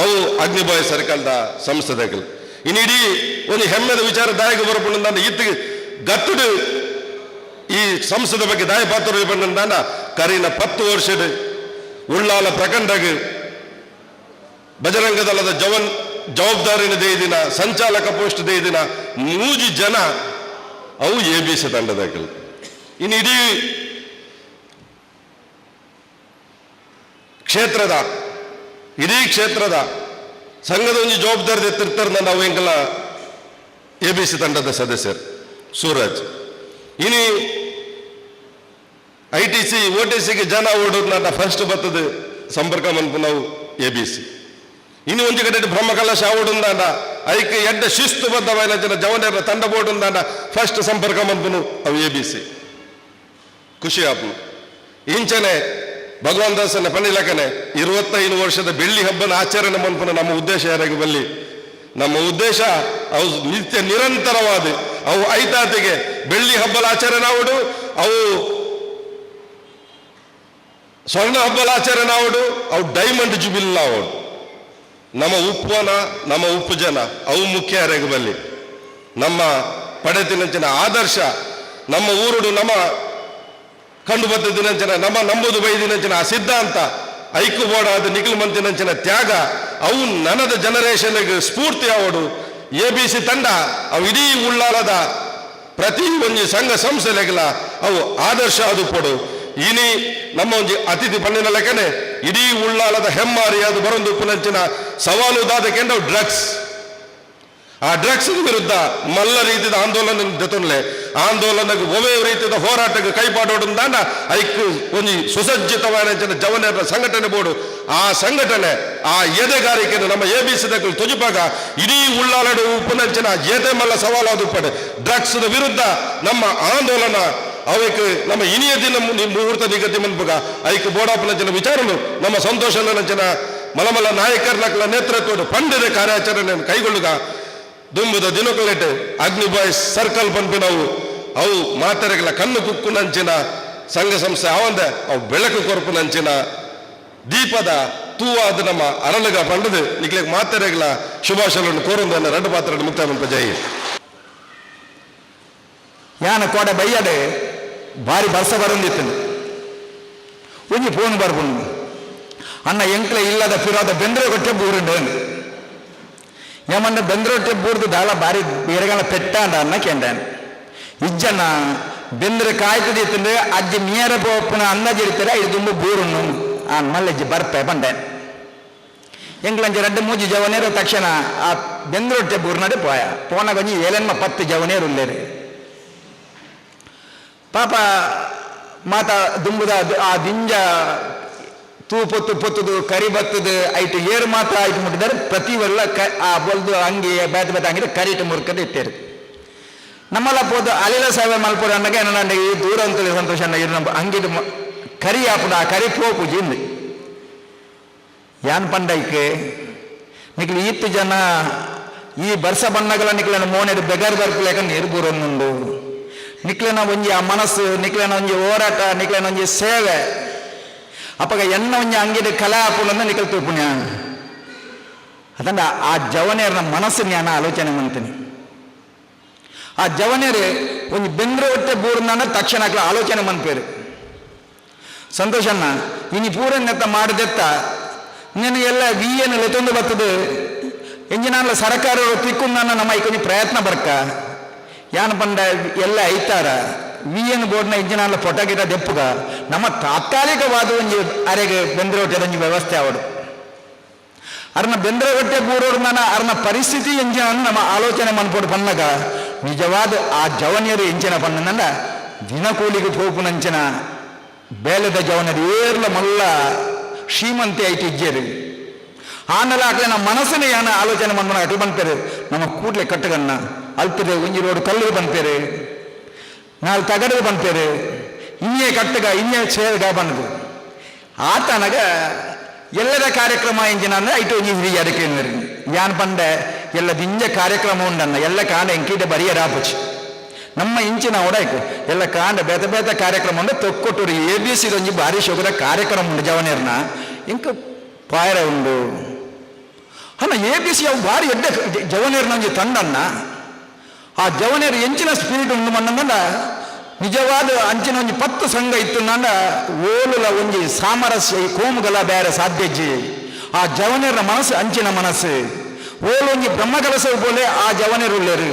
ಅವು ಅಗ್ನಿಬಾಯ್ ಸರ್ಕಲ್ದ ಸಂಸ್ಥೆಗಳು ಇನ್ನು ಇಡೀ ಒಂದು ಹೆಮ್ಮೆದ ವಿಚಾರ ದಾಯಿಗೆ ಬರಪಣ್ಣ ಇತ್ತಿಗೆ ಗತ್ತುಡು ಈ ಸಂಸ್ಥೆದ ಬಗ್ಗೆ ದಾಯ ಪಾತ್ರ ಬಂದಾಂಡ ಕರೀನ 10 ವರ್ಷದ ಉಳ್ಳಾಲ ಪ್ರಖಂಡಗೆ ಬಜರಂಗ ದಳದ ಜವಾಬ್ದಾರಿನ ದಿನ ಸಂಚಾಲಕ ಪೋಸ್ಟ್ ದಿನ 100 ಜನ ಅವು ABC ತಂಡದಾಗಲು ಇನ್ನು ಇಡೀ ಕ್ಷೇತ್ರದ ಸಂಘದ ಒಂದು ಜವಾಬ್ದಾರಿ ಎತ್ತಿರ್ತಾರೆ ನಾವು ಎಂಗೆಲ್ಲ ABC ತಂಡದ ಸದಸ್ಯರು ಸೂರಜ್. ಇನಿ ITC OTCಗೆ ಜನ ಓಡೋದು ನನ್ನ ಫಸ್ಟ್ ಬರ್ತದೆ ಸಂಪರ್ಕ ಮನ್ಪು ನಾವು ABC. ಇನ್ನು ಒಂಜಿ ಕಡೆ ಬ್ರಹ್ಮಕಲಶ ಓಡುಂದಾಂಡ ಐಕೆ ಎಡ್ಡ ಶಿಸ್ತು ಬದ್ಧವಾದ ಜನ ಜವನರ ತಂಡ ಬೋಡುಂದಾಂಡ ಫಸ್ಟ್ ಸಂಪರ್ಕ ಮನ್ಪುನು ಅವು ABC. ಖುಷಿ ಆಪ್ನು ಇಂಚನೆ ಭಗವಾನ್ ದಾಸನ ಪಣಿಲಕನೆ 25 ವರ್ಷದ ಬೆಳ್ಳಿ ಹಬ್ಬನ ಆಚರಣೆ ಮನ್ಪುನ ನಮ್ಮ ಉದ್ದೇಶ ಯಾರಿಗೆ ಬಲ್ಲಿ. ನಮ್ಮ ಉದ್ದೇಶ ಅವು ನಿತ್ಯ ನಿರಂತರವಾದ ಅವು ಐತಾತಿಗೆ ಬೆಳ್ಳಿ ಹಬ್ಬಲ ಆಚರಣೆ ಆವಡು, ಅವು ಸ್ವರ್ಣ ಹಬ್ಬಲ ಆಚರಣೆ ಆವಡು, ಅವು ಡೈಮಂಡ್ ಜುಬಿಲ್ ಆವಡು. ನಮ್ಮ ಉಪ್ಪುವನ ನಮ್ಮ ಉಪ್ಪು ಜನ ಅವು ಮುಖ್ಯ ಯಾರಿಗೆ ಬಲ್ಲಿ. ನಮ್ಮ ಪಡೆತಿನಂಚಿನ ಆದರ್ಶ ನಮ್ಮ ಊರುಡು ನಮ್ಮ ಕಂಡು ಬದ್ದ ದಿನಂಚನ ನಮ್ಮ ನಂಬುದು ಬೈದಿನಂಚಿನ ಆ ಸಿದ್ಧಾಂತ ಐಕು ಬೋಡ ಅದು ನಿಖಿಲ್ ಮಂತಿನಂಚಿನ ತ್ಯಾಗ ಅವು ನನದ ಜನರೇಷನ್ಗೆ ಸ್ಫೂರ್ತಿ ಆವಡು. ABC ತಂಡ ಅವು ಇಡೀ ಉಳ್ಳಾಲದ ಪ್ರತಿ ಒಂಜಿ ಸಂಘ ಸಂಸ್ಥೆಗಳ ಅವು ಆದರ್ಶ ಅದು ಕೊಡು. ಇನಿ ನಮ್ಮ ಒಂಜಿ ಅತಿಥಿ ಪಣ್ಣಿನ ಲೆಕ್ಕನೆ ಇಡೀ ಉಳ್ಳಾಲದ ಹೆಮ್ಮಾರಿ ಅದು ಬರೊಂದು ಉಪ್ಪುನಂಚಿನ ಸವಾಲು ದಾದಕೆಂಡ ಡ್ರಗ್ಸ್. ಆ ಡ್ರಗ್ಸ್ ವಿರುದ್ಧ ಮಲ್ಲ ರೀತಿಯ ಆಂದೋಲನ ಜೊತೆ ಆಂದೋಲನಕ್ಕೆ ಒವೇ ರೀತಿಯ ಹೋರಾಟಕ್ಕೆ ಕೈಪಾಡೋಡು ದಾಂಡ ಐಕ್ ಒಂಜಿ ಸುಸಜ್ಜಿತವಾದ ಜವನರ ಸಂಘಟನೆ ಬೋಡು. ಆ ಸಂಘಟನೆ ಆ ಎದೆಗಾರಿಕೆಯನ್ನು ನಮ್ಮ ABC ತುಜುಪಾಗ ಇಡೀ ಉಳ್ಳಾಲಡು ಉಪ್ಪುನಂಚಿನ ಎದೆ ಮಲ್ಲ ಸವಾಲಾದ ಉಪ್ಪಡೆ ಡ್ರಗ್ಸ್ ವಿರುದ್ಧ ನಮ್ಮ ಆಂದೋಲನ ಅವಕ್ಕೆ ನಮ್ಮ ಇನಿಯ ದಿನ ಮುಹೂರ್ತ ನಿಗದಿ ಮನ್ಪುಗ ಐಕ್ ಬೋಡಾಪನಂಚಿನ ವಿಚಾರನು ನಮ್ಮ ಸಂತೋಷನಂಚಿನ ಮಲಮಲ ನಾಯಕರ್ನಕಲ ನೇತೃತ್ವದ ಪಂಡದ ಕಾರ್ಯಾಚರಣೆಯನ್ನು ಕೈಗೊಳ್ಳುಗ ದುಂಬುದ ದಿನಕಲೆಟ್ ಅಗ್ನಿ ಬಾಯ್ಸ್ ಸರ್ಕಲ್ ಪಂಪಿನವು ಅವು ಮಾತೆರೆಗಳ ಕಣ್ಣು ಕುಕ್ಕುನಂಚಿನ ಸಂಘ ಸಂಸ್ಥೆ ಅವಂದೆ ಅವು ಬೆಳಕು ಕೊರಪುನಂಚಿನ ದೀಪದ ತೂವಾದ ನಮ್ಮ ಅರಳಗ ಪಂಡದು ನಿಕ್ಲಿಗೆ ಮಾತೆರೆಗಳ ಶುಭಾಶಯಗಳನ್ನು ಕೋರುವುದನ್ನು ಎರಡು ಪಾತ್ರ ಮುಕ್ತಾಯ ಜೈ. ಯಾನ ಕೋಡೆ ಬೈಯಡೆ ಭಾರಿ ಬರ್ಸ ಬರಂದಿತ್ತು ಒಂಜಿ ಫೋನ್ ಬರ್ಬುಂಡು ಅಣ್ಣ ಎಂಕ್ಲೆ ಇಲ್ಲದ ಫಿರೋದ ಬೆಂದ್ರೆ ಕೊಟ್ಟೆ ಬೂರುಂಡು ಏಮನ್ನ ಬೆಂದ್ರೊಟ್ಟೆ ಬೂರ್ದು ದಾಳ ಬಾರಿ ಬೇರೆಗಳ ಪೆಟ್ಟಾಂಡ ಅನ್ನ ಕೇಂಡಾನು ಇಜ್ಜನ್ನ ಬೆಂದ್ರೆ ಕಾಯ್ತದಿತ್ತಂದ್ರೆ ಅಜ್ಜಿ ನೇರ ಪೋಪುನ ಅನ್ನಜಿರ್ತಾರೆ ಇದು ತುಂಬ ಬೂರುಣ್ಣು ಆ ಮಲ್ಲಜ್ಜಿ ಬರ್ಪೆ ಬಂಡೆ ಎಂಗ್ಲಂಜಿ 2-3 ಜವನೇರು ತಕ್ಷಣ ಆ ಬೆಂದ್ರೊಟ್ಟೆ ಬೂರ್ನಡೆ ಪೋನ ಕೊಂಚ 7-10 ಜವನೇರು ಉಳ್ಳೇರು ಪಾಪ ಮಾತ ದುಂಬುದ ಆ ದಿಂಜ ತೂ ಪೊತ್ತುದು ಕರಿ ಬತ್ತದು ಐಟು ಏರು ಮಾತ್ರ ಆಯ್ತು ಮುಟ್ಟಿದ್ದಾರೆ ಪ್ರತಿವೆಲ್ಲ ಆ ಬೊಲ್ದು ಅಂಗಿ ಬೇತ ಬೇತ ಅಂಗಿದ್ರೆ ಕರಿಟ್ಟು ಮುರ್ಕದು ಇಟ್ಟೇರು ನಮ್ಮಲ್ಲ ಪೋದು ಅಲಿಲ ಸೇವೆ ಮಲ್ಪುರ ಅನ್ನಗೆ ನನ್ನ ಈ ದೂರ ಅಂತೇಳಿ ಸಂತೋಷ ನಮ್ಮ ಅಂಗಿದು ಕರಿ ಆಪುಡ ಆ ಕರಿ ಪೋಪು ಜಿಂದು ಯಾನ್ ಪಂಡೈಕೆ ನಿಕ್ಲಿ ಈತ್ತು ಜನ ಈ ಬರ್ಸ ಬಣ್ಣಗಳ ನಿಕ್ಲನ ಮೋನೆಡು ಬೆಗರ್ ಬರ್ಪಲೇಕ ನಿರ್ಬೂರೊಂದುಂಡು ನಿಕ್ಲೆನ ಒಂಜಿ ಆ ಮನಸ್ಸು ನಿಕ್ಲೆನ ಒಂಜಿ ಹೋರಾಟ ನಿಕ್ಲೆನ ಒಂಜಿ ಸೇವೆ ಅಪ್ಪಗ ಎನ್ನ ಒಂಜಿ ಅಂಗಿದ ಕಲಾ ಹಾಪುಲನ್ನ ನಿಕಲ್ ತೂಪುಣ್ಯ ಅದಂಡ ಆ ಜವನೇರನ ಮನಸ್ಸು ಜ್ಞಾನ ಆಲೋಚನೆ ಮಾಡ್ತೀನಿ. ಆ ಜವನೇರು ಒಂಜಿ ಬೆಂದ್ರೆ ಹೊಟ್ಟೆ ಬೂರ್ನ ತಕ್ಷಣ ಆಲೋಚನೆ ಮನ್ಪೇರು ಸಂತೋಷನ್ನ ಇನಿ ಪೂರನ್ನೆತ್ತ ಮಾಡಿದೆತ್ತ ನೀನು ಎಲ್ಲ ವಿಯನ್ನು ಲೆತ್ತೊಂದು ಬರ್ತದೆ ಎಂಜಿನಲ್ಲ ಸರ್ಕಾರ ತಿಕ್ಕುನ್ನ ನಮ್ಮ ಕೊಂಚ ಪ್ರಯತ್ನ ಬರ್ಕ ಯಾನ್ ಬಂದ ಎಲ್ಲ ಐತಾರ ವಿಎನ್ ಬೋರ್ಡ್ನ ಇಂಜಿನಲ್ಲ ಪೊಟಗಿರ ದೆಪ್ಪುಗ ನಮ್ಮ ತಾತ್ಕಾಲಿಕವಾದ ಒಂದು ಅರೆಗೆ ಬೆಂದ್ರೆ ಹೊಟ್ಟೆದ ವ್ಯವಸ್ಥೆ ಅವಡು ಅರ್ನ ಬೆಂದ್ರೆ ಹೊಟ್ಟೆ ಬೂರೋಡು ನಾನು ಅರ್ನ ಪರಿಸ್ಥಿತಿ ಎಂಜಿನ ನಮ್ಮ ಆಲೋಚನೆ ಮನ್ಪೋಡು ಪನ್ನಗ ನಿಜವಾದ ಆ ಜವನಿಯರು ಎಂಚಿನ ಪನ್ನಂದ ದಿನಕೂಲಿಗೆ ಹೋಪುನಂಚಿನ ಬೇಲದ ಜವನರು ಏರ್ಲ ಮಲ್ಲ ಶ್ರೀಮಂತಿ ಐತಿ ಇಜ್ಜೇರು ಆಮೇಲೆ ಆಗ್ಲೇ ನಮ್ಮ ಮನಸ್ಸಿನ ಯಾನ ಆಲೋಚನೆ ಮಾಡ್ಕೊಂಡು ಅಟಿ ಬಂದ್ಪೇರು ನಮ್ಮ ಕೂಡ್ಲೆ ಕಟ್ಟಗನ್ನ ಅಲ್ತದೆ ಒಂಜಿ ರೋಡ್ ಕಲ್ಲು ಬಂದ್ಪೇರು ನಾಲ್ ತಗಡು ಬಂದ್ಪೇರು ಇನ್ನೇ ಕಟ್ಟಗ ಇನ್ನೇ ಸೇರ್ಗ ಬಂದು ಆತನಗ ಎಲ್ಲದ ಕಾರ್ಯಕ್ರಮ ಎಂಜಿನ ಅಂದ್ರೆ ಐಟು ಒಂಜಿ ಹಿರಿಯ ಅದಕ್ಕೆ ಯಾನ್ ಬಂದೆ ಎಲ್ಲ ದಿಂಜ ಕಾರ್ಯಕ್ರಮ ಉಂಡನ್ನ ಎಲ್ಲ ಕಾಂಡ ಎಂಕಿಡೆ ಬರಿಯರಾಪುಚಿ ನಮ್ಮ ಇಂಚಿನ ಓಡಾಯ್ಕು ಎಲ್ಲ ಕಾಂಡ ಬೇತ ಬೇತ ಕಾರ್ಯಕ್ರಮ ಉಂಡು ತೊಕ್ಕೊಟ್ಟರು ABC ಒಂಜಿ ಭಾರಿ ಶೋಕದ ಕಾರ್ಯಕ್ರಮ ಉಂಡು ಜವನೇರ್ನ ಇಂಕ ಪಾಯರ ಉಂಡು ಅನ್ನ ABC ಅವು ಭಾರಿ ಎಡ್ಡೆ ಜವನೇರ್ನ ಒಂಜಿ ತಂಡನ್ನ ಆ ಜವನೇರು ಎಂಚಿನ ಸ್ಪಿರಿಟ್ ಉಂಡು ಮಣ್ಣಂದ ನಿಜವಾದ ಅಂಚಿನ ಒಂಜಿ 10 ಸಂಘ ಇತ್ತು ನಂಡ ಓಲುಲ ಒಂಜಿ ಸಾಮರಸ್ಯ ಈ ಕೋಮುಗಲ ಬೇರೆ ಸಾಧ್ಯಜ್ಜಿ ಆ ಜವನೇರ ಮನಸ್ಸು ಅಂಚಿನ ಮನಸ್ಸು ಓಲು ಒಂಜಿ ಬ್ರಹ್ಮಕಲಸವು ಬೋಲೆ ಆ ಜವನೇರು ಉಳ್ಳೇರು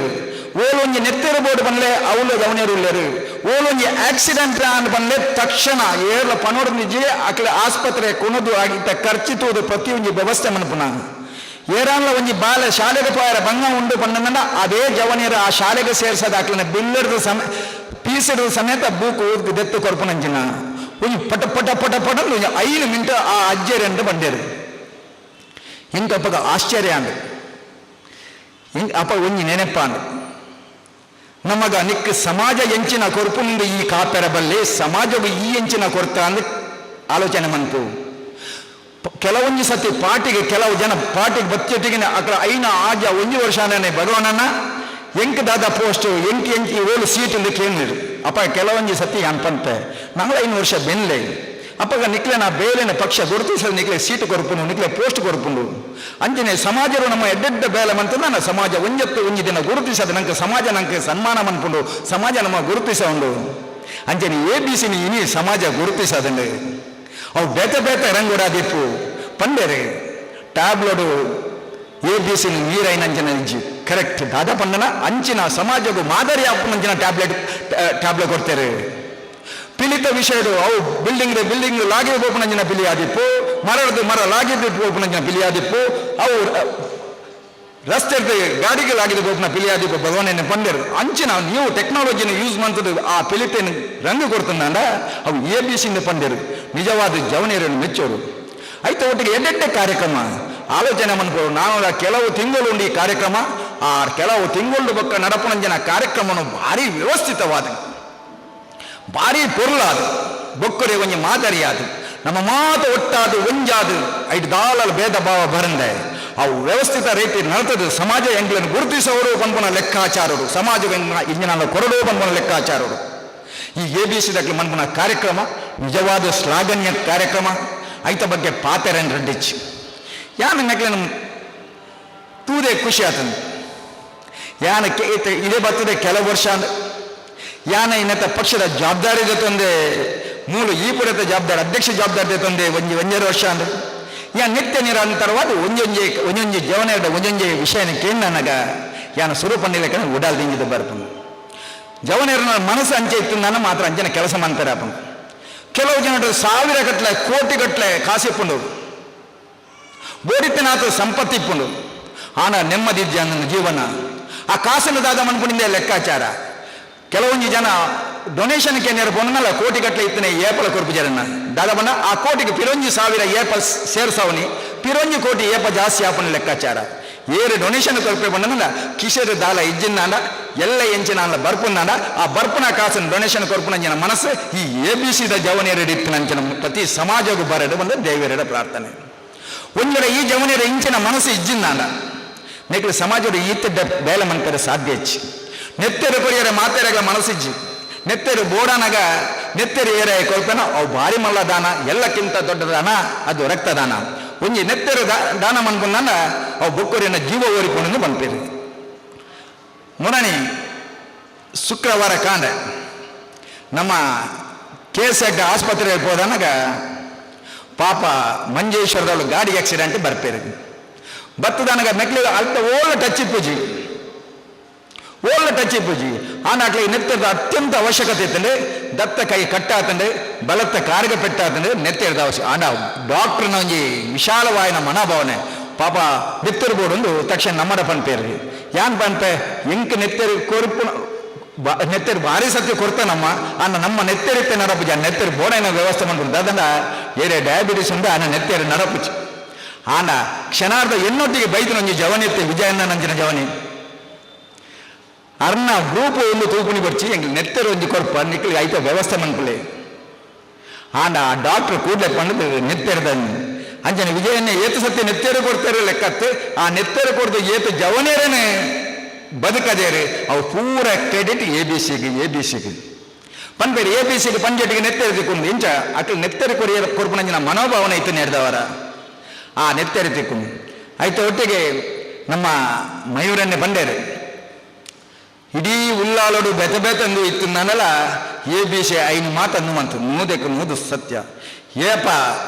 ಓಲು ಒಂಜಿ ನೆತ್ತೆರು ಬೋರ್ಡು ಬಂದ್ಲೆ ಅವಳು ಜವನೇರು ಉಳ್ಳೇರು ಓಲು ಒಂಜಿ ಆಕ್ಸಿಡೆಂಟ್ ಅಂತ ಬಂದ್ಲೆ ತಕ್ಷಣ ಏರ್ಲ ಪನೋಡು ನಿಜೆ ಅಕ್ಲೆ ಆಸ್ಪತ್ರೆ ಕೊನದು ಆಗಿತ್ತ ಖರ್ಚಿತುವುದು ಪ್ರತಿ ಒಂಜಿ ವ್ಯವಸ್ಥೆ ಮನ್ಪುನ ಏರಾನ್ಲ ಒಂಜಿ ಬಾಲ ಶಾಲೆಗೆ ಪೋಯರ ಬಂಗ ಉಂಡು ಪಂಡ ಅದೇ ಜವನಿಯರು ಆ ಶಾಲೆಗೆ ಸೇರ್ಸದ ಹಾಕ್ಲಿನ ಬಿಲ್ಲರ್ದು ಪೀಸಿಡ್ದು ಸಮೇತ ಬೂಕು ದೆತ್ತು ಕೊರ್ಪುನಂಚಿನ ಒಂಜಿ ಪಟ ಪಟ ಪಟ ಪಟ 5 ಮಿನಿಟ್ ಆ ಅಜ್ಜರಿ ಅಂತ ಬಂದೇರು ಹಿಂಗಪ್ಪ ಆಶ್ಚರ್ಯ ಅಂದು ಹಿಂಗ ಅಪ್ಪ ಒಂಜಿ ನೆನಪ ಅಂದು ನಮಗ ನಿಕ್ ಸಮಾಜ ಎಂಚಿನ ಕೊರ್ಪುನಿಂದ ಈ ಕಾಪೆರ ಬಲ್ಲಿ ಸಮಾಜವು ಈ ಎಂಚಿನ ಕೊರ್ತ ಅಂದು ಆಲೋಚನೆ ಮನ್ಪು ಕೆಲವೊಂದು ಸತಿ ಪಾರ್ಟಿಗೆ ಕೆಲವು ಜನ ಪಾರ್ಟಿಗೆ ಬಚ್ಚೊಟ್ಟಿಗೆ ಅక్కడ ಐನ ಆಜ 1 ವರ್ಷನೇ ಭಗವಾನನ್ನ ಎಂಕ್ ದಾದ ಪೋಸ್ಟ್ ಎಂಕಿ ಓಲು ಸೀಟ್ ಇಂದ ಕೇಳಿರು ಅಪ್ಪ ಕೆಲವೊಂದು ಸತಿ ಅನ್ಪಂತೆ ನಂಗಳ 5 ವರ್ಷ ಬೆನ್ಲೆ ಅಪ್ಪಗ ನಿಕ್ಲೆ ನಾ ಬೇಲೆನ ಪಕ್ಷ ಗುರುತಿಸಲು ನಿಕ್ಲೆ ಸೀಟ್ ಕೊರ್ಪುಂಡು ನಿಕ್ಲೆ ಪೋಸ್ಟ್ ಕೊರ್ಪುಂಡು ಅಂಜನೆ ಸಮಾಜರು ನಮ್ಮ ಎಡ್ಡೆಡ್ಡ ಬೇಲೆ ಮಂತ ನಾನು ಸಮಾಜ ಒಂಜಿ ದಿನ ಗುರುತಿಸದ ನಂಗೆ ಸಮಾಜ ನಂಗೆ ಸನ್ಮಾನ ಮನ್ಪುಂಡು ಸಮಾಜ ನಮ್ಮ ಗುರುತಿಸ ಉಂಡು ಅಂಜನೆ ABC ಇನಿ ಸಮಾಜ ಗುರುತಿಸದಂಡು ಅವು ಬೇತೆ ರಂಗುಡಾದಿಪ್ಪು ಪಂಡೇರೆ ಟ್ಯಾಬ್ಲೆಟ್ ABC ನೀರೈನಂಜನ ಇಜ್ಜಿ ಕರೆಕ್ಟ್ ದಾದ ಪಂಡನ ಅಂಚಿನ ಸಮಾಜಗೂ ಮಾದರಿ ಆಪುನಂಚಿನ ಟ್ಯಾಬ್ಲೆಟ್ ಕೊಡ್ತಾರೆ ಪಿಲಿತ ವಿಷಯಡು ಅವು ಬಿಲ್ಡಿಂಗ್ ಲಾಗಿ ಬೋಪುನಂಜಿನ ಪಿಲಿ ಆದಿಪ್ಪು ಮರ ಲಾಗಿದ್ದು ಬೋಪುನಂಜಿನ ಪಿಲಿ ಆದಿಪ್ಪು ಅವು ರಸ್ತೆ ಗಾಡಿಗೆ ಲಾಗಿದ ಬೋಪುನ ಪಿಲಿ ಆದಿಪ್ಪು ಭಗವಾನ ಪಂಡೇರು ಅಂಚಿನ ನೀವು ಟೆಕ್ನಾಲಜಿನ ಯೂಸ್ ಮಾಡ್ತದೆ ಆ ಪಿಲಿತೇನು ರಂಗು ಕೊಡ್ತಂಡ ಅವು ABC ಪಂಡೇರು ನಿಜವಾದ ಜವನಿಯರನ್ನು ಮೆಚ್ಚೋರು ಆಯ್ತು ಒಟ್ಟಿಗೆ ಎಡ್ಡೆಡ್ಡೆ ಕಾರ್ಯಕ್ರಮ ಆಲೋಚನೆ ಮನ್ಕೋರು ನಾನು ಕೆಲವು ತಿಂಗಳು ಉಂಡು ಈ ಕಾರ್ಯಕ್ರಮ ಆ ಕೆಲವು ತಿಂಗಳು ಬಕ್ಕ ನಡಪುನಂಜನ ಕಾರ್ಯಕ್ರಮನು ಭಾರಿ ವ್ಯವಸ್ಥಿತವಾದ ಭಾರಿ ಪೊರ್ಲಾದ ಬೊಕ್ಕರೆ ಒಂಜಿ ಮಾದರಿಯಾದು ನಮ್ಮ ಮಾತು ಒಟ್ಟಾದು ಒಂಜಾದು 5 ದಾಲಲ ಭೇದ ಭಾವ ಬರಂದೆ ಅವು ವ್ಯವಸ್ಥಿತ ರೀತಿ ನಡತದು ಸಮಾಜ ಎಂಗ್ಲನ್ನು ಗುರುತಿಸೋರು ಪನ್ಪುನ ಲೆಕ್ಕಾಚಾರರು ಸಮಾಜ ಇಂಜಿನ ಕೊರಡು ಪನ್ಪುನ ಲೆಕ್ಕಾಚಾರರು ಈ ABC ದಾಖಲೆ ಮನ್ಪುನ ಕಾರ್ಯಕ್ರಮ ನಿಜವಾದ ಶ್ಲಾಘನೀಯ ಕಾರ್ಯಕ್ರಮ ಐತ ಬಗ್ಗೆ ಪಾತೆರನ್ ರೆಡ್ಡಿಚ್ಚಿ ಯಾನ ನಕ್ಲೆ ತೂದೆ ಖುಷಿ ಆತಂದು ಯಾನ ಇದೇ ಬರ್ತದೆ ಕೆಲವು ವರ್ಷ ಅಂದ ಯಾನ ಇನ್ನತ ಪಕ್ಷದ ಜವಾಬ್ದಾರಿ ತಂದೆ ಮೂಲ ಈ ಪುರತ ಜವಾಬ್ದಾರಿ ಅಧ್ಯಕ್ಷ ಜವಾಬ್ದಾರಿ ತಂದೆ ಒಂಜೆರಡು ವರ್ಷ ಅಂದ ಯಾ ನಿತ್ಯ ನಿರಂತರವಾದ ಒಂಜೊಂಜಿ ಜವನದ ಒಂಜೊಂಜಿ ವಿಷಯನ ಕೇಳಿ ನನಗ ಯಾನ ಸ್ವರೂಪಂಡಿಲಕ್ಕೆ ಉಡಾಲ್ ದಿಂಗಿದ್ದು ಬರ್ಪನು ಜವನೇರನ ಮನಸ್ಸು ಅಂಚೆ ಇತ್ತು ನಾನು ಮಾತ್ರ ಅಂಚನೆ ಕೆಲಸ ಮಾಡ್ತಾರೆ ಅಪ್ಪನ ಕೆಲವು ಜನರು 1000 ಗಟ್ಟಲೆ ಕೋಟಿ ಗಟ್ಟಲೆ ಕಾಸಿಪ್ಪುಂಡು ಬೋಡಿತನಾಥ ಸಂಪತ್ತಿಪ್ಪುಂಡು ಆನ ನೆಮ್ಮದಿದ್ಯ ನನ್ನ ಜೀವನ ಆ ಕಾಸನ್ನು ದಾದ ಮನ್ಪುಣಿಂದ ಲೆಕ್ಕಾಚಾರ ಕೆಲವೊಂದು ಜನ ಡೊನೇಷನ್ಗೆ ನೇರ ಪೊನ್ನಲ್ಲ ಕೋಟಿ ಗಟ್ಟಲೆ ಇತ್ತನೆ ಏಪಲ ಕೊರ್ಪು ಜರನ್ನ ದಾದ ಬಣ್ಣ ಆ ಕೋಟಿಗೆ 1000 ಏಪ ಸೇರ್ಸವನಿ 1000 ಕೋಟಿ ಏಪ ಜಾಸ್ತಿ ಆಪನ ಲೆಕ್ಕಾಚಾರ ಏರು ಡೊನೇಷನ್ ಕೊರ್ಪೆ ಬಂದನಲ್ಲ ಕಿಶೋರ್ ದಾಲ ಇಜ್ಜಿನ ಎಲ್ಲ ಎಂಚಿನ ಬರ್ಪುನ್ನ ಆ ಬರ್ಪುನ ಕಾಸನ್ನು ಡೊನೇಷನ್ ಕೊರ್ಪುನಂಜಿನ ಮನಸ್ಸು ಈ ABC ಜವನಿಯರ ಇತ್ತಿನಂಚಿನ ಪ್ರತಿ ಸಮಾಜಗೂ ಬರಡು ಬಂದ ದೇವರ ಪ್ರಾರ್ಥನೆ ಒಂದೆಡೆ ಈ ಜವನಿಯರ ಇಂಚಿನ ಮನಸ್ಸು ಇಜ್ಜಿನ ನೆಕ್ಲೆ ಸಮಾಜದ ಈತಿದ್ದ ಬೇಲ ಮಂತರ ಸಾಧ್ಯ ಹೆಚ್ಚಿ ನೆತ್ತೆರು ಕೊರಿಯರ ಮಾತೆರಗಳ ಮನಸ್ಸಿಜ್ಜಿ ನೆತ್ತೆರು ಬೋಡಾನಾಗ ನೆತ್ತೆರು ಏರ ಕೊಲ್ಪನ ಅವು ಭಾರಿ ಮಲ್ಲ ದಾನ ಎಲ್ಲಕ್ಕಿಂತ ದೊಡ್ಡ ದಾನ ಅದು ರಕ್ತದಾನ ಒಂಜಿ ನೆತ್ತೆರು ದಾನ ಮನ್ಕೊಂಡ ಅವು ಬೊಕ್ಕರಿನ ಜೀವ ಓರಿಕೊಂಡು ಬಂದ್ಪೇರಿ ಮುರಣಿ ಶುಕ್ರವಾರ ಕಾಂಡೆ ನಮ್ಮ KSH ಆಸ್ಪತ್ರೆಗೆ ಹೋದನಾಗ ಪಾಪ ಮಂಜೇಶ್ವರದವಳು ಗಾಡಿ ಆಕ್ಸಿಡೆಂಟ್ ಬರ್ಪೇರಿ ಬತ್ತದನಗ ಮೆಕ್ಲಿ ಅಲ್ಪ ಓಲ ಟಚ್ ಇಪ್ಪುಜಿ ಆನಾಟ್ಲಿ ನೆತ್ತದ ಅತ್ಯಂತ ಅವಶ್ಯಕತೆ ಇತ್ತಂದ್ರೆ ದತ್ತ ಕೈ ಕಟ್ಟಾತಂದ್ರೆ ಬಲತ್ತ ಕಾರ್ಗೆ ಪೆಟ್ಟಾತಂದ್ರೆ ನೆತ್ತಿರದ ಅವಶ್ಯ ಆನ ಡಾಕ್ಟರ್ನ ಒಂಜಿ ವಿಶಾಲವಾಯಿನ ಮನೋಭಾವನೆ ಪಾಪ ಬೆತ್ತರ್ಬೋಡು ಒಂದು ತಕ್ಷಣ ನಮ್ಮಡ ಪನ್ಪೇರಿ ಯಾನ್ ಪನ್ಪೆ ಎಂಕ್ ನೆತ್ತೆರು ಕೊರ್ಪು ನೆತ್ತೆರು ಭಾರಿ ಸತ್ಯ ಕೊಡ್ತಾನಮ್ಮ ಅನ್ನ ನಮ್ಮ ನೆತ್ತೆರಿತ್ತೆ ನಡಪುಜಿ ಆ ನೆತ್ತೆರು ಬೋಡೈನ ವ್ಯವಸ್ಥೆ ಮಾಡ್ಕೊಂಡು ಅದನ್ನ ಏರೇ ಡಯಾಬಿಟಿಸ್ ಉಂಡು ಅನ್ನ ನೆತ್ತೆರು ನಡಪುಜಿ ಆನ ಕ್ಷಣಾರ್ಧ ಎನ್ನೊಟ್ಟಿಗೆ ಬೈದನೊಂಜಿ ಜವನಿ ಇತ್ತೆ ವಿಜಯಣ್ಣ ನಂಜಿನ ಜವನಿ ಅರ್ನ ಗ್ರೂಪ್ ಒಂದು ತೂಪುಣಿ ಬರ್ಚಿ ಎಂಗ್ ನೆತ್ತೆರು ಒಂಜಿ ಕೊರ್ಪ ನಿಕ್ಲಿ ಐತ ವ್ಯವಸ್ಥೆ ಮನ್ಪುಲೆ ಆಂಡ ಆ ಡಾಕ್ಟರ್ ಕೂಡಲೇ ಪಂಡು ನೆತ್ತೆರದ ಅಂಜನೆ ವಿಜಯಣ್ಣ ಏತು ಸತ್ಯ ನೆತ್ತೆರು ಕೊಡ್ತಾರೆ ಲೆಕ್ಕತ್ತು ಆ ನೆತ್ತೆರು ಕೊಡ್ದು ಏತು ಜವನೇರೇನೆ ಬದುಕದೇರಿ ಅವು ಪೂರ ಕ್ರೆಡಿಟ್ ABC ಪನ್ಬೇರಿ ABC ಪಂಜೆಟಿಗೆ ನೆತ್ತೆರಿಕೊಂಡು ಇಂಚ ಅಕ್ಲು ನೆತ್ತೆರು ಕೊರ್ಪುನಂಜಿನ ಮನೋಭಾವನೆ ಇತ್ತು ನೆಡ್ದವರ ಆ ನೆತ್ತೆರಿ ತಿಕ್ಕೊಂಡು ಆಯ್ತು ಒಟ್ಟಿಗೆ ನಮ್ಮ ಮಯೂರನ್ನೇ ಬಂಡೇರು ಇಡೀ ಉಲ್ಲಾಲೋಡು ಬೆತಂದು ಇತ್ತು ನನ್ನಲ್ಲ ABC 5 ಮಾತನ್ನು ಮಂತು ನೂದು ಸತ್ಯ ಏಪ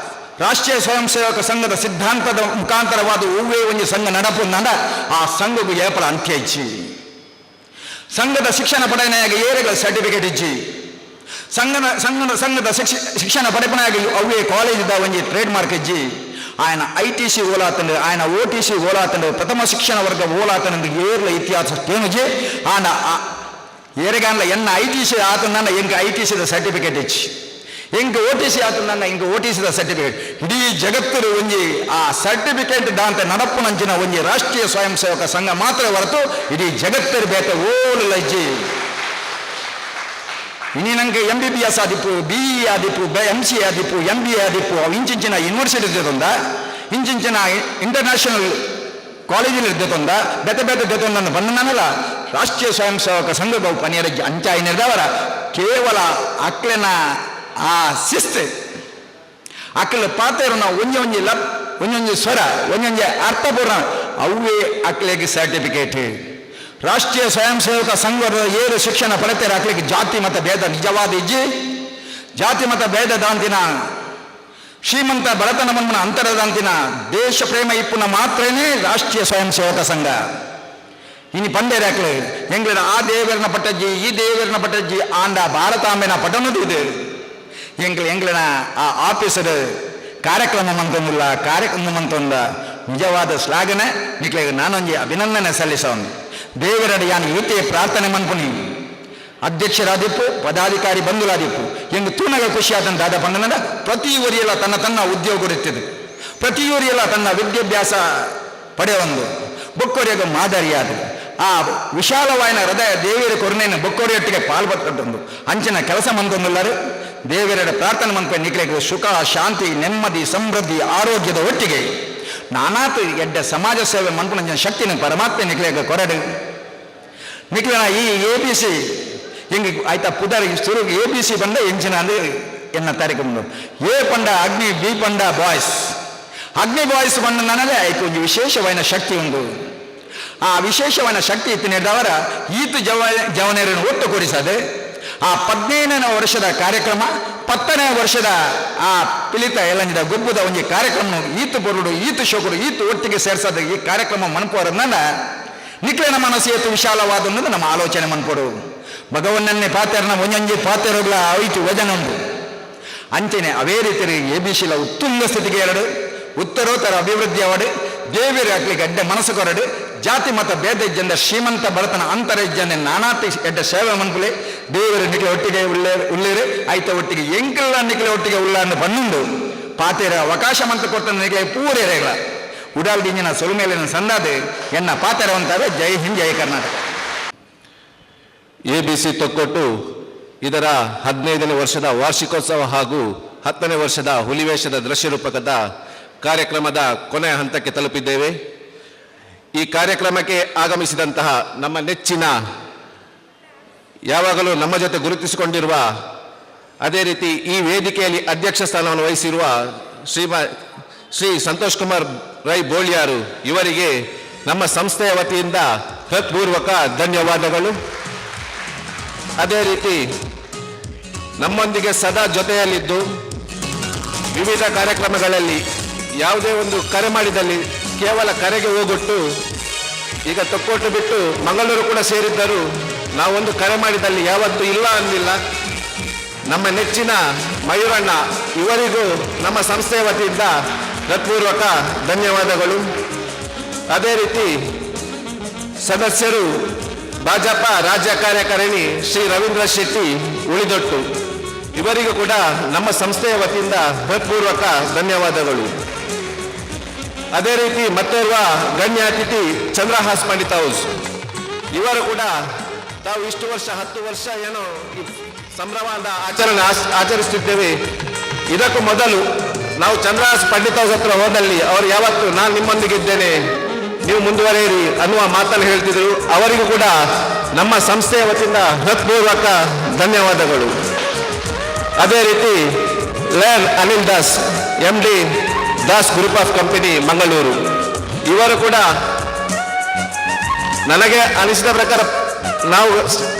ರಾಷ್ಟ್ರೀಯ ಸ್ವಯಂ ಸೇವಕ ಸಂಘದ ಸಿದ್ಧಾಂತದ ಮುಖಾಂತರವಾದ ಹೂವೇ ಒಂದು ಸಂಘ ನಡಪು ನಡ ಆ ಸಂಘಗೂ ಏಪಲ ಅಂತ್ಯ ಇಚ್ಚಿ ಸಂಘದ ಶಿಕ್ಷಣ ಪಡೆಯನಾಗಿ ಏರೆಗಳ ಸರ್ಟಿಫಿಕೇಟ್ ಇಚ್ಚಿ ಸಂಘದ ಶಿಕ್ಷಣ ಪಡೆಪನಾಗಿ ಅವೇ ಕಾಲೇಜಿದ ಒಂಜಿ ಟ್ರೇಡ್ ಮಾರ್ಕ್ ಇಜ್ಜಿ ఆయన ITC ఓలాతండు, ఆయన OTC ఓలాతండు, ప్రథమ శిక్షణ వర్గ ఓలాతండు ఏర్ల ఇతిహాಸ ತೇನುಜೆ ಆನ ಏರೆಗಾನ್ಲ ಎನ್ನ ITC ಆತನನ್ನ ಎಂಗ ITCದ ಸರ್ಟಿಫಿಕೇಟ್ ಇಚ್ಚಿ ಎಂಗ OTC ಆತನನ್ನ ಎಂಗ OTCದ ಸರ್ಟಿಫಿಕೇಟ್ ಇಡೀ ಜಗತ್ತರು ಒಂಜಿ ಆ ಸರ್ಟಿಫಿಕೇಟ್ ದಾಂತ ನಡಪುನಂಚಿನ ಒಂಜಿ ರಾಷ್ಟ್ರೀಯ ಸ್ವಯಂ ಸೇವಕ ಸಂಘ ಮಾತ್ರ ಹೊರತು ಇಡೀ ಜಗತ್ತರು ಬೇತ ಓಲು ಲಜ್ಜಿ ಇನಿ ನಂಗೆ MBBS ಆದಿಪ್ಪು BE ಆದಿಪ್ಪು MCA ಆದಿಪ್ಪು MBA ಆದಿಪ್ಪು ಅವು ಇಂಚಿಂಚಿನ ಯೂನಿವರ್ಸಿಟಿ ಇರ್ತದೊಂದ ಇಂಚಿಂಚಿನ ಇಂಟರ್ನ್ಯಾಷನಲ್ ಕಾಲೇಜಲ್ಲಿ ಇರ್ತದೊಂದ ಬೇತೆ ಬೇತೆ ದೇತೊಂದನ್ನು ಬಂದನಲ್ಲ ರಾಷ್ಟ್ರೀಯ ಸ್ವಯಂ ಸೇವಕ ಸಂಘಗಳು ಪನಿಯರಜ್ಜಿ ಅಂಚಾಯಿನಿರ್ದವರ ಕೇವಲ ಅಕ್ಲೆನ ಆ ಶಿಸ್ತು ಅಕ್ಲ ಪಾತ್ರ ಒಂಜಿ ಒಂಜಿ ಲಬ್ ಒಂಜೊಂಜಿ ಸ್ವರ ಒಂಜೊಂಜಿ ಅರ್ಥಪೂರ್ಣ ಅವೇ ಅಕ್ಲೆಗೆ ಸರ್ಟಿಫಿಕೇಟ್ ರಾಷ್ಟ್ರೀಯ ಸ್ವಯಂ ಸೇವಕ ಸಂಘದ ಏರು ಶಿಕ್ಷಣ ಪಡೆತಾರೆ ಅಕ್ಲಿಗೆ ಜಾತಿ ಮತ ಭೇದ ನಿಜವಾದ ಇಜ್ಜಿ ಜಾತಿ ಮತ ಭೇದ ದಾಂತಿನ ಶ್ರೀಮಂತ ಬಡತನ ಮನ್ಮನ ಅಂತರದಂತಿನ ದೇಶ ಪ್ರೇಮ ಇಪ್ಪುನ ಮಾತ್ರನೇ ರಾಷ್ಟ್ರೀಯ ಸ್ವಯಂ ಸೇವಕ ಸಂಘ ಇನಿ ಪಂಡೇರ ಅಕ್ಲೆ ಎಂಗ್ಲರ ಆ ದೇವರನ ಪಟ್ಟಜ್ಜಿ ಈ ದೇವರನ ಪಟ್ಟಜ್ಜಿ ಆಂಡ ಭಾರತಾಂಬೆನ ಪಟ್ಟಣದು ಇದೆ ಎಂಗ್ಲನ ಆ ಆಫೀಸರ್ ಕಾರ್ಯಕ್ರಮ ಮಂತೊಂದಿಲ್ಲ ಕಾರ್ಯಕ್ರಮ ಮಂತೊಂದ ನಿಜವಾದ ಶ್ಲಾಘನೆ ನಿಕ್ಲೆಗೆ ನಾನೊಂಜಿ ಅಭಿನಂದನೆ ಸಲ್ಲಿಸೋನು ದೇವರಡಿ ಯಾನು ಈತೆ ಪ್ರಾರ್ಥನೆ ಮನ್ಪುನಿ ಅಧ್ಯಕ್ಷರಾದಿಪ್ಪು ಪದಾಧಿಕಾರಿ ಬಂಧುಲಾದಿಪ್ಪು ಎಂದು ತೂನಗ ಖುಷಿ ಆದಂತ ದಾದ ಪಂಡನದ ಪ್ರತಿಯೊರಿಯೆಲ್ಲ ತನ್ನ ಉದ್ಯೋಗ ಇರ್ತದೆ ಪ್ರತಿಯೊರಿಯೆಲ್ಲ ತನ್ನ ವಿದ್ಯಾಭ್ಯಾಸ ಪಡೆಯೊಂದು ಬೊಕ್ಕೊರೆಗ ಮಾದರಿಯಾದ ಆ ವಿಶಾಲವಾಯಿನ ಹೃದಯ ದೇವರ ಕೊರನೆಯನ್ನು ಬೊಕ್ಕೊರೆಯೊಟ್ಟಿಗೆ ಪಾಲ್ಪಟ್ಟೊಂದು ಅಂಚಿನ ಕೆಲಸ ಮಂತೊಂದುಲ್ಲರು ದೇವರ ಪ್ರಾರ್ಥನೆ ಮನ್ಪೆ ನಿಕ್ಲೆಗೆ ಸುಖ ಶಾಂತಿ ನೆಮ್ಮದಿ ಸಮೃದ್ಧಿ ಆರೋಗ್ಯದ ಒಟ್ಟಿಗೆ ನಾನಾತು ಎಡ್ಡ ಸಮಾಜ ಸೇವೆ ಮನ್ಪುನ ಶಕ್ತಿನ ಪರಮಾತ್ಮ ನಿಕ್ಲೆಗೆ ಕೊರಡು ನಿಕ್ಲೆನ ಈ ABC ಹಿಂಗೆ ಆಯ್ತಾ ಪುದರ್ ಶುರು ABC ಬಂದ ಎಂಚಿನ ಅಂದ್ರೆ ಎನ್ನ ತಾರೀಕು ಬಂದು A ಪಂಡ ಅಗ್ನಿ B ಪಂಡ ಬಾಯ್ಸ್ ಅಗ್ನಿ ಬಾಯ್ಸ್ ಬಂದ ನನಗೆ ಆಯ್ತು ಒಂದು ವಿಶೇಷವಾದ ಶಕ್ತಿ ಉಂಟು ಆ ವಿಶೇಷವಾದ ಶಕ್ತಿ ಇತ್ತು ನಿರ್ದವರ ಈತು ಜವನೇರನ್ನು ಒಟ್ಟು ಕೊಡಿಸದೆ ಆ 15ನೇ ವರ್ಷದ ಕಾರ್ಯಕ್ರಮ 10ನೇ ವರ್ಷದ ಆ ಪಿಲಿತ ಎಲಂಜಿದ ಗುಬ್ಬುದ ಒಂದು ಕಾರ್ಯಕ್ರಮ ಈತು ಬರುಡು ಈತು ಶೋಕರು ಈತು ಒಟ್ಟಿಗೆ ಸೇರಿಸೋದು ಈ ಕಾರ್ಯಕ್ರಮ ಮನ್ಪೋರನ್ನ ನಿಕ್ಲೆನ ಮನಸ್ಸು ಏತು ವಿಶಾಲವಾದ ನಮ್ಮ ಆಲೋಚನೆ ಮನ್ಪೋಡು ಭಗವನ್ನನ್ನೇ ಪಾತೆರನ ಒಂಜೊಂಜಿ ಪಾತೆರಗಳ ಆಯ್ತು ವಜನ ಉಂಟು ಅಂಚೆನೆ ಅವೇ ರೀತಿ ABCಲ ಉತ್ತುಂಗ ಸ್ಥಿತಿಗೆ ಎರಡು ಉತ್ತರೋತ್ತರ ಅಭಿವೃದ್ಧಿ ಅವಡು ದೇವಿರ ಹಾಕ್ಲಿಕ್ಕೆ ಅಡ್ಡ ಮನಸ್ಸು ಕೊರಡು ಜಾತಿ ಮತ ಭೇದ ಇಜ್ಜಂದ ಶ್ರೀಮಂತ ಬಡತನ ಅಂತರ ಇಜ್ಜಂದೆ ನಾನಾತಿ ಎಡ್ಡ ಸೇವೆ ಮನ್ಪುಲೆ ದೇವರು ನಿಕ್ಲೆ ಒಟ್ಟಿಗೆ ಉಳ್ಳೇರು ಆಯ್ತ ಒಟ್ಟಿಗೆ ಎಂಕಲ್ಲ ನಿಕ್ಲೆ ಒಟ್ಟಿಗೆ ಉಳ್ಳ ಅನ್ನು ಬನ್ನುಂಡು ಪಾತೆರ ಅವಕಾಶ ಮಂತ ಕೊಟ್ಟ ನಿಕ್ಲೆ ಪೂರೇರೆಗಳ ಉಡಾಲ್ ದಿಂಜಿನ ಸೊಲುಮೇಲಿನ ಸಂದಾದೆ ಎನ್ನ ಪಾತೆರ ಅಂತಾರೆ. ಜೈ ಹಿಂದ್ ಜೈ ಕರ್ನಾಟಕ. ABC ತೊಕ್ಕೊಟ್ಟು ಇದರ 15ನೇ ವರ್ಷದ ವಾರ್ಷಿಕೋತ್ಸವ ಹಾಗೂ 10ನೇ ವರ್ಷದ ಹುಲಿವೇಷದ ದೃಶ್ಯ ರೂಪಕದ ಕಾರ್ಯಕ್ರಮದ ಕೊನೆಯ ಹಂತಕ್ಕೆ ತಲುಪಿದ್ದೇವೆ. ಈ ಕಾರ್ಯಕ್ರಮಕ್ಕೆ ಆಗಮಿಸಿದಂತಹ ನಮ್ಮ ನೆಚ್ಚಿನ ಯಾವಾಗಲೂ ನಮ್ಮ ಜೊತೆ ಗುರುತಿಸಿಕೊಂಡಿರುವ ಅದೇ ರೀತಿ ಈ ವೇದಿಕೆಯಲ್ಲಿ ಅಧ್ಯಕ್ಷ ಸ್ಥಾನವನ್ನು ವಹಿಸಿರುವ ಶ್ರೀ ಸಂತೋಷ್ ಕುಮಾರ್ ರೈ ಬೋಳ್ಯಾರು ಇವರಿಗೆ ನಮ್ಮ ಸಂಸ್ಥೆಯ ವತಿಯಿಂದ ಹೃತ್ಪೂರ್ವಕ ಧನ್ಯವಾದಗಳು. ಅದೇ ರೀತಿ ನಮ್ಮೊಂದಿಗೆ ಸದಾ ಜೊತೆಯಲ್ಲಿದ್ದು ವಿವಿಧ ಕಾರ್ಯಕ್ರಮಗಳಲ್ಲಿ ಯಾವುದೇ ಒಂದು ಕರೆ ಮಾಡಿದಲ್ಲಿ ಕೇವಲ ಕರೆಗೆ ಹೋಗೊಟ್ಟು ಈಗ ತೊಕ್ಕೊಟ್ಟು ಬಿಟ್ಟು ಮಂಗಳೂರು ಕೂಡ ಸೇರಿದ್ದರು ನಾವೊಂದು ಕರೆ ಮಾಡಿದಲ್ಲಿ ಯಾವತ್ತೂ ಇಲ್ಲ ಅಂದಿಲ್ಲ. ನಮ್ಮ ನೆಚ್ಚಿನ ಮಯೂರಣ್ಣ ಇವರಿಗೂ ನಮ್ಮ ಸಂಸ್ಥೆಯ ವತಿಯಿಂದ ಹೃತ್ಪೂರ್ವಕ ಧನ್ಯವಾದಗಳು. ಅದೇ ರೀತಿ ಸದಸ್ಯರು ಭಾಜಪ ರಾಜ್ಯ ಕಾರ್ಯಕಾರಿಣಿ ಶ್ರೀ ರವೀಂದ್ರ ಶೆಟ್ಟಿ ಉಳಿದೊಟ್ಟು ಇವರಿಗೂ ಕೂಡ ನಮ್ಮ ಸಂಸ್ಥೆಯ ವತಿಯಿಂದ ಹೃತ್ಪೂರ್ವಕ ಧನ್ಯವಾದಗಳು. ಅದೇ ರೀತಿ ಮತ್ತೋರ್ವ ಗಣ್ಯ ಅತಿಥಿ ಚಂದ್ರಹಾಸ್ ಪಂಡಿತ್ ಹೌಸ್ ಇವರು ಕೂಡ ತಾವು ಇಷ್ಟು ವರ್ಷ 10 ವರ್ಷ ಏನೋ ಈ ಸಂಭ್ರಮದ ಆಚರಿಸುತ್ತಿದ್ದೇವೆ. ಇದಕ್ಕೂ ಮೊದಲು ನಾವು ಚಂದ್ರಹಾಸ್ ಪಂಡಿತ್ ಹೌಸ್ ಹತ್ರ ಹೋದಲ್ಲಿ ಅವರು ಯಾವತ್ತು ನಾನು ನಿಮ್ಮೊಂದಿಗಿದ್ದೇನೆ ನೀವು ಮುಂದುವರಿಯಿರಿ ಅನ್ನುವ ಮಾತನ್ನು ಹೇಳ್ತಿದ್ರು. ಅವರಿಗೂ ಕೂಡ ನಮ್ಮ ಸಂಸ್ಥೆಯ ವತಿಯಿಂದ ಹೃತ್ಪೂರ್ವಕ ಧನ್ಯವಾದಗಳು. ಅದೇ ರೀತಿ Anil Das MD Das group of company Mangaluru ಇವರು ಕೂಡ ನನಗೆ ಅನಿಸಿದ ಪ್ರಕಾರ ನಾವು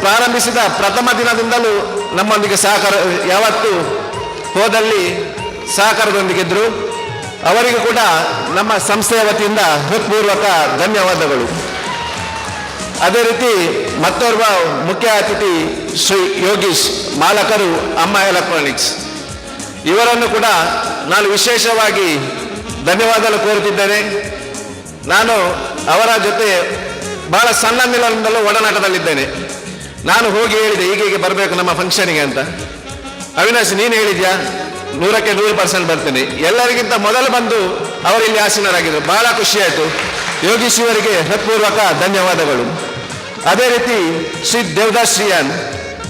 ಪ್ರಾರಂಭಿಸಿದ ಪ್ರಥಮ ದಿನದಿಂದಲೂ ನಮ್ಮೊಂದಿಗೆ ಸಹಕಾರ ಯಾವತ್ತು ಹೋದಲ್ಲಿ ಸಹಕಾರದೊಂದಿಗಿದ್ರು. ಅವರಿಗೂ ಕೂಡ ನಮ್ಮ ಸಂಸ್ಥೆಯ ವತಿಯಿಂದ ಹೃತ್ಪೂರ್ವಕ ಧನ್ಯವಾದಗಳು. ಅದೇ ರೀತಿ ಮತ್ತೋರ್ವ ಮುಖ್ಯ ಅತಿಥಿ ಶ್ರೀ ಯೋಗೀಶ್ ಮಾಲಕರು ಅಮ್ಮ ಎಲೆಕ್ಟ್ರಾನಿಕ್ಸ್ ಇವರನ್ನು ಕೂಡ ನಾನು ವಿಶೇಷವಾಗಿ ಧನ್ಯವಾದಗಳು ಕೋರುತ್ತಿದ್ದೇನೆ. ನಾನು ಅವರ ಜೊತೆ ಬಹಳ ಸಣ್ಣಂದಿನಿಂದಲೂ ಒಡನಾಟದಲ್ಲಿದ್ದೇನೆ. ನಾನು ಹೋಗಿ ಹೇಳಿದೆ ಹೀಗೆ ಬರಬೇಕು ನಮ್ಮ ಫಂಕ್ಷನಿಗೆ ಅಂತ. ಅವಿನಾಶ್ ನೀನು ಹೇಳಿದ್ಯಾ? 100ಕ್ಕೆ 100% ಬರ್ತೇನೆ. ಎಲ್ಲರಿಗಿಂತ ಮೊದಲು ಬಂದು ಅವರಿಲ್ಲಿ ಆಸೀನರಾಗಿದ್ದರು. ಬಹಳ ಖುಷಿಯಾಯಿತು. ಯೋಗೀಶ್ ಇವರಿಗೆ ಹೃತ್ಪೂರ್ವಕ ಧನ್ಯವಾದಗಳು. ಅದೇ ರೀತಿ ಶ್ರೀ ದೇವದಾಸ್ ಶ್ರೀಯಾನ್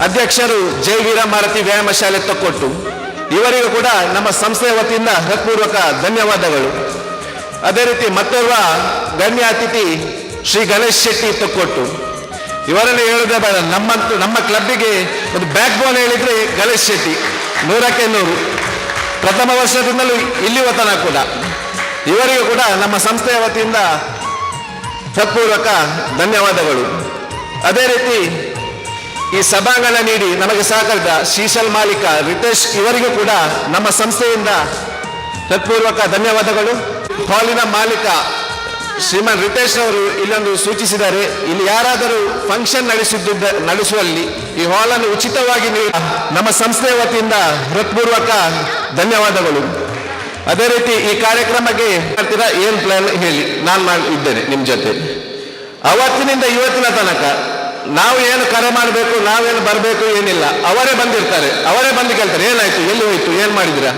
ಅಧ್ಯಕ್ಷರು ಜೈ ವೀರಮಾರತಿ ವ್ಯಾಯಾಮ ಶಾಲೆ ತೊಕ್ಕೊಟ್ಟು, ಇವರಿಗೂ ಕೂಡ ನಮ್ಮ ಸಂಸ್ಥೆಯ ವತಿಯಿಂದ ಹೃತ್ಪೂರ್ವಕ ಧನ್ಯವಾದಗಳು. ಅದೇ ರೀತಿ ಮತ್ತೋರ್ವ ಗಣ್ಯ ಅತಿಥಿ ಶ್ರೀ ಗಣೇಶ್ ಶೆಟ್ಟಿ ತೊಕ್ಕೊಟ್ಟು, ಇವರನ್ನು ಹೇಳುವುದೇ ಬೇಡ. ನಮ್ಮ ಕ್ಲಬ್ಬಿಗೆ ಒಂದು ಬ್ಯಾಕ್ ಬೋನ್ ಹೇಳಿದ್ರೆ ಗಣೇಶ್ ಶೆಟ್ಟಿ, 100ಕ್ಕೆ 100. ಪ್ರಥಮ ವರ್ಷದಿಂದಲೂ ಇಲ್ಲಿಯ ತನಕ ಕೂಡ ಇವರಿಗೂ ಕೂಡ ನಮ್ಮ ಸಂಸ್ಥೆಯ ವತಿಯಿಂದ ಹೃತ್ಪೂರ್ವಕ ಧನ್ಯವಾದಗಳು. ಅದೇ ರೀತಿ ಈ ಸಭಾಂಗಣ ನೀಡಿ ನಮಗೆ ಸಹಕರಿಸಿದ ಶ್ರೀಶಲ್ ಮಾಲೀಕ ರಿತೇಶ್ ಇವರಿಗೂ ಕೂಡ ನಮ್ಮ ಸಂಸ್ಥೆಯಿಂದ ಹೃತ್ಪೂರ್ವಕ ಧನ್ಯವಾದಗಳು. ಹಾಲಿನ ಮಾಲೀಕ ಶ್ರೀಮಾನ್ ರಿತೇಶ್ ಅವರು ಇಲ್ಲೊಂದು ಸೂಚಿಸಿದ್ದಾರೆ, ಇಲ್ಲಿ ಯಾರಾದರೂ ಫಂಕ್ಷನ್ ನಡೆಸುವಲ್ಲಿ ಈ ಹಾಲನ್ನು ಉಚಿತವಾಗಿ ನಮ್ಮ ಸಂಸ್ಥೆಯ ವತಿಯಿಂದ ಹೃತ್ಪೂರ್ವಕ ಧನ್ಯವಾದಗಳು. ಅದೇ ರೀತಿ ಈ ಕಾರ್ಯಕ್ರಮಕ್ಕೆ ಏನು ಪ್ಲಾನ್ ಹೇಳಿ, ನಾನು ಇದ್ದೇನೆ ನಿಮ್ಮ ಜೊತೆ. ಅವತ್ತಿನಿಂದ ಇವತ್ತಿನ ತನಕ ನಾವು ಏನು ಕರೆ ಮಾಡಬೇಕು, ನಾವೇನು ಬರಬೇಕು ಏನಿಲ್ಲ, ಅವರೇ ಬಂದಿರ್ತಾರೆ. ಅವರೇ ಬಂದು ಕೇಳ್ತಾರೆ ಏನಾಯ್ತು, ಎಲ್ಲಿ ಹೋಯ್ತು, ಏನು ಮಾಡಿದಿರಾ.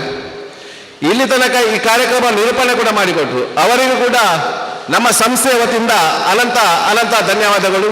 ಇಲ್ಲಿ ತನಕ ಈ ಕಾರ್ಯಕ್ರಮ ನಿರೂಪಣೆ ಕೂಡ ಮಾಡಿಕೊಟ್ರು. ಅವರಿಗೂ ಕೂಡ ನಮ್ಮ ಸಂಸ್ಥೆಯ ವತಿಯಿಂದ ಅನಂತ ಧನ್ಯವಾದಗಳು.